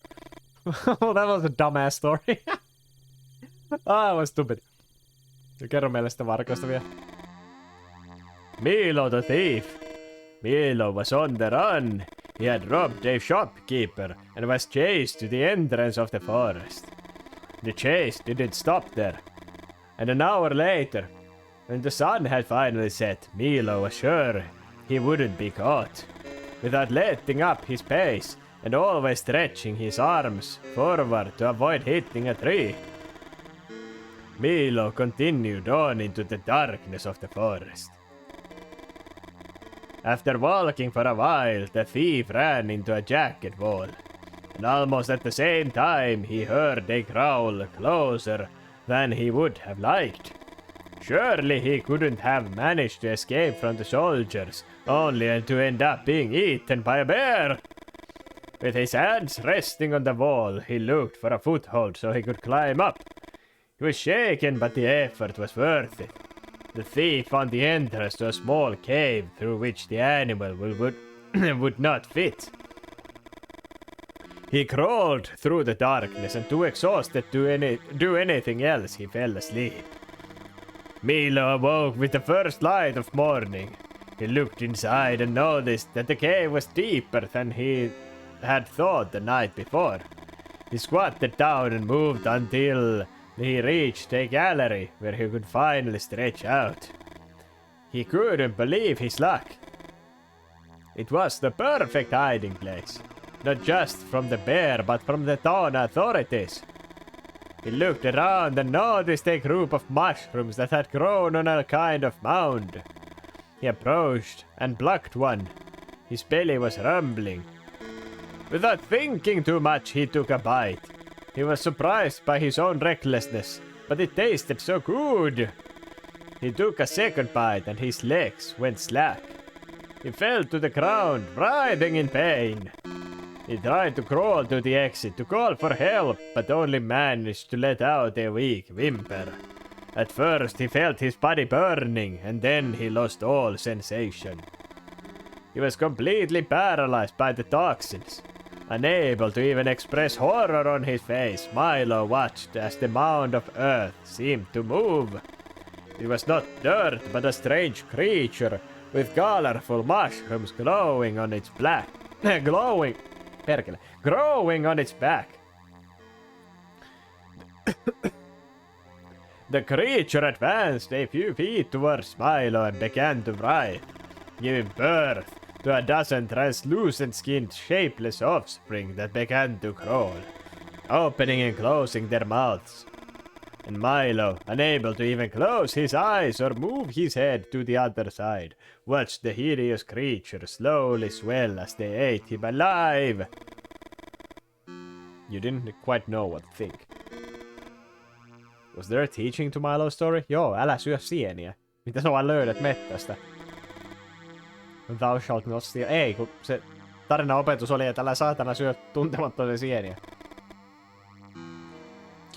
Well, that was a dumbass story. That was stupid. Kerro meille sitä varkoista vielä. Milo the thief. Milo was on the run. He had robbed a shopkeeper and was chased to the entrance of the forest. The chase didn't stop there. And an hour later, when the sun had finally set, Milo was sure he wouldn't be caught. Without letting up his pace and always stretching his arms forward to avoid hitting a tree, Milo continued on into the darkness of the forest. After walking for a while, the thief ran into a jagged wall, and almost at the same time he heard a growl closer than he would have liked. Surely he couldn't have managed to escape from the soldiers, only to end up being eaten by a bear. With his hands resting on the wall, he looked for a foothold so he could climb up. He was shaken, but the effort was worth it. The thief found the entrance to a small cave through which the animal would not fit. He crawled through the darkness and too exhausted to do anything else, he fell asleep. Milo awoke with the first light of morning. He looked inside and noticed that the cave was deeper than he had thought the night before. He squatted down and moved until he reached a gallery where he could finally stretch out. He couldn't believe his luck. It was the perfect hiding place, not just from the bear but from the town authorities. He looked around and noticed a group of mushrooms that had grown on a kind of mound. He approached and plucked one. His belly was rumbling. Without thinking too much, he took a bite. He was surprised by his own recklessness, but it tasted so good. He took a second bite and his legs went slack. He fell to the ground, writhing in pain. He tried to crawl to the exit to call for help, but only managed to let out a weak whimper. At first he felt his body burning, and then he lost all sensation. He was completely paralyzed by the toxins. Unable to even express horror on his face, Milo watched as the mound of earth seemed to move. It was not dirt, but a strange creature with colorful mushrooms growing on its back. The creature advanced a few feet towards Milo and began to writhe, giving birth to a dozen translucent-skinned, shapeless offspring that began to crawl, opening and closing their mouths. And Milo, unable to even close his eyes or move his head to the other side, watched the hideous creature slowly swell as they ate him alive. You didn't quite know what to think. Was there a teaching to Milo's story? Joo, älä syö sieniä. Mitä sä vaan löydät mettästä? Thou shalt not steal. Ei, kun se tarinaopetus oli, että älä saatana syö tuntemattomia sieniä.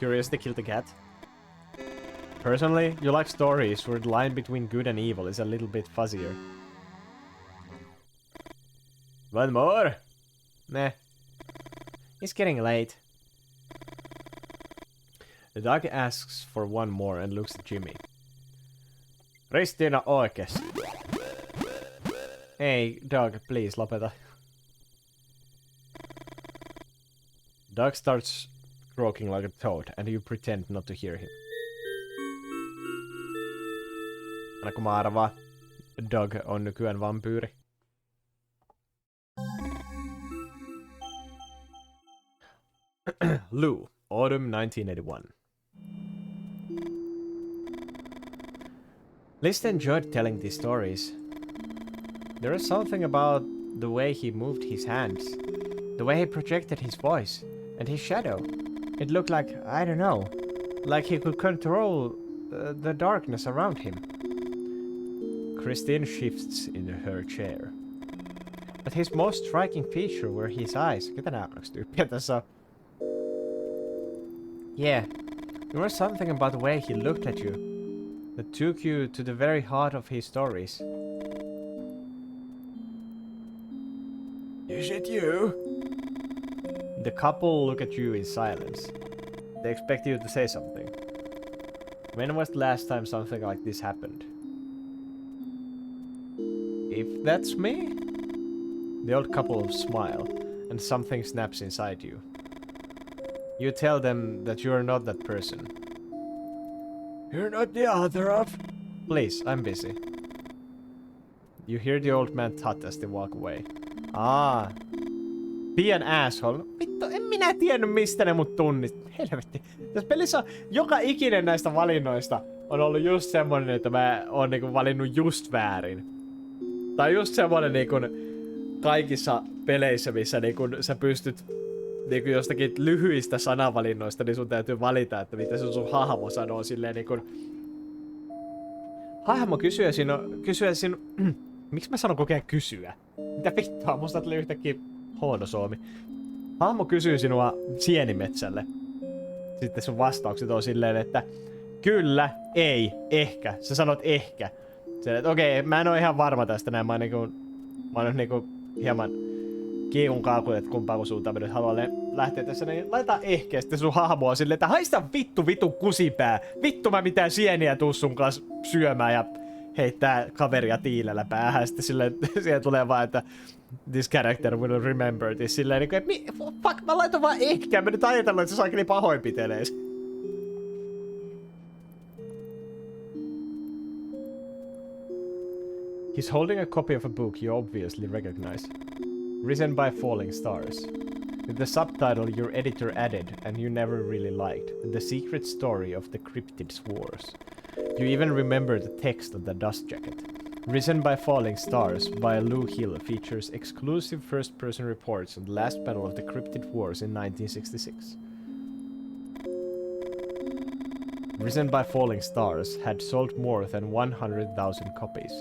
Curious to kill the cat? Personally, you like stories where the line between good and evil is a little bit fuzzier. One more? Nah. It's getting late. The dog asks for one more and looks at Jimmy. Ristiina oikeesti. Hey, dog, please, lopeta. Dog starts croaking like a toad, and you pretend not to hear him. Aina kun mä arvaan, dog on nykyään vampyyri. Lou, autumn 1981. List enjoyed telling these stories. There is something about the way he moved his hands, the way he projected his voice, and his shadow. It looked like, I don't know, like he could control the darkness around him. Christine shifts in her chair. But his most striking feature were his eyes. Ketä nää tyyppiä tässä on? Yeah, there was something about the way he looked at you that took you to the very heart of his stories. Is it you? The couple look at you in silence. They expect you to say something. When was the last time something like this happened? If that's me? The old couple smile, and something snaps inside you. You tell them that you're not that person. You're not the author of... Please, I'm busy. You hear the old man tut as they walk away. Ah. Be an asshole. Vittu, en minä tiennyt mistä ne mut tunnist. Helvetti. Tässä pelissä joka ikinen näistä valinnoista on ollut just semmonen, että mä oon niinku valinnut just väärin. Tai just semmonen niinku kaikissa peleissä, missä niinku sä pystyt niinku jostakin lyhyistä sanavalinnoista, niin sun täytyy valita, että mitä sun hahmo sanoo silleen niinku... Hahmo kysyä sinun... Miksi mä sanon kokea kysyä? Mitä vittua, musta tuli yhtäkkiä huono-suomi. Hahmo kysyy sinua sienimetsälle. Sitten sun vastaukset on silleen, että kyllä, ei, ehkä. Sä sanot ehkä. Okei, mä en oo ihan varma tästä näin. Mä oon niinku hieman kiikun kaakun, että kumpaan suuntaan mä nyt haluan lähteä tässä. Niin laitetaan ehkä. Sitten sun hahmo on silleen, että haista vittu kusipää. Vittu mä mitään sieniä tuu sun kanssa syömään ja heittää kaveria tiilellä päähän. Sitten silleen, siellä tulee vaan, että this character will remember this. Silleen niinku, että fuck, mä laitan vaan ehkä. Mä nyt ajatellut, että se saakeli pahoinpitelee. He's holding a copy of a book you obviously recognize. Risen by Falling Stars. With the subtitle your editor added and you never really liked. The Secret Story of the Cryptids Wars. You even remember the text of the dust jacket. Risen by Falling Stars by Lou Hill features exclusive first-person reports on the last battle of the Cryptid Wars in 1966. Risen by Falling Stars had sold more than 100,000 copies.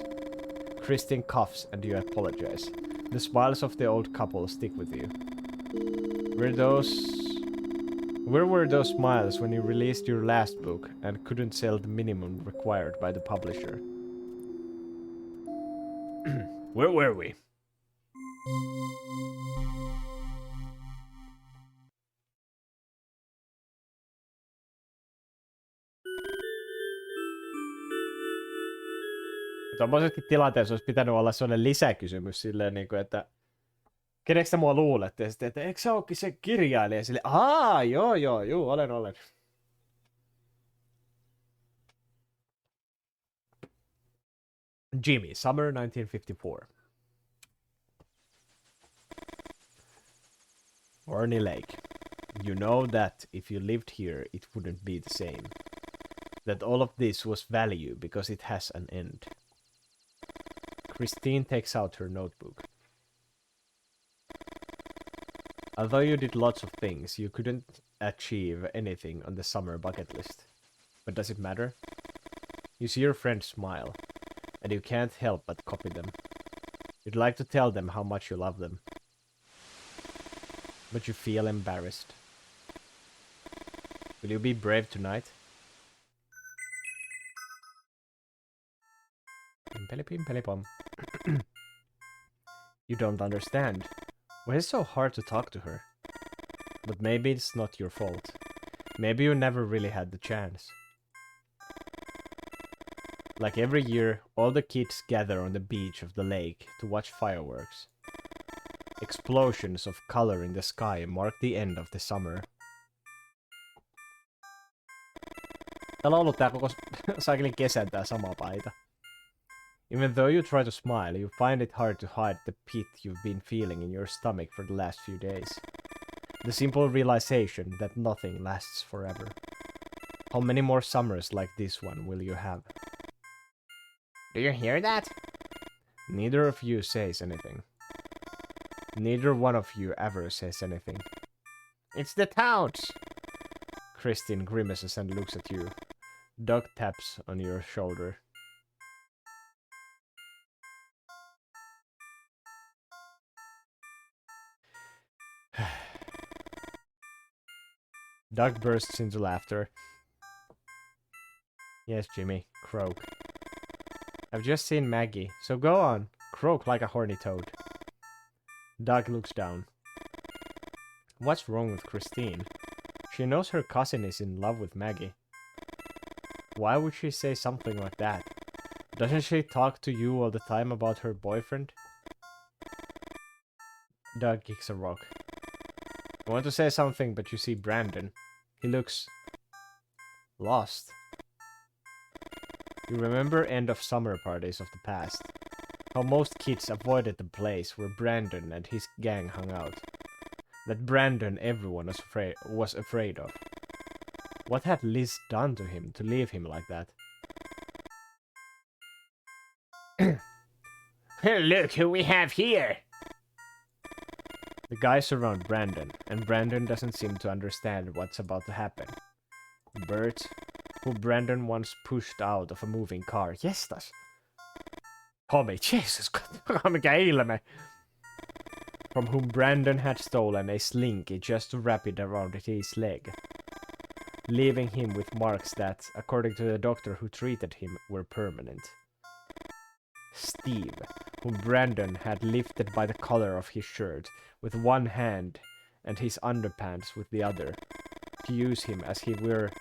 Christine coughs and you apologize. The smiles of the old couple stick with you. Where were those smiles when you released your last book and couldn't sell the minimum required by the publisher? Where were we? Tuommoisessakin tilanteessa olisi pitänyt olla sellainen lisäkysymys silleen, niin kuin, että keneksi sä mua luulette? Ja sitten, että eikö sä ookin se kirjailija? Silleen, joo, olen. Jimmy, summer 1954. Varney Lake. You know that if you lived here, it wouldn't be the same. That all of this was value because it has an end. Christine takes out her notebook. Although you did lots of things, you couldn't achieve anything on the summer bucket list. But does it matter? You see your friends smile, and you can't help but copy them. You'd like to tell them how much you love them. But you feel embarrassed. Will you be brave tonight? Pimpeli pimpeli pom. You don't understand. Why is it so hard to talk to her? But maybe it's not your fault. Maybe you never really had the chance. Like every year, all the kids gather on the beach of the lake to watch fireworks. Explosions of color in the sky mark the end of the summer. Täällä on ollut tää koko saikelin kesän tää sama paita. Even though you try to smile, you find it hard to hide the pit you've been feeling in your stomach for the last few days. The simple realization that nothing lasts forever. How many more summers like this one will you have? Do you hear that? Neither of you says anything. Neither one of you ever says anything. It's the Touts! Christine grimaces and looks at you. Doug taps on your shoulder. Doug bursts into laughter. Yes, Jimmy, croak. I've just seen Maggie, so go on, croak like a horny toad. Doug looks down. What's wrong with Christine? She knows her cousin is in love with Maggie. Why would she say something like that? Doesn't she talk to you all the time about her boyfriend? Doug kicks a rock. I want to say something, but you see Brandon. He looks... lost. You remember end of summer parties of the past. How most kids avoided the place where Brandon and his gang hung out. That Brandon everyone was afraid of. What had Liz done to him to leave him like that? Look who we have here! The guys surround Brandon, and Brandon doesn't seem to understand what's about to happen. Bert, who Brandon once pushed out of a moving car. Jestas! Tommy, Jesus, mikä ilme! From whom Brandon had stolen a slinky just to wrap it around his leg, leaving him with marks that, according to the doctor who treated him, were permanent. Steve, whom Brandon had lifted by the collar of his shirt with one hand and his underpants with the other, to use him as he were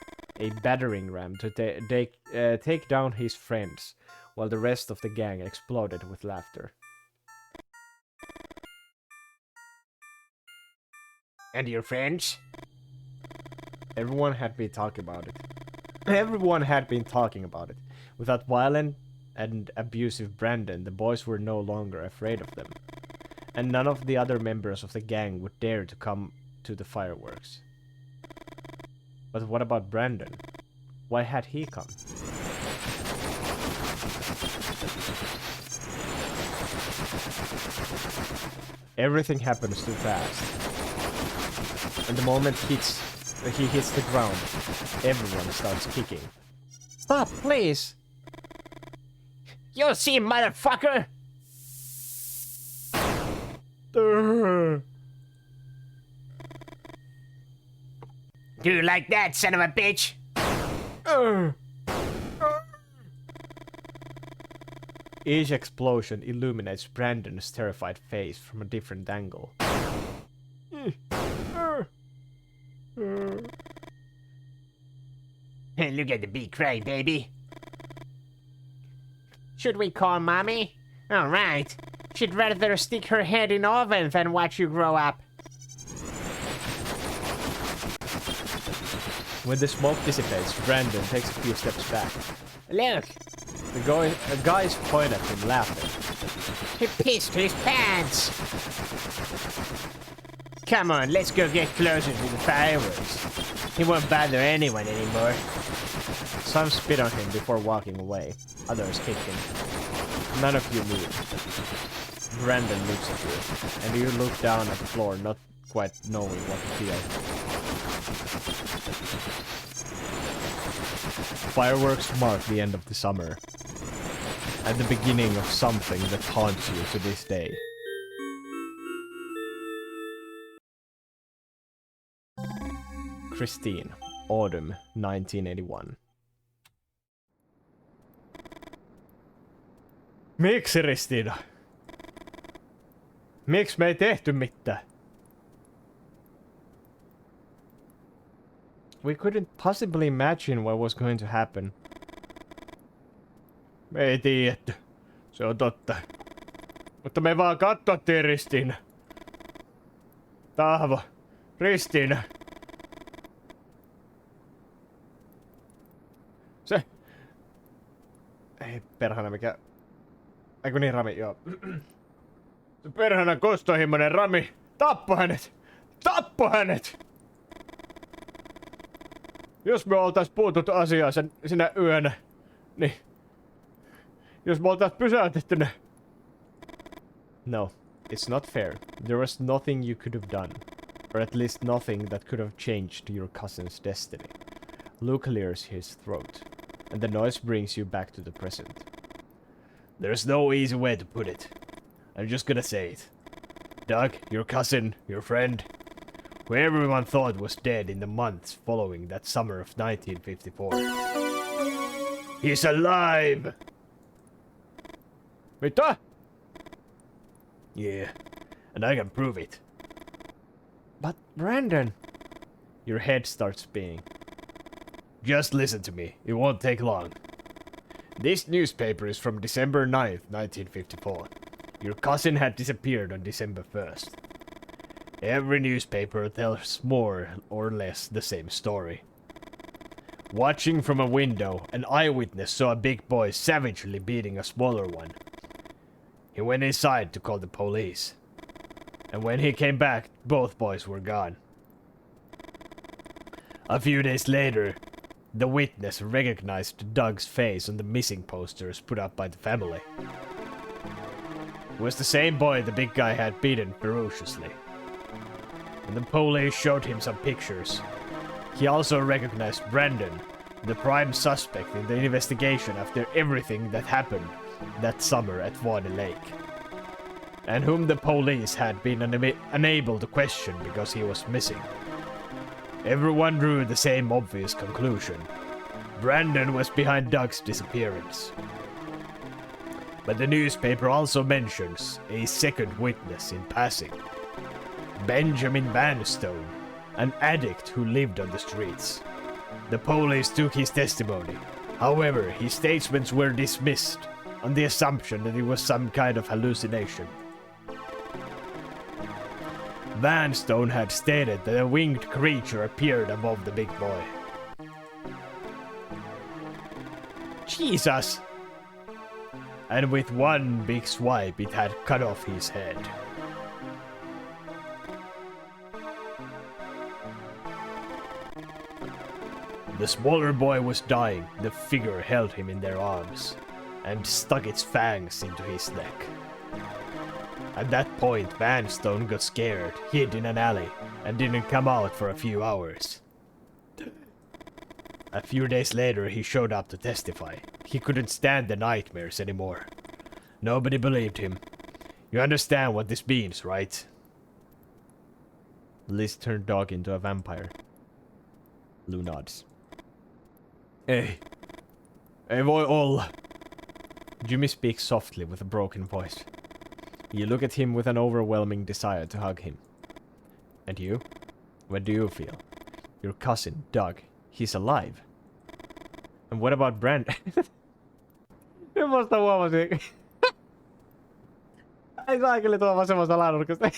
a battering ram to take down his friends, while the rest of the gang exploded with laughter. And your friends? Everyone had been talking about it. Everyone had been talking about it. Without violent and abusive Brandon, the boys were no longer afraid of them. And none of the other members of the gang would dare to come to the fireworks. But what about Brandon? Why had he come? Everything happens too fast. And the moment he hits the ground, everyone starts kicking. Stop, please! You'll see, motherfucker! Do you like that, son of a bitch? Each explosion illuminates Brandon's terrified face from a different angle. Look at the big cry, baby. Should we call mommy? Alright. She'd rather stick her head in oven than watch you grow up. When the smoke dissipates, Brandon takes a few steps back. Look! The guys point at him laughing. He pissed his pants! Come on, let's go get closer to the fireworks. He won't bother anyone anymore. Some spit on him before walking away. Others kick him. None of you move. Brandon looks at you, and you look down at the floor, not quite knowing what to feel. Fireworks mark the end of the summer, and the beginning of something that haunts you to this day. Christine, autumn 1981. Miksi, Ristiina? Miksi me ei tehty mitään? We couldn't possibly imagine what was going to happen. Me ei tiedetty. Se on totta. Mutta me vaan katsottiin Ristiina. Tahvo. Ristiina. Se... Ei perhana mikä... Eiku niin Rami, joo. Se perhana kostohimoinen Rami tappoi hänet! Tappoi hänet! Jos me oltais puututtu asiaan sinä yönä, niin... Jos me oltais pysäytetty ne... No, it's not fair. There was nothing you could have done. Or at least nothing that could have changed your cousin's destiny. Luke clears his throat, and the noise brings you back to the present. There's no easy way to put it. I'm just gonna say it. Doug, your cousin, your friend, who everyone thought was dead in the months following that summer of 1954. He's alive! Mitä? Yeah, and I can prove it. But Brandon... Your head starts spinning. Just listen to me, it won't take long. This newspaper is from December 9th, 1954. Your cousin had disappeared on December 1st. Every newspaper tells more or less the same story. Watching from a window, an eyewitness saw a big boy savagely beating a smaller one. He went inside to call the police. And when he came back, both boys were gone. A few days later, the witness recognized Doug's face on the missing posters put up by the family. It was the same boy the big guy had beaten ferociously. When the police showed him some pictures, he also recognized Brandon, the prime suspect in the investigation after everything that happened that summer at Varney Lake, and whom the police had been unable to question because he was missing. Everyone drew the same obvious conclusion. Brandon was behind Doug's disappearance. But the newspaper also mentions a second witness in passing. Benjamin Vanstone, an addict who lived on the streets. The police took his testimony. However, his statements were dismissed on the assumption that it was some kind of hallucination. Vanstone had stated that a winged creature appeared above the big boy. Jesus! And with one big swipe it had cut off his head. The smaller boy was dying. The figure held him in their arms and stuck its fangs into his neck. At that point, Vanstone got scared, hid in an alley, and didn't come out for a few hours. A few days later, he showed up to testify. He couldn't stand the nightmares anymore. Nobody believed him. You understand what this means, right? Liz turned Dog into a vampire. Lou nods. Ei voi olla. Jimmy speaks softly with a broken voice. You look at him with an overwhelming desire to hug him. And you? What do you feel? Your cousin, Doug, he's alive. And what about Brandon? Nyt musta huomasin. Ai saakeli tuomaan semmoista laadurkasta.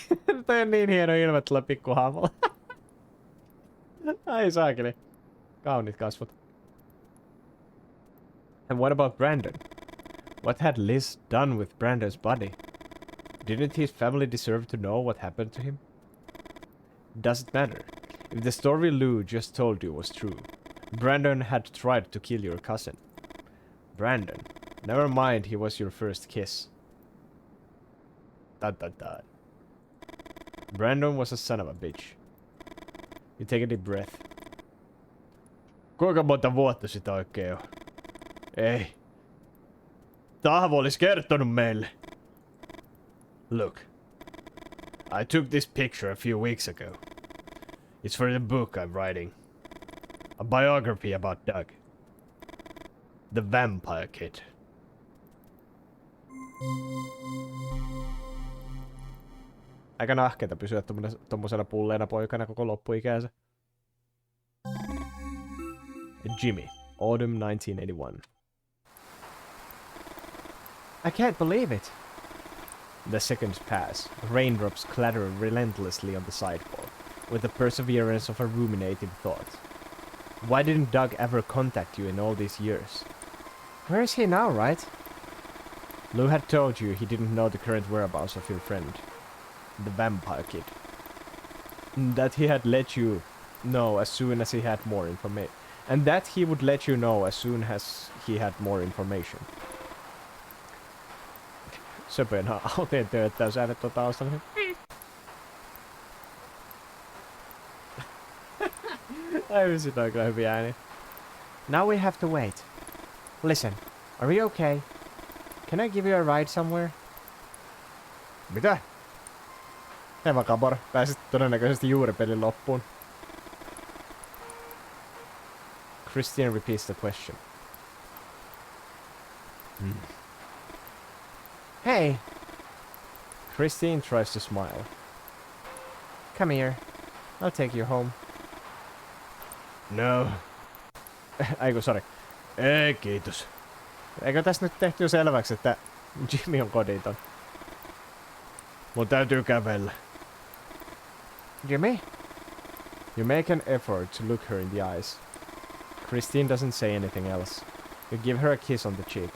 Toi on niin hieno ilme tuolla pikkuhaamolla. Ai saakeli. Kaunit kasvot. And what about Brandon? What had Liz done with Brandon's body? Didn't his family deserve to know what happened to him? Doesn't matter. If the story Lou just told you was true, Brandon had tried to kill your cousin. Brandon. Never mind he was your first kiss. Dot. Brandon was a son of a bitch. You take a deep breath. Kuinka monta vuotta sitä oikein on? Ei. Tahvo olisi kertonut meille. Look. I took this picture a few weeks ago. It's for the book I'm writing. A biography about Doug. The Vampire Kid. Aika nahkeeta pysyä tommosena pulleena poikana koko loppuikänsä. Jimmy, autumn 1981. I can't believe it. The seconds pass. Raindrops clatter relentlessly on the sidewalk, with the perseverance of a ruminating thought. Why didn't Doug ever contact you in all these years? Where is he now, right? Lou had told you he didn't know the current whereabouts of your friend, the vampire kid. That he had let you know as soon as he had more information. And that he would let you know as soon as he had more information. Söpöön autojen tööttää säädetty taustalla. Ai sitä on kyllä hyviä ääniä. Now we have to wait. Listen, are you okay? Can I give you a ride somewhere? Mitä? Hei Kabor, pääsit todennäköisesti juuri pelin loppuun. Christian repeats the question. Hey, Christine tries to smile. come here. I'll take you home. No. Aiku, sorry. Ei, kiitos. Eikö tässä nyt tehty jo selväksi, että Jimmy on koditon? Mun täytyy kävellä. Jimmy? You make an effort to look her in the eyes. Christine doesn't say anything else. You give her a kiss on the cheek,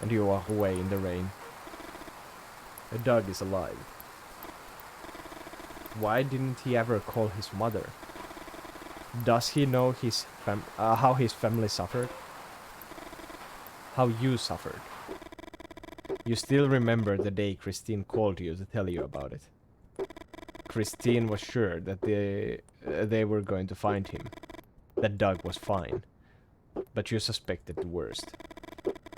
and you walk away in the rain. The dog is alive. Why didn't he ever call his mother? Does he know his how his family suffered? How you suffered? You still remember the day Christine called you to tell you about it. Christine was sure that they were going to find him. That Doug was fine. But you suspected the worst.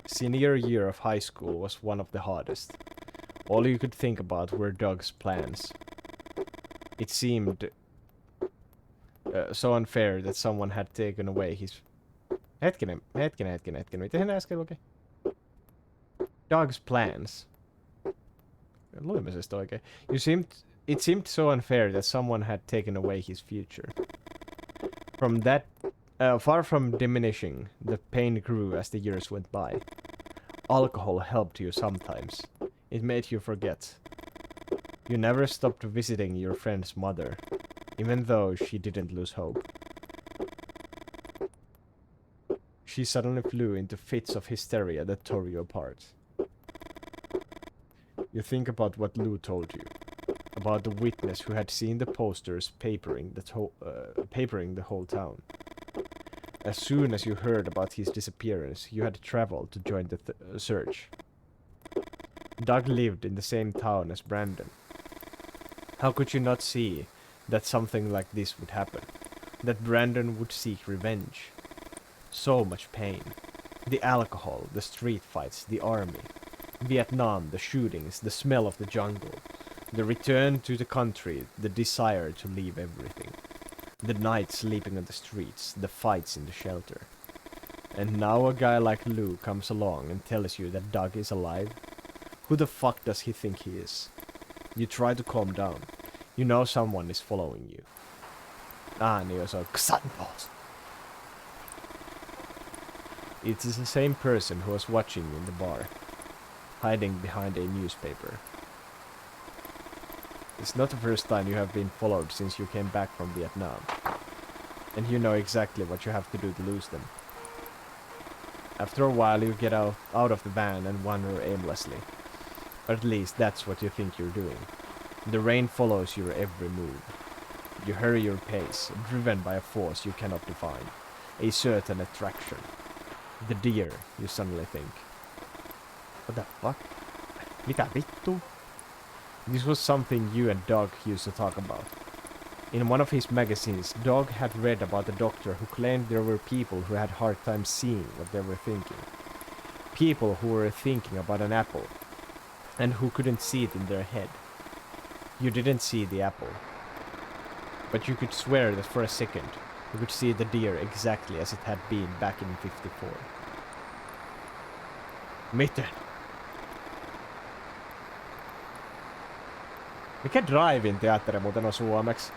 Senior year of high school was one of the hardest. All you could think about were Doug's plans. It seemed so unfair that someone had taken away his... Hetkinen. Miten hän äsken luki? Doug's plans. Luimme se sitä oikein. It seemed so unfair that someone had taken away his future. From that, far from diminishing, the pain grew as the years went by. Alcohol helped you sometimes. It made you forget. You never stopped visiting your friend's mother, even though she didn't lose hope. She suddenly flew into fits of hysteria that tore you apart. You think about what Lou told you, about the witness who had seen the posters papering the whole town. As soon as you heard about his disappearance, you had traveled to join the search. Doug lived in the same town as Brandon. How could you not see that something like this would happen? That Brandon would seek revenge? So much pain. The alcohol, the street fights, the army. Vietnam, the shootings, the smell of the jungle. The return to the country, the desire to leave everything. The nights sleeping on the streets, the fights in the shelter. And now a guy like Lou comes along and tells you that Doug is alive? Who the fuck does he think he is? You try to calm down. You know someone is following you. Niin se on Xanthos. It is the same person who was watching you in the bar, hiding behind a newspaper. It's not the first time you have been followed since you came back from Vietnam. And you know exactly what you have to do to lose them. After a while you get out of the van and wander aimlessly. Or at least that's what you think you're doing. The rain follows your every move. You hurry your pace, driven by a force you cannot define. A certain attraction. The deer, you suddenly think. What the fuck? Mitä vittu? This was something you and Doug used to talk about. In one of his magazines, Doug had read about a doctor who claimed there were people who had hard time seeing what they were thinking. People who were thinking about an apple, and who couldn't see it in their head. You didn't see the apple. But you could swear that for a second, you could see the deer exactly as it had been back in '54. Miten? Mikä Drive-in teatteri muuten on suomeksi?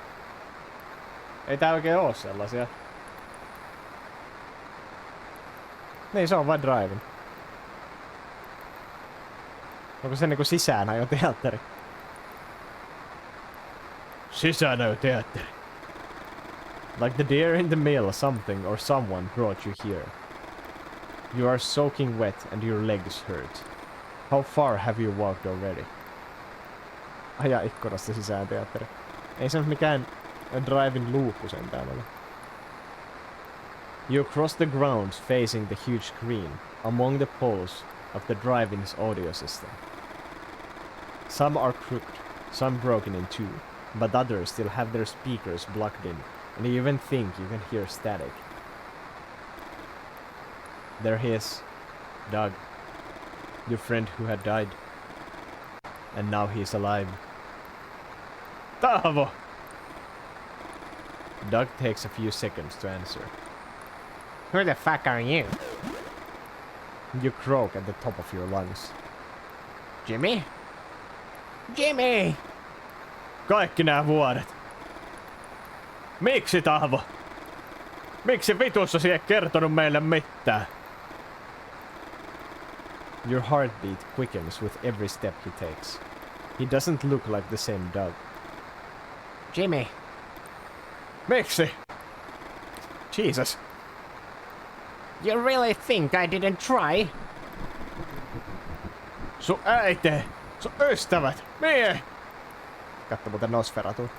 Ei tää oikein oo sellaisia. Niin, se on vain driving. Onko se niinku sisäänajoteatteri? Sisäänajoteatteri. Like the deer in the mill, something or someone brought you here. You are soaking wet and your legs hurt. How far have you walked already? Ajaa ikkunasta sisään teatteri. Ei se mikään driving luukku sentään ole. You cross the grounds facing the huge screen among the poles of the drive-in's audio system. Some are crooked, some broken in two, but others still have their speakers plugged in, and you even think you can hear static. There he is, Doug, your friend who had died, and now he is alive. Taavo! Doug takes a few seconds to answer. Who the fuck are you? You croak at the top of your lungs. Jimmy? Jimmy! Kaikki nää vuodet. Miksi, Taavo? Miksi vitussa sie kertonut meille mitään? Your heartbeat quickens with every step he takes. He doesn't look like the same Doug. Jimmy. Miksi? Jesus. You really think I didn't try? Sun äite, sun ystävät, mie! Katso muuten Nosferatu.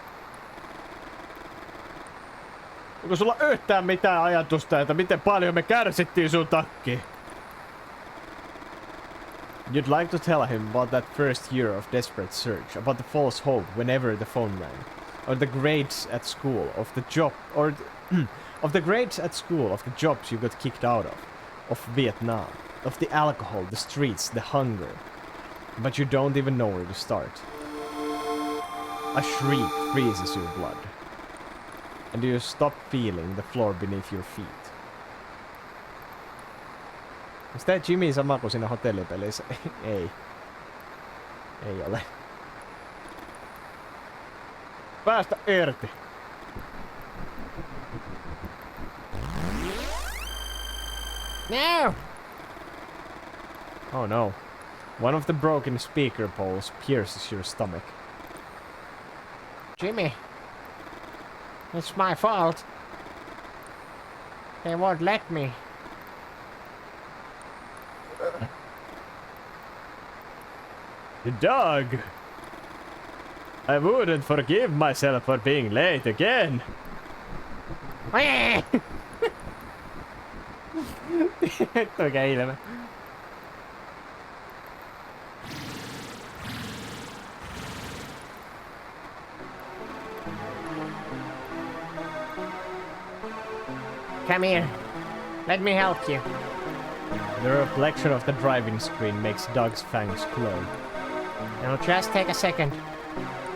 Onko sulla yhtään mitään ajatusta, että miten paljon me kärsittiin sun takia? You'd like to tell him about that first year of desperate search, about the false hope whenever the phone rang, or the grades at school, of the job, or of the grades at school, of the jobs you got kicked out of Vietnam, of the alcohol, the streets, the hunger. But you don't even know where to start. A shriek freezes your blood, and you stop feeling the floor beneath your feet. Onko tää Jimmy sama kuin siinä hotellipelissä? Ei. Ei ole. Päästä irti! No! Oh no. One of the broken speaker poles pierces your stomach. Jimmy! It's my fault. They won't let me. Doug! I wouldn't forgive myself for being late again. Mikä ilme. Come here. Let me help you. The reflection of the driving screen makes Doug's fangs glow. It'll just take a second.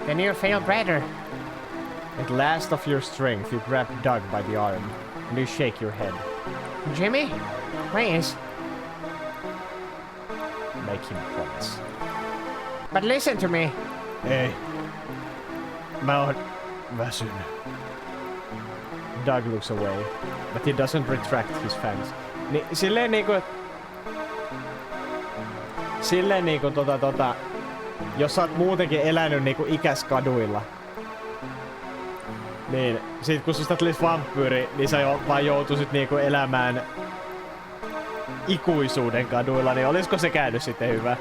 Then you'll feel better. At last of your strength, you grab Doug by the arm, and you shake your head. Jimmy? Please. Make him promise. But listen to me. Ei. Mä oon väsynyt. Doug looks away, but he doesn't retract his fangs. Silleen niinku jos sä oot muutenkin elänyt niinku ikäskaduilla, niin sit kun susta tulisi vampyyri, niin sä vaan joutuisit niinku elämään ikuisuuden kaduilla, niin olisiko se käynyt sitten hyvä?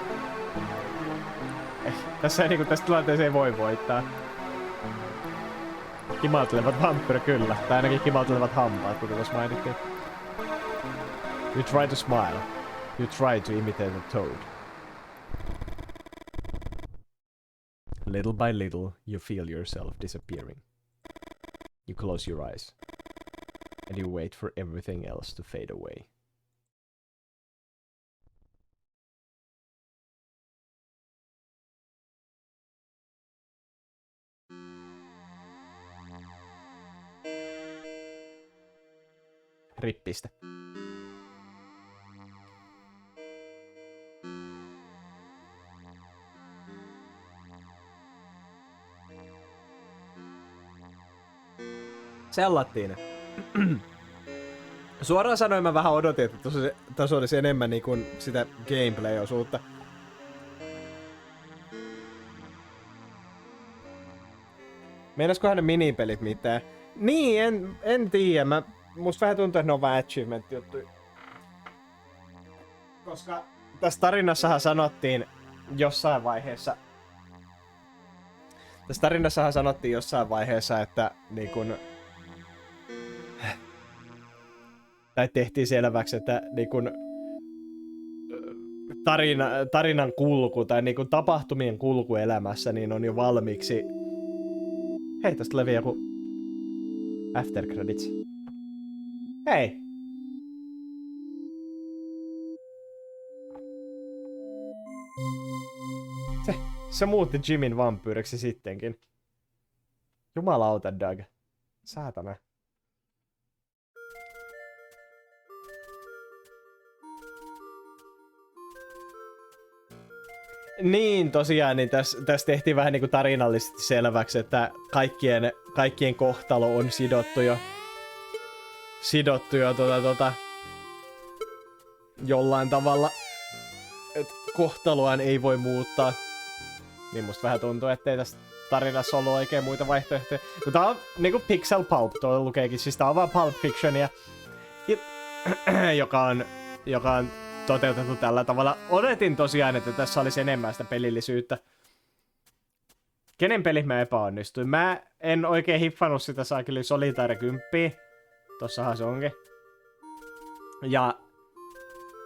Tässä niinku tästä tilanteeseen ei voi voittaa. Kimauttelevat vampyyri kyllä, tai ainakin kimauttelevat hampaat, kuten tuossa mainittiin. You try to smile. You try to imitate a toad. Little by little, you feel yourself disappearing. You close your eyes, and you wait for everything else to fade away. Rippistä. Sellattiin. Suoraan sanoen mä vähän odotin, että tässä olisi enemmän niin kuin sitä gameplay-osuutta. Meinaskohan ne minipelit mitään? Niin, en tiedä. Musta vähän tuntuu, että ne on vaan achievement-juttuja. Koska tässä tarinassahan sanottiin jossain vaiheessa... Tässä tarinassahan sanottiin jossain vaiheessa, että niin kun... Tai tehtiin selväksi, että niin kun... Tarinan kulku tai niin kun tapahtumien kulku elämässä niin on jo valmiiksi... Hei, tästä tulee joku... After credits. Hei! Se muutti Jimin vampyyriksi sittenkin. Jumalauta, Doug. Saatana. Niin, tosiaan, niin tässä tehtiin vähän niinku tarinallisesti selväksi, että kaikkien kohtalo on sidottu jo jollain tavalla. Et kohtaloaan ei voi muuttaa. Niin musta vähän tuntuu, ettei tässä tarinassa ollut oikein muita vaihtoehtoja. Kun tää on niinku Pixel Pulp, tuo lukeekin. Siis tää on vaan Pulp Fictionia, joka on toteutettu tällä tavalla. Odotin tosiaan, että tässä olisi enemmän sitä pelillisyyttä. Kenen peli mä epäonnistuin? Mä en oikein hiffannut sitä saakeli Solitaire 10. Tossahan se onkin. Ja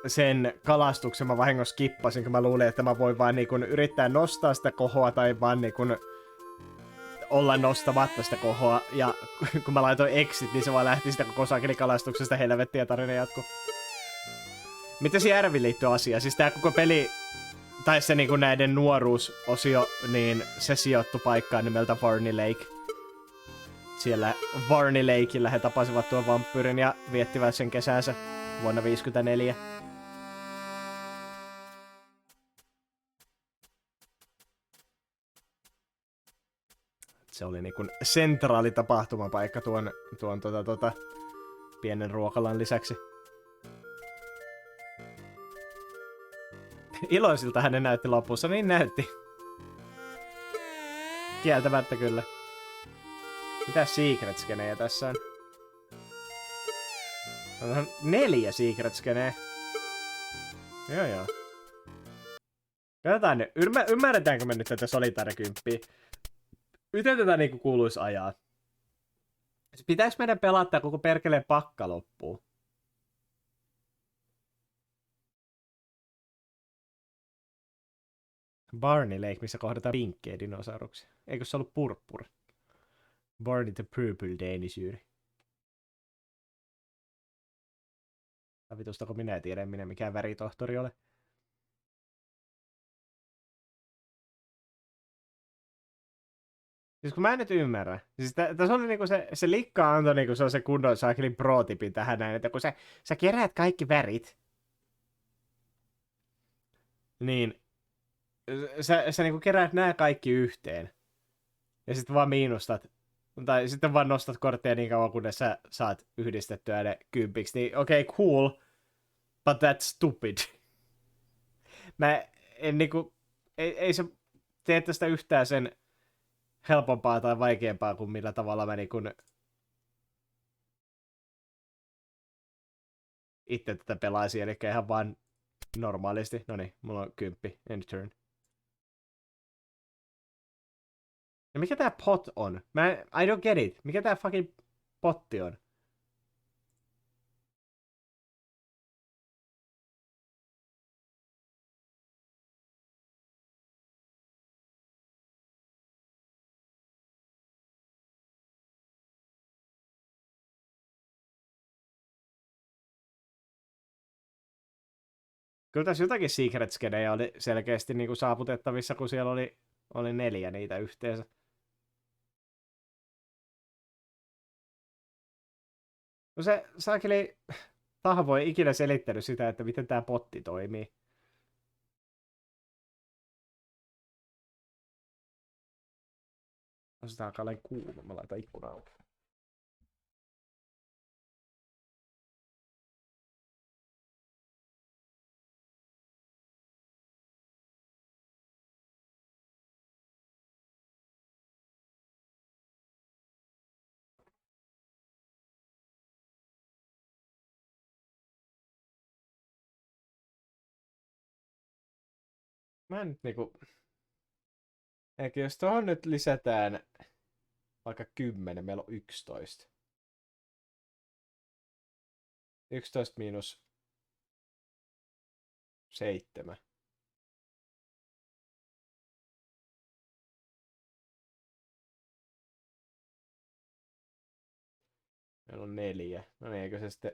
sen kalastuksen mä vahingossa skippasin, kun mä luulin, että mä voin vaan niin yrittää nostaa sitä kohoa tai vaan niin olla nostamatta sitä kohoa. Ja kun mä laitoin exit, niin se vaan lähti sitä koko saakelikalastuksesta helvettiin ja tarina jatkuu. Miten se järvi liittyy asiaan? Siis tää koko peli, tai se niinku näiden nuoruusosio, niin se sijoittui paikkaan nimeltä Varney Lake. Siellä Varney Lakeillä he tapasivat tuon vampyyrin ja viettivät sen kesänsä vuonna 1954. Se oli niinku sentraali tapahtumapaikka tuon pienen ruokalan lisäksi. Iloisilta ne näytti lopussa, niin näytti. Kieltämättä kyllä. Mitä secret skenejä tässä on? On 4 secret skenejä. Joo. Katsotaan nyt. Ymmärretäänkö me nyt tätä Solitaire 10? Miten tätä niinku kuuluisi ajaa? Pitäis meidän pelata koko perkeleen pakka loppuun? Barney Lake, missä kohdataan pinkkejä dinosauruksia. Eikö se ollut purppura? Barney the Purple Dinosaur. Vitustako minä tiedän, minä mikään väritohtori ole. Siis kun mä en nyt ymmärrä. Siis tässä oli niinku se likka antoi niinku se on se kunnon saakelin pro-tipi tähän näin, että kun sä keräät kaikki värit, niin sä niinku keräät nää kaikki yhteen. Ja sitten vaan miinustat. Tai sitten vaan nostat kortteja niin kauan, kunnes sä saat yhdistettyä ne 10. Niin okei, cool. But that's stupid. Mä en niinku... Ei se tee tästä yhtään sen helpompaa tai vaikeampaa kuin millä tavalla mä niinku itse tätä pelaisin. Eli ihan vaan normaalisti. Noniin, mulla on 10. End turn. Ja mikä tää pot on? I don't get it. Mikä tää fucking potti on? Kyllä tässä jotakin secret skenejä oli selkeästi niinku saavutettavissa, kun siellä oli 4 niitä yhteensä. No se saakeli Tahvo ei ikinä selittänyt sitä, että miten tää potti toimii. No sitä alkaa olla kuuma, mä laitan ikkuna auki. Mä en nyt niinku... Eikä jos tuohon nyt lisätään vaikka 10, meillä on 11. 11 miinus 7. Meillä on 4. No niin, eikö se sitten...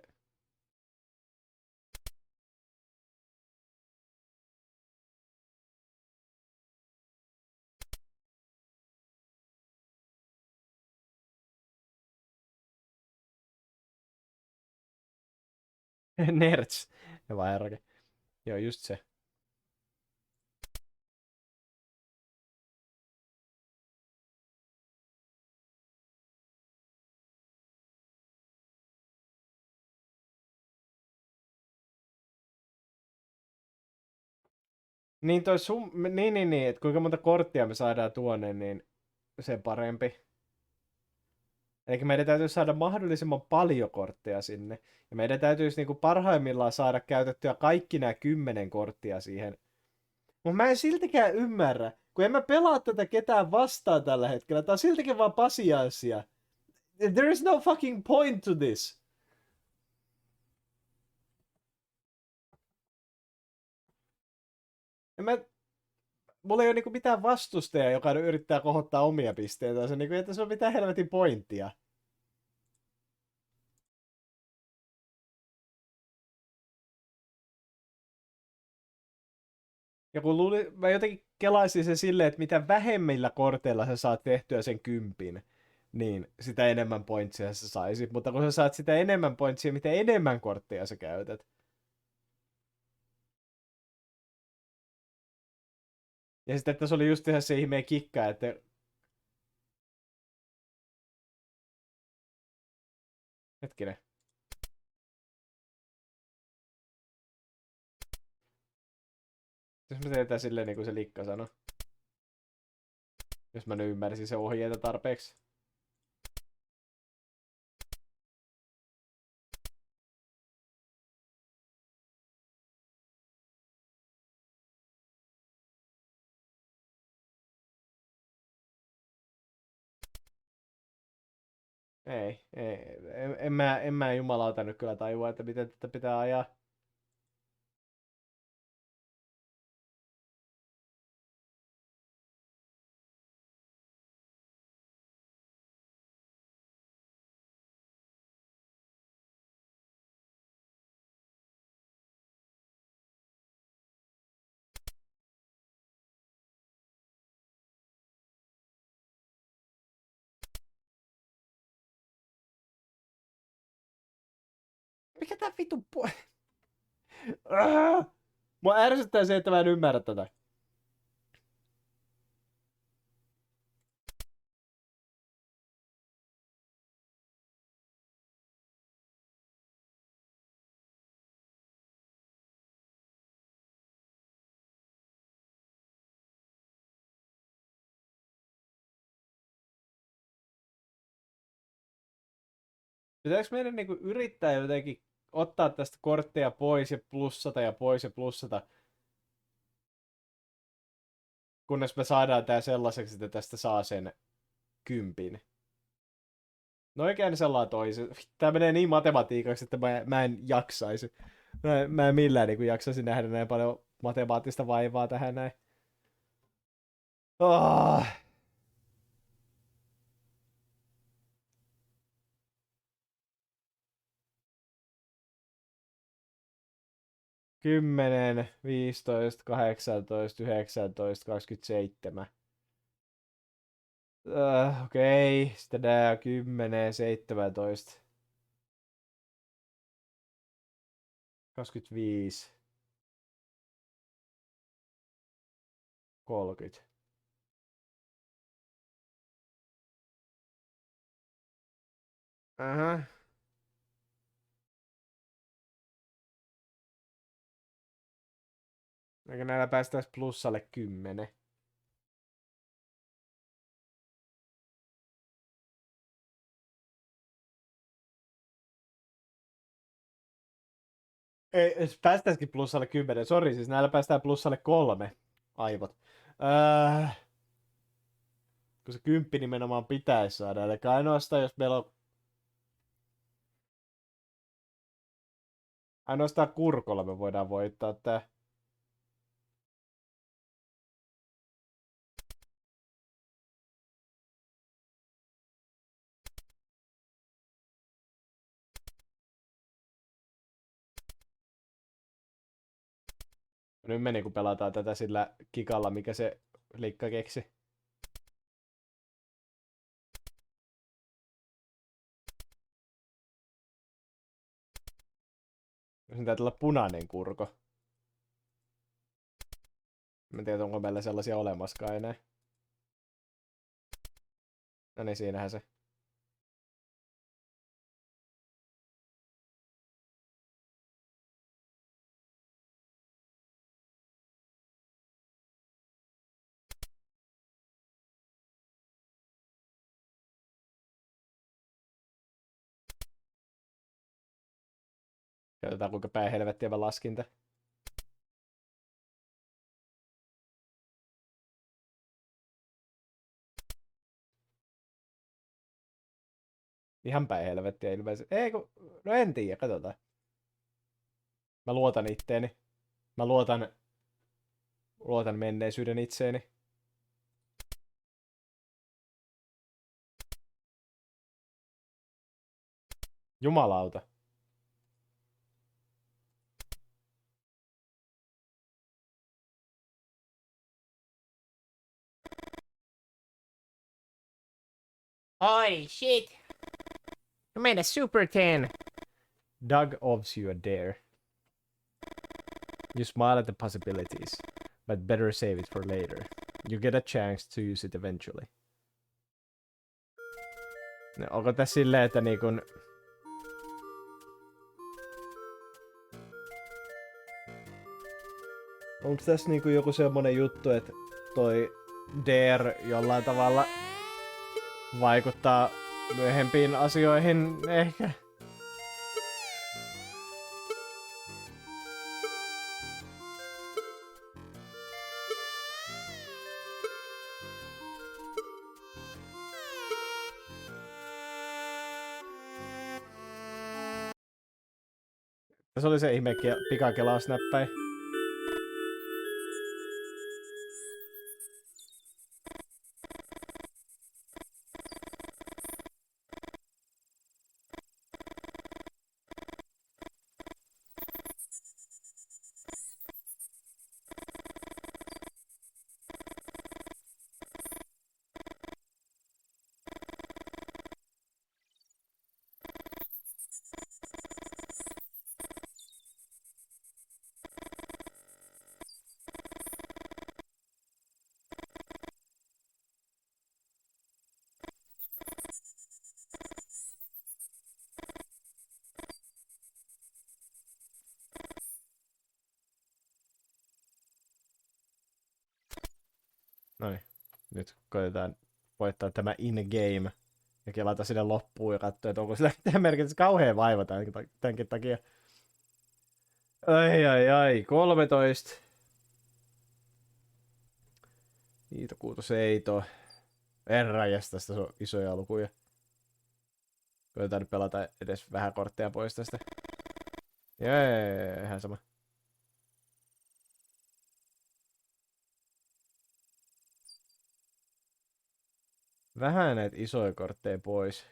Nerds. Hyvä herrakin. Joo, just se. Niin toi niin, että kuinka monta korttia me saadaan tuonne, niin sen parempi. Eli meidän täytyy saada mahdollisimman paljon kortteja sinne. Ja meidän täytyisi niinku parhaimmillaan saada käytettyä kaikki nämä 10 korttia siihen. Mutta mä en siltikään ymmärrä, kun en mä pelaa tätä ketään vastaan tällä hetkellä. Tää on siltikin vaan pasianssia. There is no fucking point to this. Mulla ei ole niinku mitään vastustajaa, joka yrittää kohottaa omia pisteitä. Se niinku, että se on mitään helvetin pointtia. Ja kun mä jotenkin kelaisin sen silleen, että mitä vähemmillä korteilla sä saat tehtyä sen 10, niin sitä enemmän pointsia sä saisit. Mutta kun sä saat sitä enemmän pointsia, mitä enemmän kortteja sä käytät. Ja sitten tässä oli just ihan se ihmeen kikka, että... Hetkinen. Jos mä teetään silleen niin kuin se likka sanoi. Jos mä nyt ymmärsin se ohjeita tarpeeksi. En mä jumalauta nyt kyllä tajua, että miten tätä pitää ajaa. Mikä tää vitun Mua ärsyttää se, että mä en ymmärrä tätä. Pitääkö meidän niinku yrittää jotenkin ottaa tästä kortteja pois ja pois ja plussata, kunnes me saadaan tää sellaiseksi, että tästä saa sen 10. No oikein sellainen toisen. Tää menee niin matematiikaksi, että mä en jaksaisi. Mä en millään niin jaksaisi nähdä näin paljon matemaattista vaivaa tähän näin. Oh. 10, 15, 18, 19, 27. Okei, sitten nää 10, 17. 25. 30. Aha. Eikä näillä päästäis plussalle 10. Ei, päästäisikin plussalle 10. Sori, siis näillä päästään plussalle 3. aivot. Kun se 10 nimenomaan pitäisi saada. Eli ainoastaan jos meillä on... Ainoastaan kurkolla me voidaan voittaa tää. Nyt meni kun pelataan tätä sillä kikalla, mikä se liikka keksi. Sen täytyy olla punainen kurko. Mä en tiedä, onko meillä sellaisia olemaskaan enää. No niin, siinähän se. Katsotaan kuinka päin helvettiä mä laskin tän. Ihan päin helvettiä ilmeisesti. Ei kun... No en tiedä, katsotaan. Mä luotan itteeni. Mä luotan menneisyyden itseeni. Jumalauta. Holy shit! You made a super 10! Doug owes you a dare. You smile at the possibilities, but better save it for later. You get a chance to use it eventually. No, onko tässä silleen, että niin kun... Onko tässä niinku joku semmonen juttu, että toi dare jollain tavalla vaikuttaa myöhempiin asioihin ehkä? Se oli se ihme pikakelausnäppäin. Noin. Nyt koitetaan voittaa tämä in-game. Ja kelata sinne loppuun ja katsoa, että onko sillä mitään merkitys kauhean vaiva tämänkin takia. Ai, 13. Iito Kuuto Seito. Herranjes, tästä on isoja lukuja. Koitetaan nyt pelata edes vähän kortteja pois tästä. Jee, ihan sama. Vähän näitä isoja kortteja pois.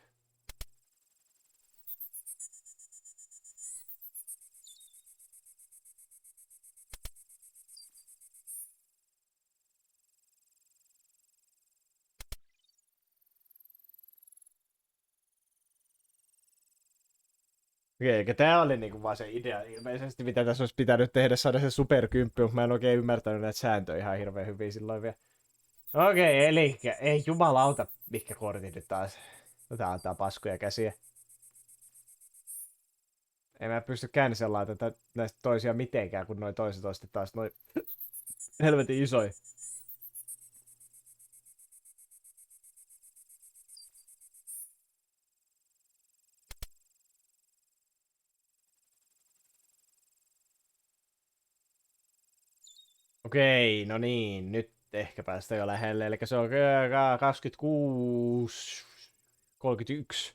Okei, eikä tää oli niinku vaan se idea ilmeisesti, mitä tässä olisi pitänyt tehdä, saada se superkymppi, mutta mä en oikein ymmärtänyt näitä sääntöjä ihan hirveän hyvin silloin vielä. Okei, eli ei jumalauta, mitkä kortit nyt taas. Tää antaa paskoja käsiä. En mä pysty cancellaan tätä näistä toisia mitenkään, kun noin toiset on sitten taas noin helvetin isoja. Okei, no niin, nyt ehkä päästään jo lähelle. Eli se on 26, 31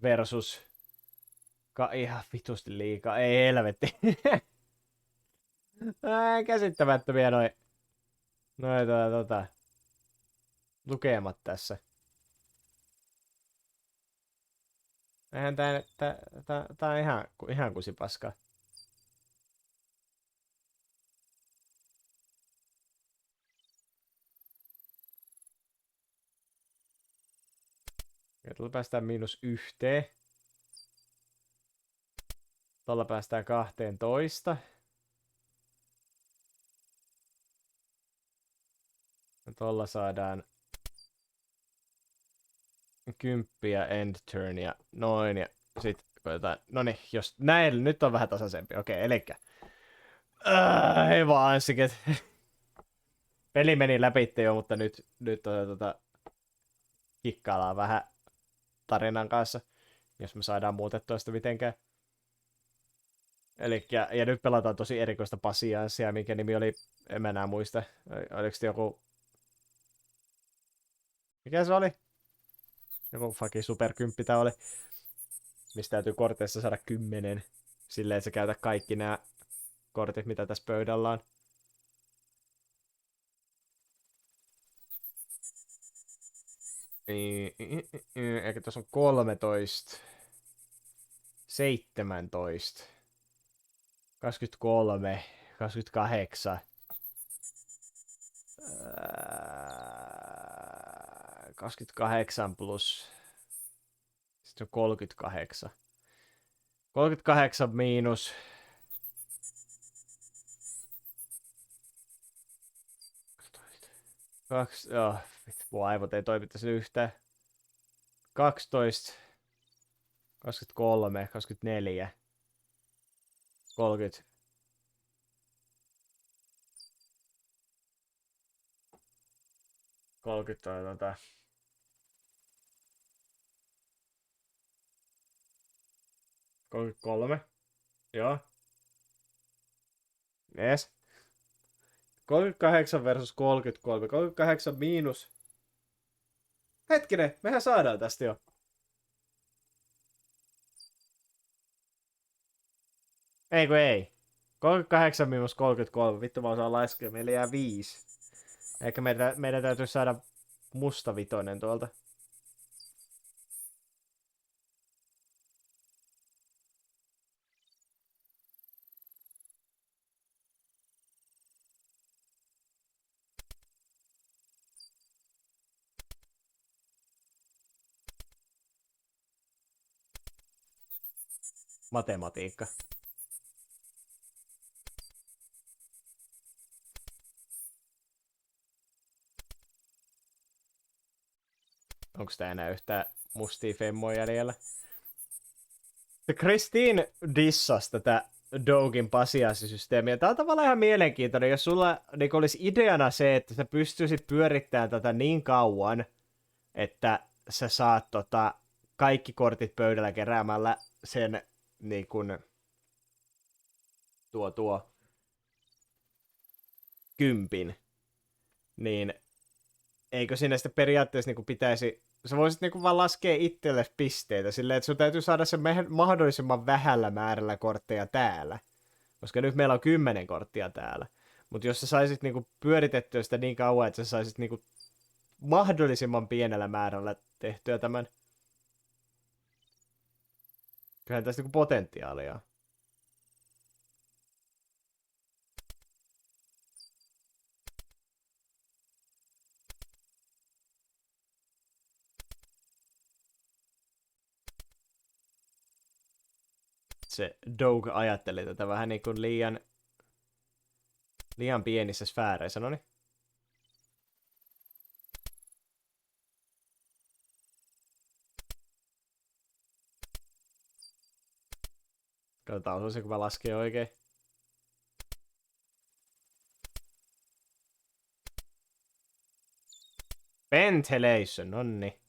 versus ihan vitusti liikaa. Ei helvetti. Käsittämättömiä noi lukemat tässä. Eihän tää on ihan kusipaskaa. Ja tuolla päästään -1. Tuolla päästään 12. Ja tuolla saadaan 10 end turnia. Noin ja sit koitetaan. Noniin, jos näin nyt on vähän tasaisempi. Okei, elikkä. Ei vaan ansiket. Peli meni läpi jo, mutta nyt kikkaillaan vähän tarinan kanssa, jos me saadaan muutettua sitä mitenkään. Elikkä, ja nyt pelataan tosi erikoista pasianssia, minkä nimi oli, en mä enää muista. Oliko se joku... Mikä se oli? Joku fucking superkymppi tää oli. Mistä täytyy korteissa saada 10. Silleen, että sä käytät kaikki nämä kortit, mitä tässä pöydällä on. Eikä tuossa on 13. 17. 23. 28. 28 plus. Sitten on 38. 38 miinus. Mun aivot ei toimi tässä yhtään. 12. 23. 24. 30. 30 33. Joo. Yes. 38 versus 33. 38 miinus. Hetkinen, mehän saadaan tästä jo. Ei kun ei. 38 miinus 33. Vittu mä osaan laskea. Meillä jää 5. Eikä meidän täytyy saada musta vitoinen tuolta. Matematiikka. Onko tää enää yhtään mustia femmoja jäljellä? Christine dissasi tätä Dogin pasiassisysteemiä. Tää on tavallaan ihan mielenkiintoinen, jos sulla niin olisi ideana se, että sä pystyisit pyörittämään tätä niin kauan, että sä saat kaikki kortit pöydällä keräämällä sen niin kun, tuo 10, niin eikö siinä sitten periaatteessa niin pitäisi, sä voisit niin vaan laskea itsellesi pisteitä silleen, että sun täytyy saada se mahdollisimman vähällä määrällä kortteja täällä. Koska nyt meillä on 10 korttia täällä. Mutta jos sä saisit niin pyöritettyä sitä niin kauan, että sä saisit niin mahdollisimman pienellä määrällä tehtyä tämän. Kyllähän tässä niin potentiaalia on. Se Doug ajatteli tätä vähän niin kuin liian pienissä sfääreissä, no niin. Katsotaan, osasinko mä laskea oikein. Ventilation, nonni.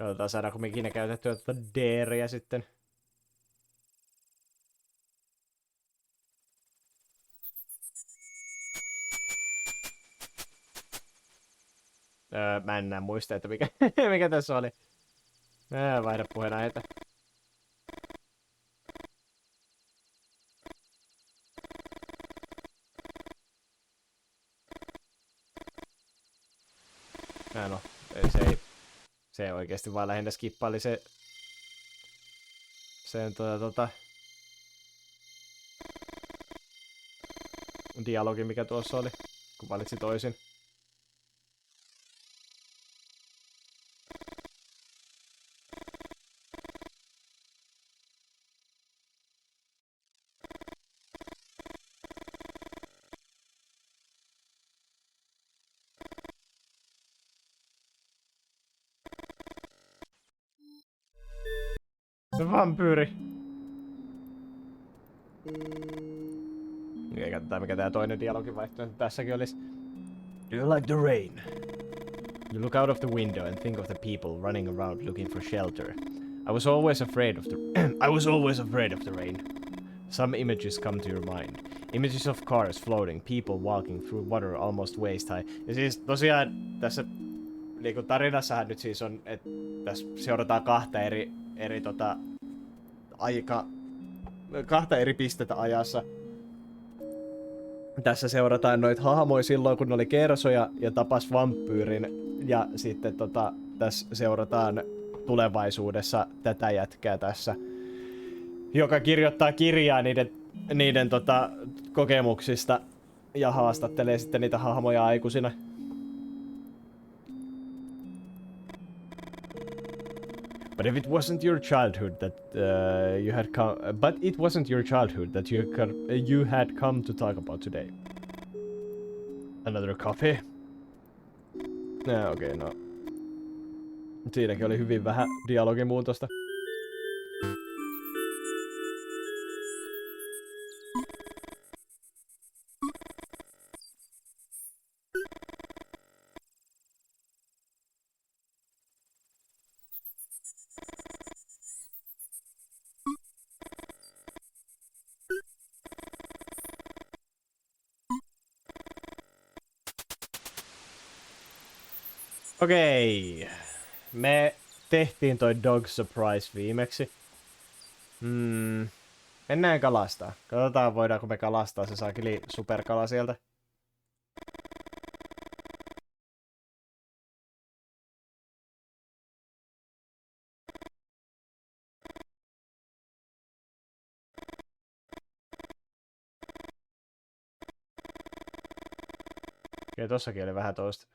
Katsotaan saadaanko me ikinä käytettyä tuota D-riä sitten. Mä en enää muista, että mikä tässä oli. Vaihda puheenaiheita. No, se oikeesti vaan lähinnä skippaili sen dialogi, mikä tuossa oli, kun valitsi toisin. Vampyyri. Ja katsotaan mikä tää toinen dialogin vaihtoehto tässäkin olisi. Do you like the rain? You look out of the window and think of the people running around looking for shelter. I was always afraid of the rain. Some images come to your mind. Images of cars floating, people walking through water almost waist high. Ja siis tosiaan tässä niinku tarinassahan nyt siis on, että tässä seurataan kahta eri pistettä ajassa. Tässä seurataan noita hahmoja silloin, kun ne oli kersoja ja tapas vampyyrin. Ja sitten tässä seurataan tulevaisuudessa tätä jätkää tässä, joka kirjoittaa kirjaa niiden kokemuksista ja haastattelee sitten niitä hahmoja aikuisina. But it wasn't your childhood that you had come to talk about today. Another coffee? Okei, no. Siinäkin oli hyvin vähän dialogimuutosta. Okei. Me tehtiin toi Dog Surprise viimeksi. Mennään kalastaa. Katsotaan voidaanko me kalastaa se saakeli superkala sieltä. Okei, tossakin oli vähän toista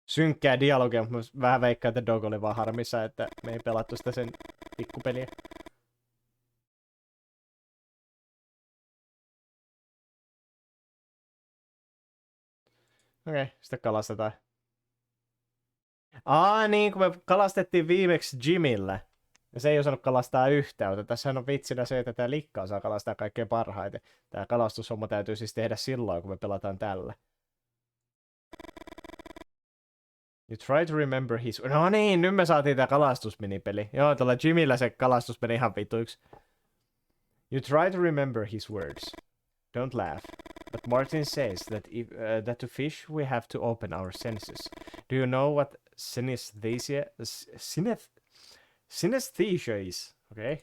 synkkää dialogia, mutta mä vähän veikkaan, että Dog oli vaan harmissa, että me ei pelattu sitä sen pikkupeliä. Okei, sitten kalastetaan. Niin, kun me kalastettiin viimeksi Jimillä. Ja se ei osannut kalastaa yhtään, mutta tässähän on vitsinä se, että tää likka osaa kalastaa kaikkein parhaiten. Tää kalastushomma täytyy siis tehdä silloin, kun me pelataan tällä. You try to remember his... No niin, nyt me saatiin tää kalastusminipeli. Joo, tuolla Jimillä se kalastus meni ihan vituiksi. You try to remember his words. Don't laugh. But Martin says that to fish we have to open our senses. Do you know what synesthesia is? Okay.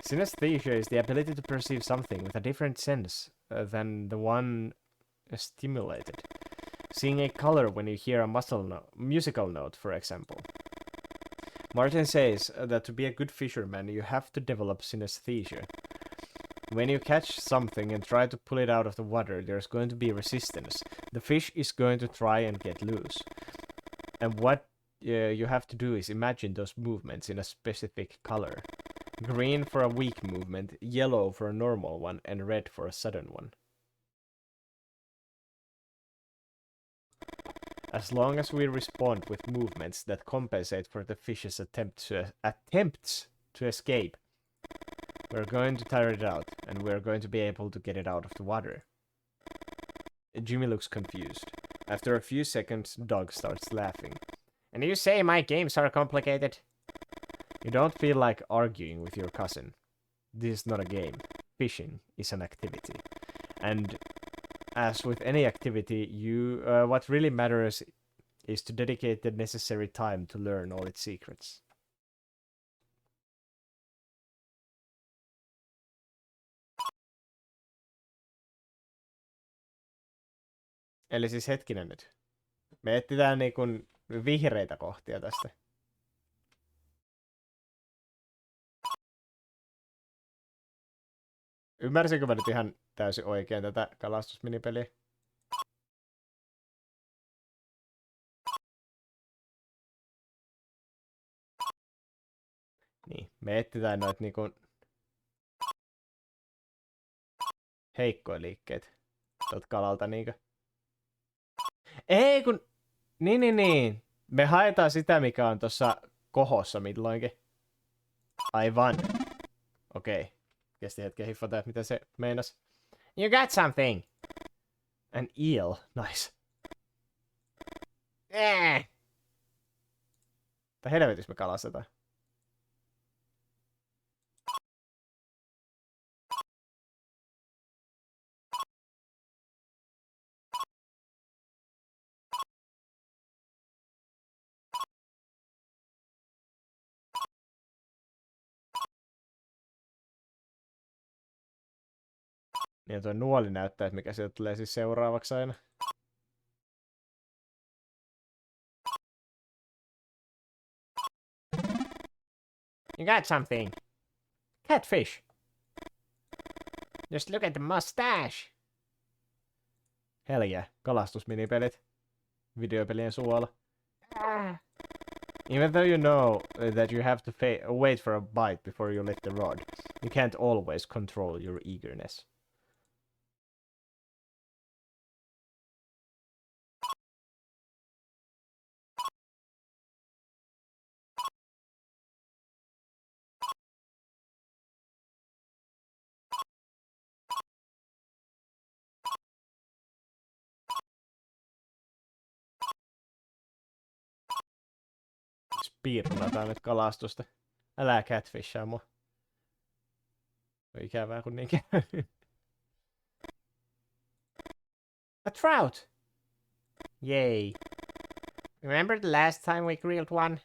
Synesthesia is the ability to perceive something with a different sense than the one stimulated. Seeing a color when you hear a musical note, for example. Martin says that to be a good fisherman you have to develop synesthesia. When you catch something and try to pull it out of the water, there's going to be resistance. The fish is going to try and get loose. And what you have to do is imagine those movements in a specific color. Green for a weak movement, yellow for a normal one, and red for a sudden one. As long as we respond with movements that compensate for the fish's attempts to escape, we're going to tire it out, and we're going to be able to get it out of the water. Jimmy looks confused. After a few seconds, Dog starts laughing. And you say my games are complicated? You don't feel like arguing with your cousin. This is not a game. Fishing is an activity. And as with any activity, what really matters is to dedicate the necessary time to learn all its secrets. Eli siis hetkinen nyt. Me etsitään niinku vihreitä kohtia tästä. Ymmärsinkö mä nyt ihan täysin oikein tätä kalastusminipeliä? Niin, me etsitään noita niinku heikkoja liikkeitä tuolta kalalta niinkö? Ei kun... Niin. Me haetaan sitä, mikä on tuossa kohossa milloinkin. Aivan. Okei. Kesti hetken hiffata, mitä se meinas. You got something! An eel. Nice. Tai helvetissä me kalastetaan. Niin tuo nuoli näyttää, että mikä sieltä tulee siis seuraavaksi aina. You got something. Catfish. Just look at the mustache. Hell yeah. Kalastusminipelit. Videopelien suola. Even though you know that you have to wait for a bite before you lift the rod, you can't always control your eagerness. Piirrunataan nyt kalastusta. Älä catfishaa mua. On ikävää kun niin käy. A trout! Yay. Remember the last time we grilled one?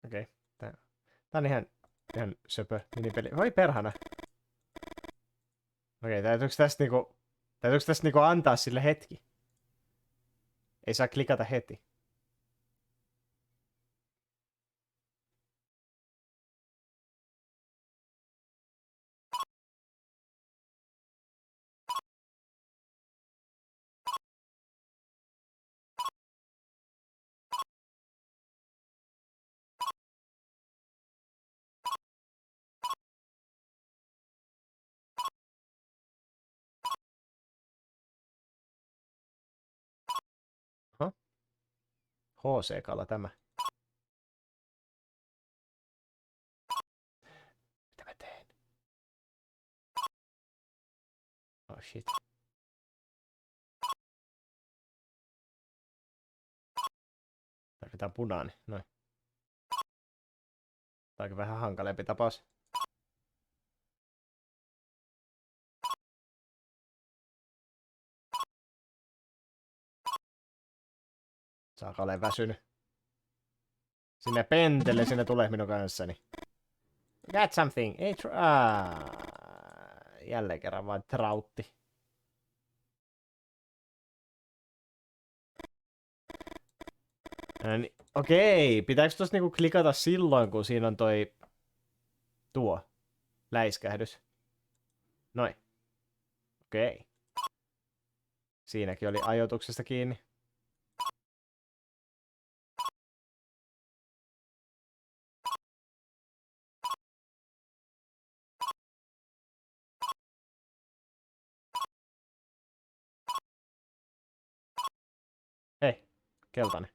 Okei. Tää on ihan söpö minipeli. Voi perhana. Okei, täytyykö tästä niinku antaa sille hetki? Ei saa klikata heti. HC-kala tämä. Mitä mä teen? Oh shit. Tarvitaan punainen. Noin. Tää onkin vähän hankalempi tapaus. Saaka olen väsynyt. Sinne pentele, sinne tulee minun kanssani. Got something. Ei jälleen kerran vain trautti. Okei, pitääkö tossa niinku klikata silloin, kun siinä on tuo läiskähdys? Noin. Okei. Siinäkin oli ajoituksesta kiinni. Hei, keltainen.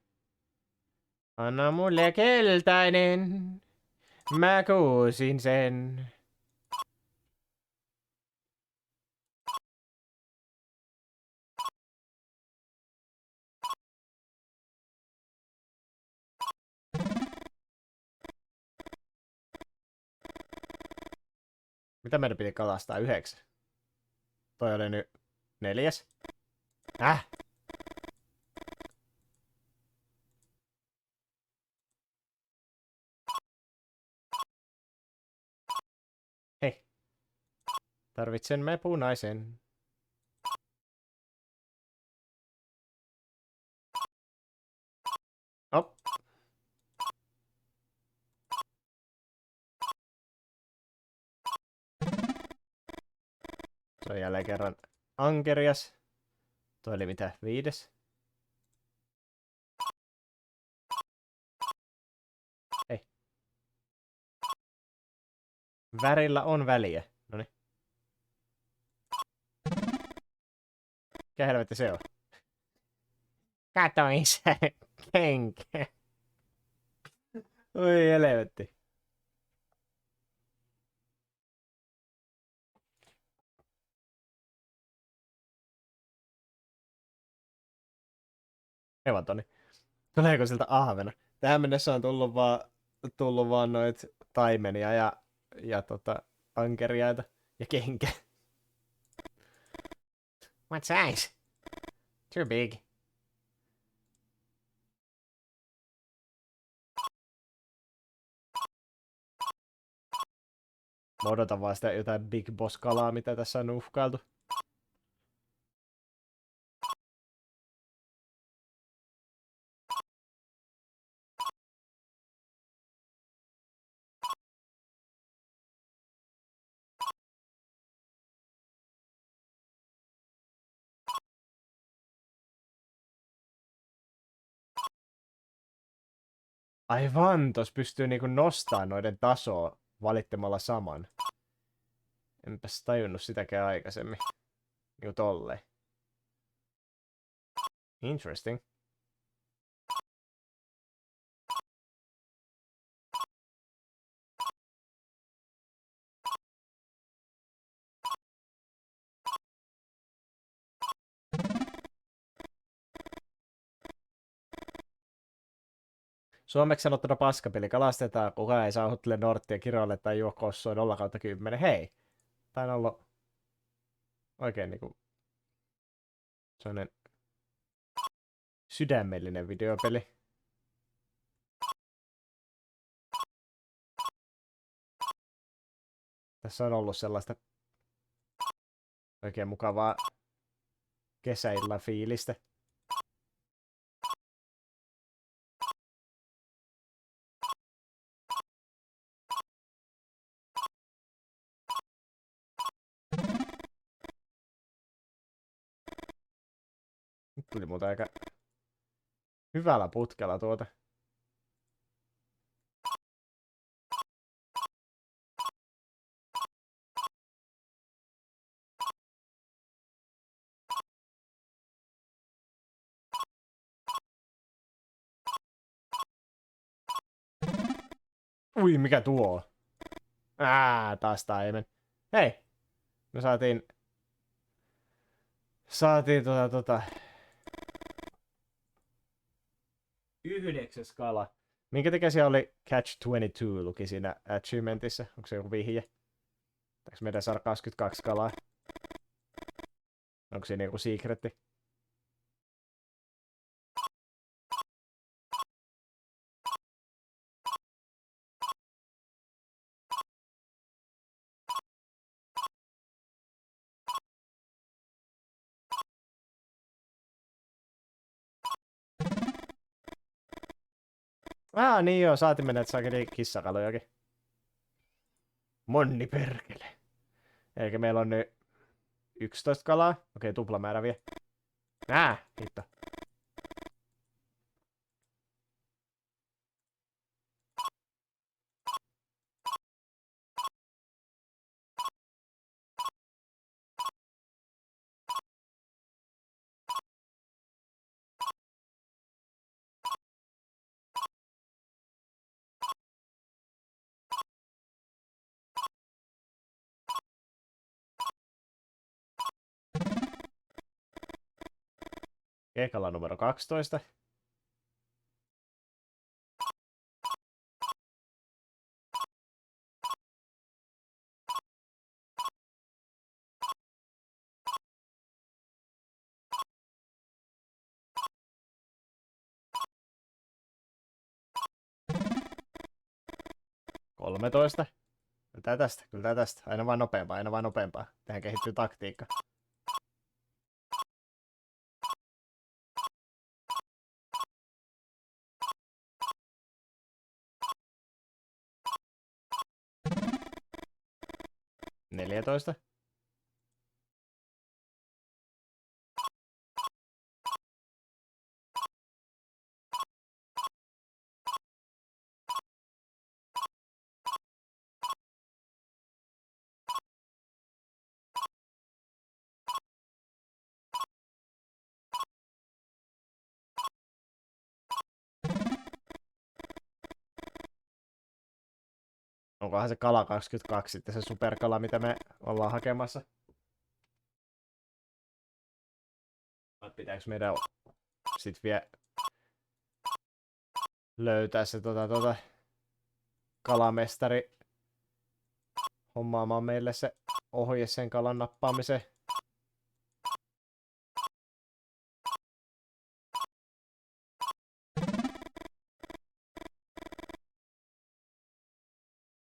Anna mulle keltainen. Mä kuusin sen. Mitä meidän piti kalastaa? 9. Toi oli nyt 4. Hei. Tarvitsemme punaisen. Op. Se on jälleen kerran ankerias. Toi oli mitä? 5. Hei. Värillä on väliä. Noniin. Mikä helvetti se on? Kato isä. Kenkä. Oi helvetti. Evatoni. Tuleeko siltä ahvena? Tähän mennessä on tullut vaan noit taimenia ja ankeriaita ja kenkä. What size? Too big. Mä odotan vaan sitä jotain Big Boss-kalaa, mitä tässä on uhkailtu. Aivan, tos pystyy niinku nostaa noiden tasoa valittamalla saman. Enpäs tajunnut sitäkään aikaisemmin. Niinku tolleen. Interesting. Suomeksi sanottuna paskapeli kalastetaan, kukaan ei sauhuttele norttia kiroille tai juo kossoa 0/10. Hei! Tää on ollut oikein niinku sellainen sydämellinen videopeli. Tässä on ollut sellaista oikein mukavaa kesäillan fiilistä. Nyt tuli muuten aika hyvällä putkella tuota. Ui, mikä tuo? Taas taimen. Hei! Me saatiin 9. kala. Minkä takia siellä oli Catch 22 luki siinä achievementissa? Onko se joku vihje? Pitääkö meidän saada 22 kalaa? Onko siinä joku secretti? Niin joo, saatiin mennä, että saakeli kissakalojakin. Monni perkele. Eikä meillä on nyt 11 kalaa. Okei, tuplamäärä vielä. Hitto. Kala numero 12. 13. Kyllä tää tästä. Aina vaan nopeampaa. Tähän kehittyy taktiikka. Neljätoista. Onkohan se kala 22 sitten se superkala, mitä me ollaan hakemassa? Vai pitääkö meidän sit vielä löytää se kalamestari hommaamaan meille se ohje sen kalan nappaamiseen?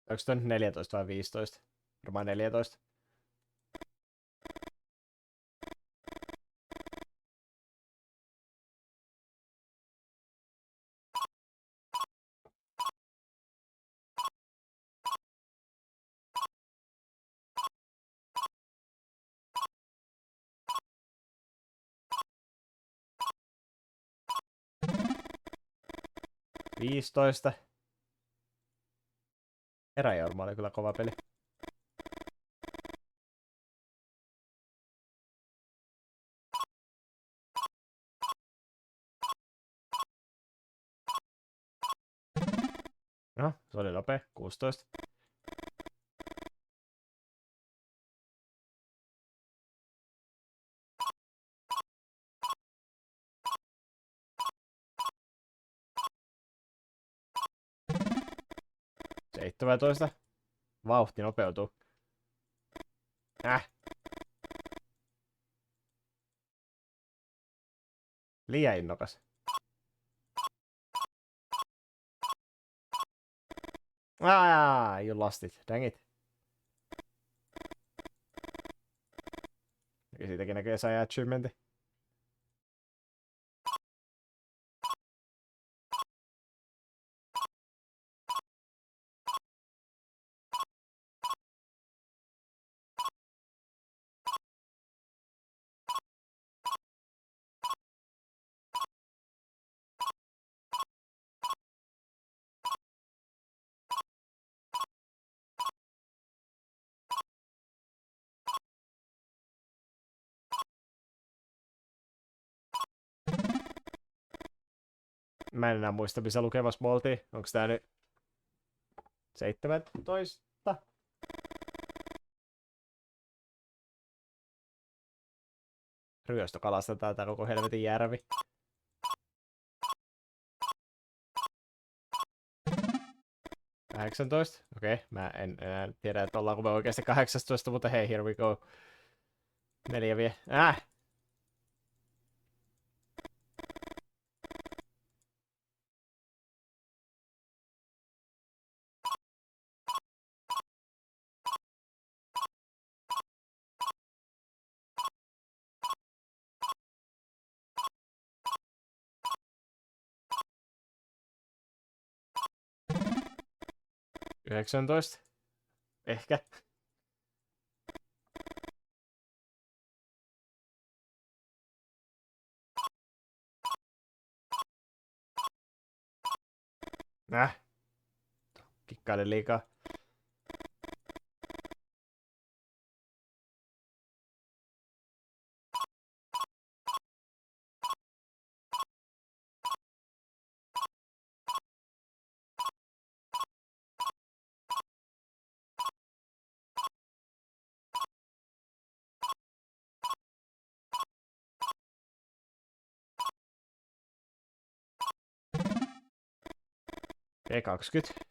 Onko toi nyt 14 vai 15? Varmaan 14. Viistoista. Eräjourma oli kyllä kova peli. No, se oli nopea. 16. Seitsemäntoista. Vauhti nopeutuu. Liian innokas. You lost it. Dang it. Ja siitäkin näkee saa achievementti. Mä en enää muista, missä lukemassa me oltiin. Onks tää nyt 17? Ryöstö kalastetaan tää koko helvetin järvi. Okei, mä en enää tiedä, että ollaanko me oikeasti 18, mutta hei, here we go. 4 vie. 19. Ehkä. Kikkailin liikaa. E20.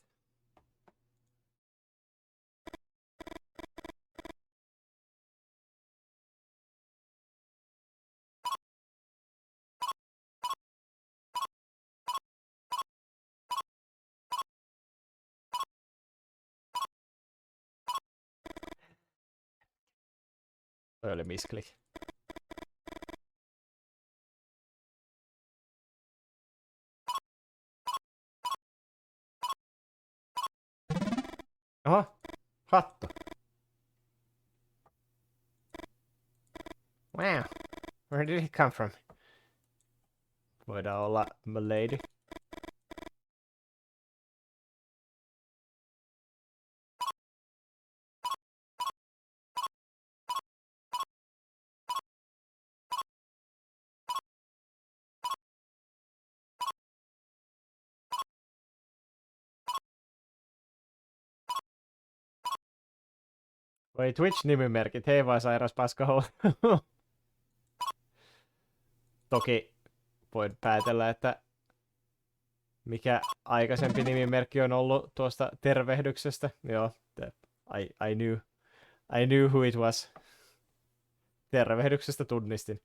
Toi oli misklik. Oho, hattu. Wow, where did it come from? Voidaan olla milady. Voi Twitch-nimimerkit, hei vai sairas paskaho. Toki voin päätellä, että mikä aikaisempi nimimerkki on ollut tuosta tervehdyksestä. Joo, I knew who it was. Tervehdyksestä tunnistin.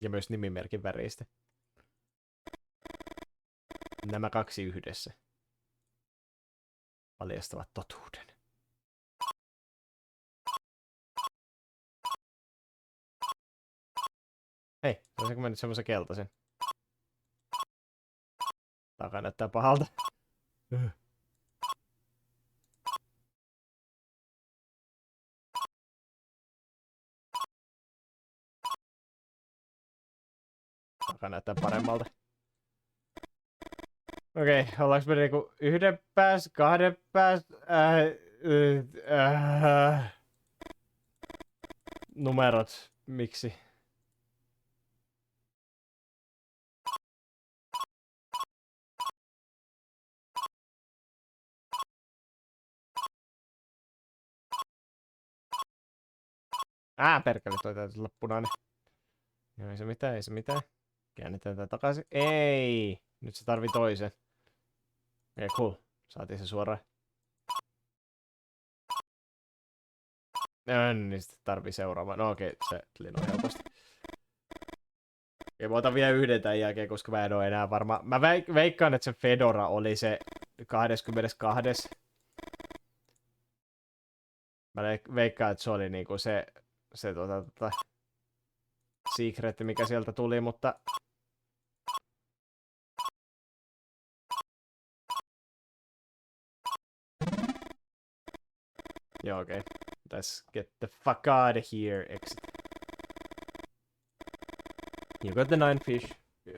Ja myös nimimerkin väristä. Nämä kaksi yhdessä paljastavat totuuden. Hei, saisinko mä nyt semmosen keltaisen? Taka näyttää pahalta. Taka näyttää paremmalta. Okei, ollaanko me niinku yhden pääs, kahden pääs, numerot, miksi? Perkele, toi täytyy olla punainen. Joo, ei se mitään, ei se mitään. Käännetään tää takaisin. Ei! Nyt se tarvii toisen. Okei, cool. Saatiin se suoraan. Niin sitten tarvii seuraavaa. No okei, se tuli noin helposti. Okei, mä otan vielä yhden tämän jälkeen, koska mä en oo enää varma. Mä veikkaan, että se Fedora oli se 22. Mä veikkaan, että se oli niinku se secret, mikä sieltä tuli, mutta joo, okei. Let's get the fuck out of here. Exit. You got the 9 fish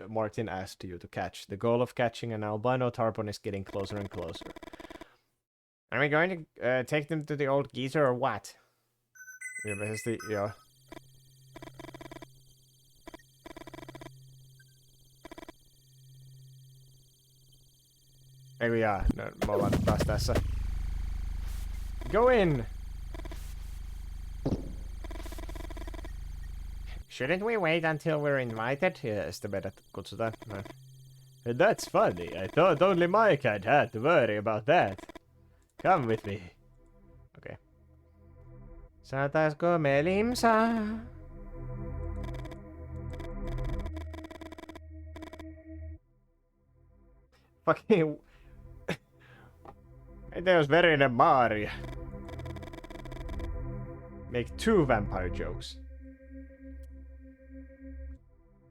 Martin asked you to catch. The goal of catching an albino tarpon is getting closer and closer. Are we going to take them to the old geezer or what? Ilmeisesti, joo. Eiku jaa, no, me ollaan taas tässä. Go in! Shouldn't we wait until we're invited? Ja sitten meidät kutsutaan. No. That's funny. I thought only my cat had to worry about that. Come with me. Okei. Okay. Saataisko me limsaa? Fucking... Entä jos verinen Maaria? Make 2 vampire jokes.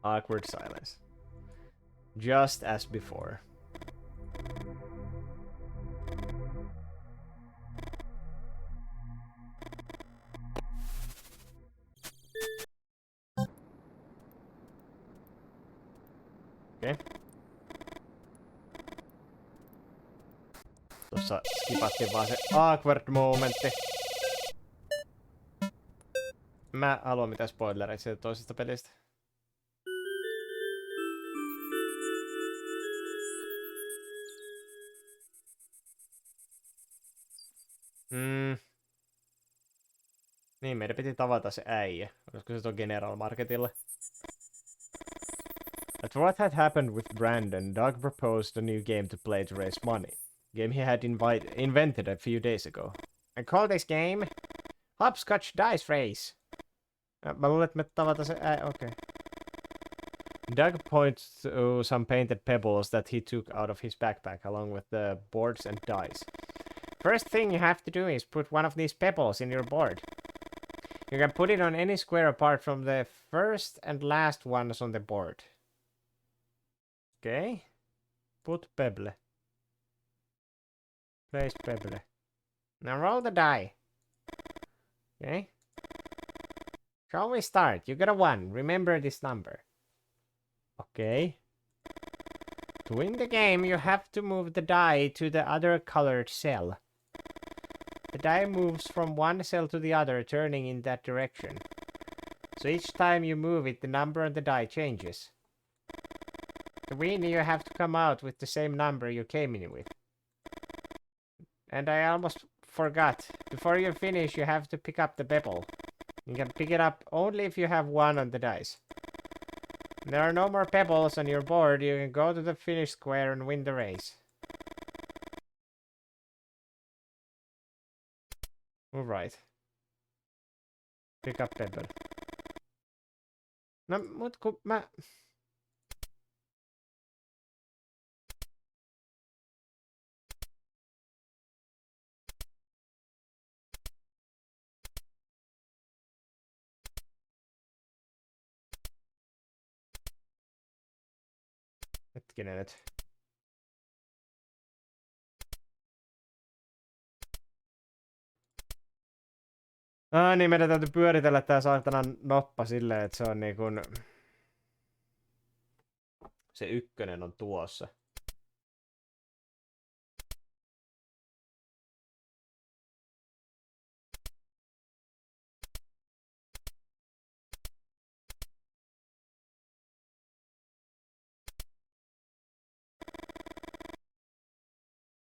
Awkward silence. Just as before. Okei. Tuossa skipattiin vaan se awkward momentti. Mä haluan mitään spoilereita siitä toisesta pelistä. Niin, meidän piti tavata se äijä. Olisiko se tuon General Marketille? At what had happened with Brandon, Doug proposed a new game to play to raise money. Game he had invented a few days ago. I call this game Hopscotch Dice Race. Mä luulen, että me tavata se... Okei. Doug points to some painted pebbles that he took out of his backpack along with the boards and dice. First thing you have to do is put one of these pebbles in your board. You can put it on any square apart from the first and last ones on the board. Okay. Put pebble. Place pebble. Now roll the die. Okay. Shall we start? You got a 1. Remember this number. Okay. To win the game, you have to move the die to the other colored cell. The die moves from one cell to the other, turning in that direction. So each time you move it, the number on the die changes. To win, you have to come out with the same number you came in with. And I almost forgot. Before you finish, you have to pick up the pebble. You can pick it up only if you have 1 on the dice. There are no more pebbles on your board. You can go to the finish square and win the race. Alright. Pick up pebble. No, mut kun mä... Hetkinen nyt. Niin meidän täytyy pyöritellä tää saatana noppa silleen, että se on niin kun... Se 1 on tuossa.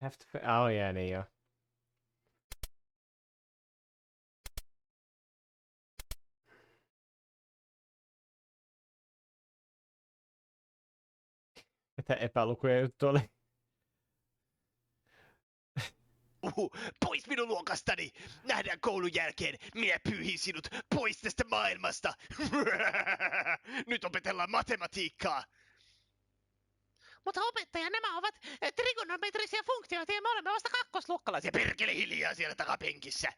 Have to... Oh yeah, niin joo. Mitä epälukuja juttu oli? Pois minun luokastani! Nähdään koulun jälkeen! Minä pyyhin sinut pois tästä maailmasta! Nyt opetellaan matematiikkaa! Mutta opettaja, nämä ovat trigonometrisia funktioita ja me olemme vasta kakkosluokkalaisia. Perkele hiljaa siellä takapenkissä.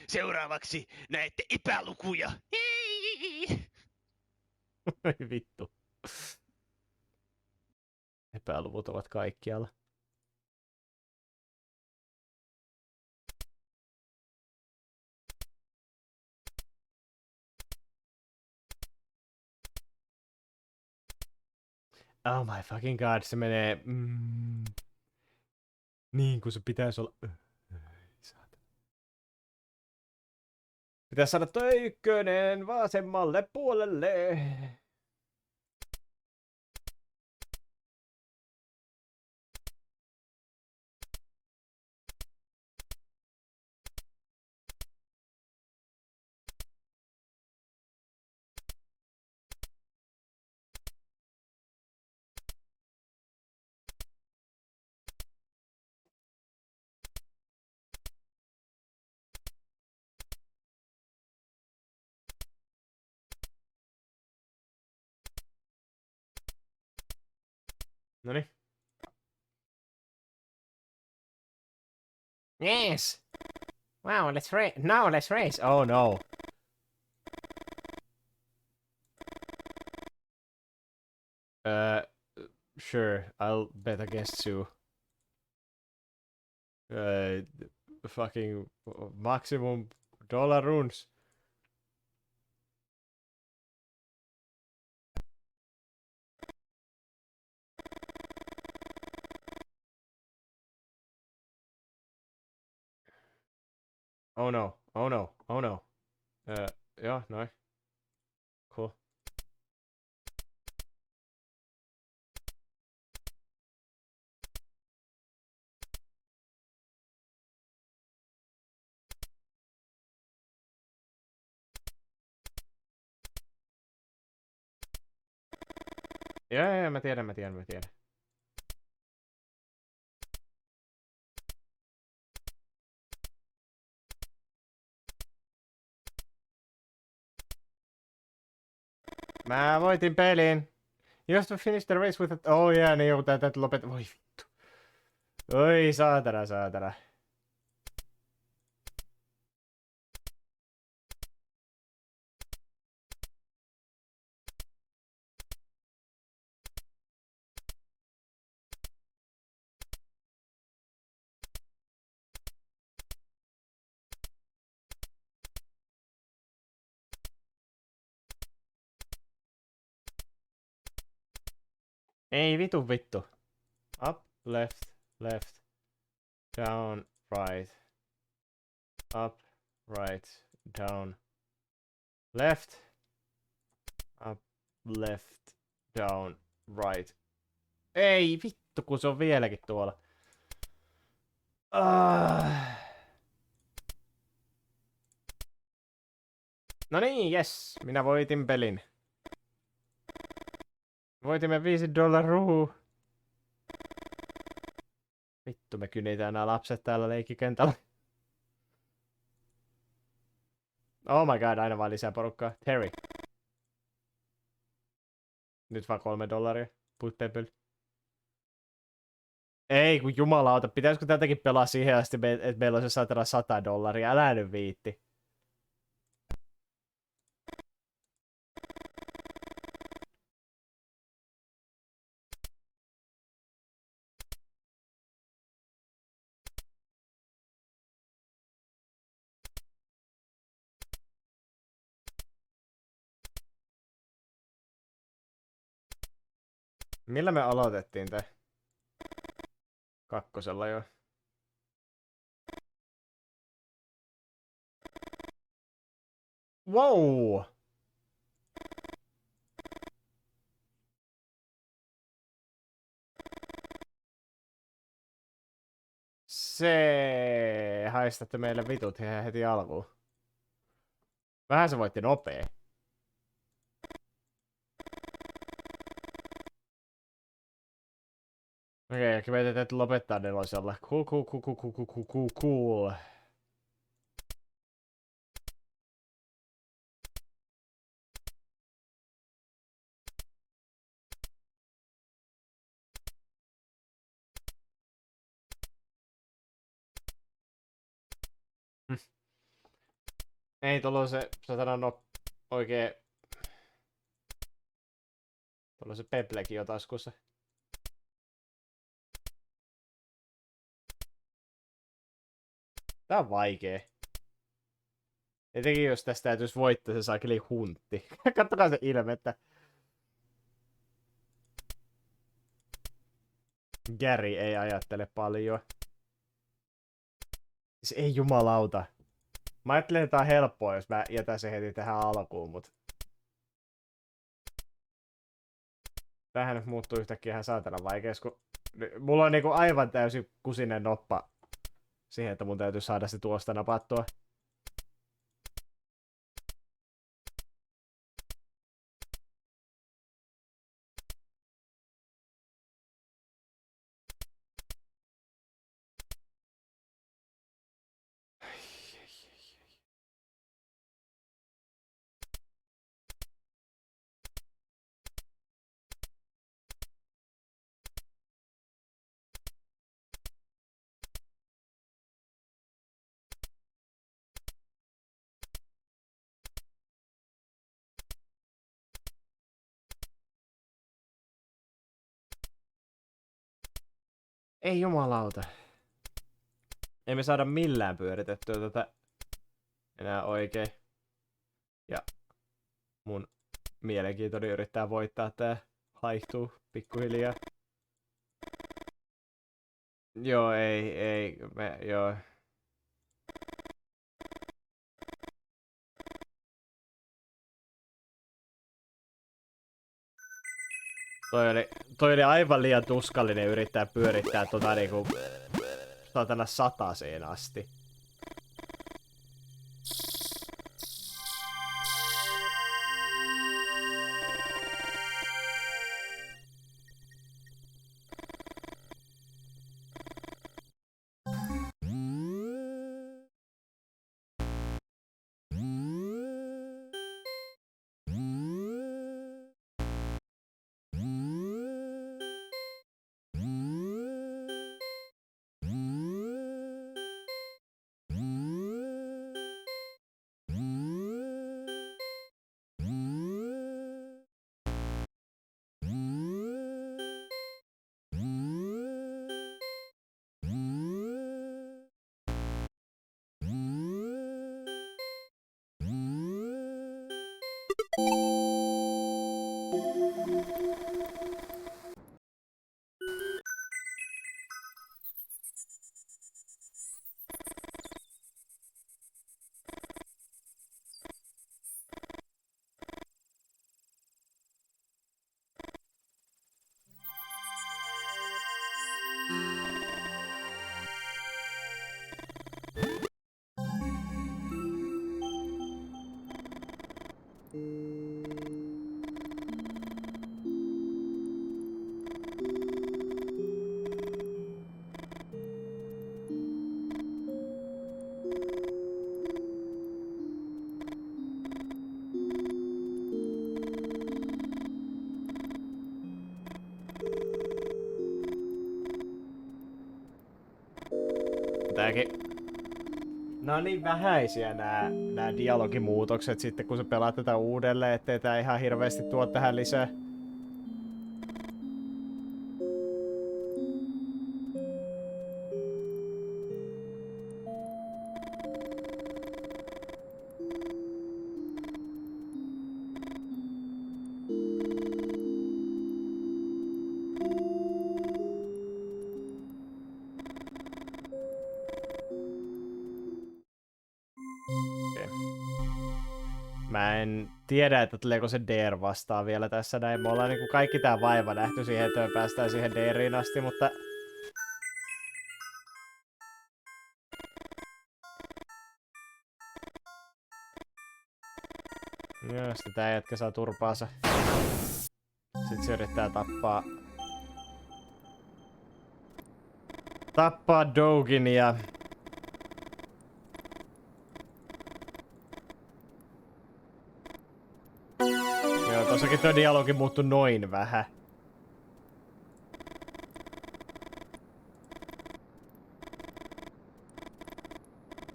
Seuraavaksi näette epälukuja. Hei! Ai vittu. Epäluvut ovat kaikkialla. Oh my fucking god, se menee... Niin kuin se pitäisi olla... Pitäisi saada toi 1 vasemmalle puolelle. Noniin. Yes! Wow, let's race. Now let's race. Oh no. Sure, I'll bet against Sue. Fucking maximum dollar runes. Oh no, oh no, oh no. Ja, nej. Cool. Ja, mä tiedän. Mä voitin pelin. You have to finish the race with it. Oh yeah, niin joku täytyy lopettaa. Voi vittu. Oi saatana, saatana. Ei vitu vittu. Up, left, left. Down, right. Up, right, down. Left. Up, left, down, right. Ei vittu, kun se on vieläkin tuolla. No niin, yes. Minä voitin pelin. Voitimme $5. Vittu, me kynitään nämä lapset täällä leikkikentällä. Oh my god, aina vaan lisää porukkaa. Terry. Nyt vaan $3. Put people. Ei, kun jumalauta. Pitäisikö tätäkin pelaa siihen asti, että meillä on se satana $100? Älä nyt viitti. Millä me aloitettiin tää? Kakkosella jo. Wow! Se haistatte meille vitut ihan heti alkuun. Vähän se voitti nopee. Okei, ehkä meitä täytyy lopettaa nelosella. Cool. Ei tuolla on se satana oikee... Tuolla on se peplekin jo taskussa. Tää on vaikee. Etenkin jos tästä täytyisi voittaa se saakeli huntti. Kattokaa se ilmettä. Gary ei ajattele paljon. Siis ei jumalauta. Mä ajattelin, että tää on helppoa, jos mä jätän se heti tähän alkuun, mut... Tämähän nyt muuttuu yhtäkkiä ihan saatana vaikeas, kun... Mulla on niinku aivan täysin kusinen noppa siihen, että mun täytyy saada se tuosta napattua. Ei jumalauta. Ei me saada millään pyöritettyä tätä enää oikein. Ja mun mielenkiintoni yrittää voittaa tää haihtuu pikkuhiljaa. Joo, joo. Toi oli aivan liian tuskallinen yrittää pyörittää tota niinku saatana 100:een asti. tääkin. Nää on niin vähäisiä nää dialogimuutokset sitten kun sä pelaat tätä uudelleen, ettei tää ihan hirveesti tuo tähän lisää. Mä en tiedä, että tuleeko se DR vastaan vielä tässä näin. Me ollaan niinku kaikki tää vaiva nähty siihen, että me päästään siihen DRiin asti, mutta... Joo, sitten tää jätkä saa turpaansa. Sitten se yrittää tappaa Dogin ja... Joo, tossakin tuo dialogi muuttui noin vähän.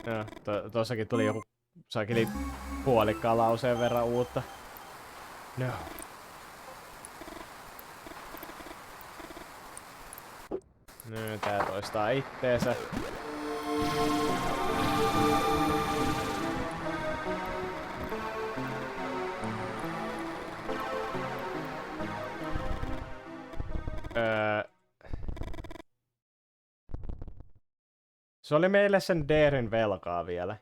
Joo, tossakin tuli joku sakeli puolikkaan lauseen verran uutta. No. No, tää toistaa itteensä. Se oli meille sen Derin velkaa vielä.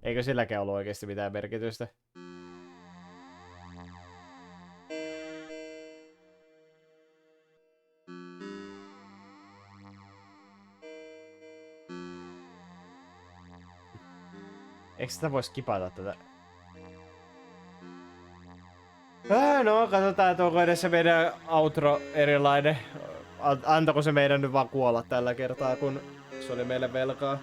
Eikö silläkään ollut oikeesti mitään merkitystä? Eikö sitä voi skipata tätä? No, katsotaan, että onko edes se meidän outro erilainen. Antako se meidän nyt vaan kuolla tällä kertaa, kun se oli meille velkaa?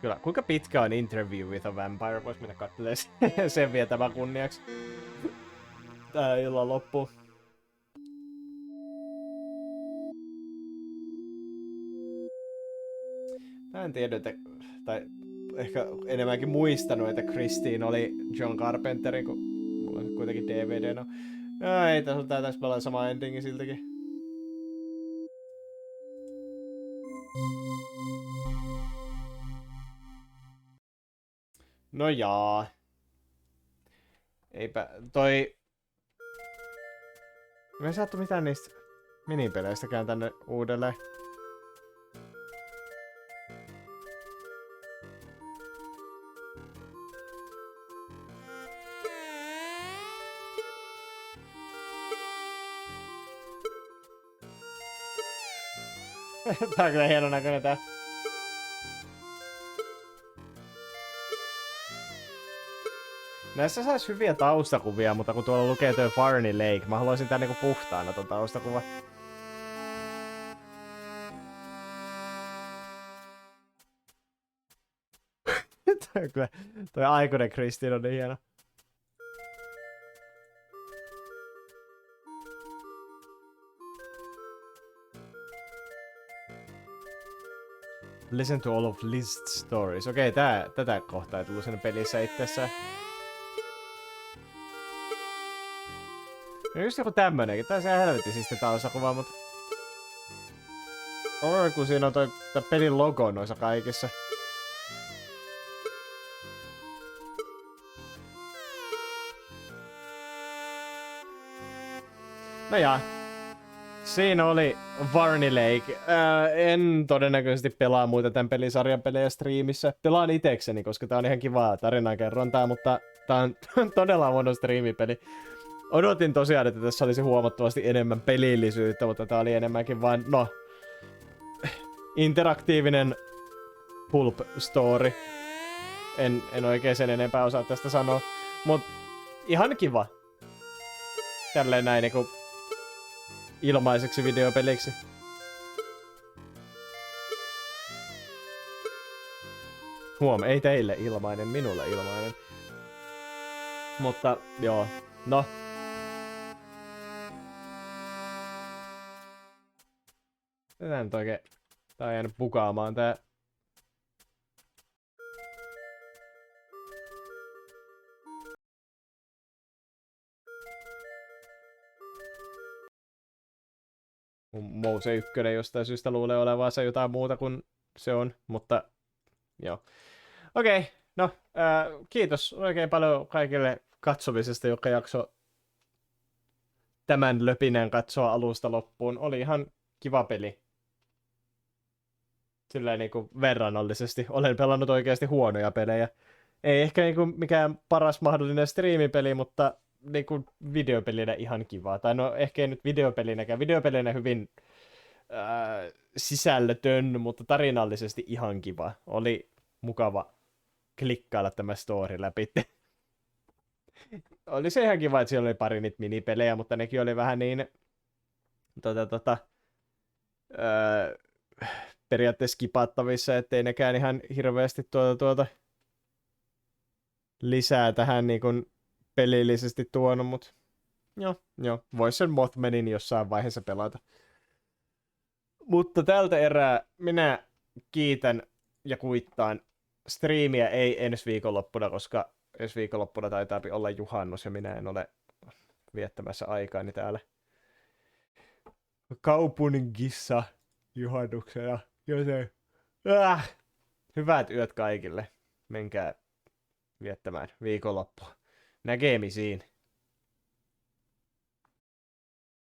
Kyllä. Kuinka pitkä on Interview with a Vampire? Vois mennä katselemaan sen vietävän kunniaksi. Tää illan loppuun. Mä en tiedä, että, tai ehkä enemmänkin muistanut, että Christine oli John Carpenterin, kun mulla on kuitenkin DVD. No, ei, tässä on tää täsmälleen sama endingi siltäkin. No jaa. Eipä toi... Me ei saattu mitään niistä minipeleistäkään tänne uudelleen. Tää on kyllä hienon näköinen tää. Näissä sais hyviä taustakuvia, mutta kun tuolla lukee tuo Varney Lake, mä haluaisin tää niinku puhtaana ton taustakuva. Toi aikuinen Christine on niin hieno. Listen to all of Liz's stories. Okei, tätä kohtaa ei tullut siinä pelissä itsessään. No just joku tämmönenkin. Tää on se helvetisistä taustakuva, mut... Oi, kun siinä on toi pelin logo noissa kaikissa. No jaa. Siinä oli Varney Lake. En todennäköisesti pelaa muita tämän pelisarjan pelejä striimissä. Pelaan itekseni, koska tää on ihan kivaa tarinankerrontaa, mutta tää on todella huono striimipeli. Odotin tosiaan, että tässä olisi huomattavasti enemmän pelillisyyttä, mutta tää oli enemmänkin vain, no, interaktiivinen pulp story. En oikein sen enempää osaa tästä sanoa, mut ihan kiva. Tälleen näin niinku ilmaiseksi videopeliksi. Huom, ei teille ilmainen, minulle ilmainen. Mutta joo, no. Tätä nyt oikein, tää on jäänyt bugaamaan tää. Mun Mouse 1 jostain syystä luulee olevansa jotain muuta kuin se on, mutta joo. Okei, no kiitos oikein paljon kaikille katsomisesta, joka jakso tämän löpinän katsoa alusta loppuun. Oli ihan kiva peli. Silleen niinku verrannollisesti. Olen pelannut oikeasti huonoja pelejä. Ei ehkä niinku mikään paras mahdollinen striimipeli, mutta niinku videopelinä ihan kiva. Tai no ehkä ei nyt videopelinäkään. Videopelinä hyvin sisällötön, mutta tarinallisesti ihan kiva. Oli mukava klikkailla tämä story läpi. Oli se ihan kiva, että siellä oli pari niitä minipelejä, mutta nekin oli vähän niin periaatteessa skipattavissa, ettei nekään ihan hirveästi lisää tähän niin kuin pelillisesti tuonut, mutta joo, vois sen Mothmanin jossain vaiheessa pelata. Mutta tältä erää minä kiitän ja kuittaan. Striimiä ei ensi viikonloppuna, koska ensi viikonloppuna taitaa olla juhannus ja minä en ole viettämässä aikaani täällä kaupungissa juhannuksena. Joten hyvät yöt kaikille. Menkää viettämään viikonloppua. Näkemisiin.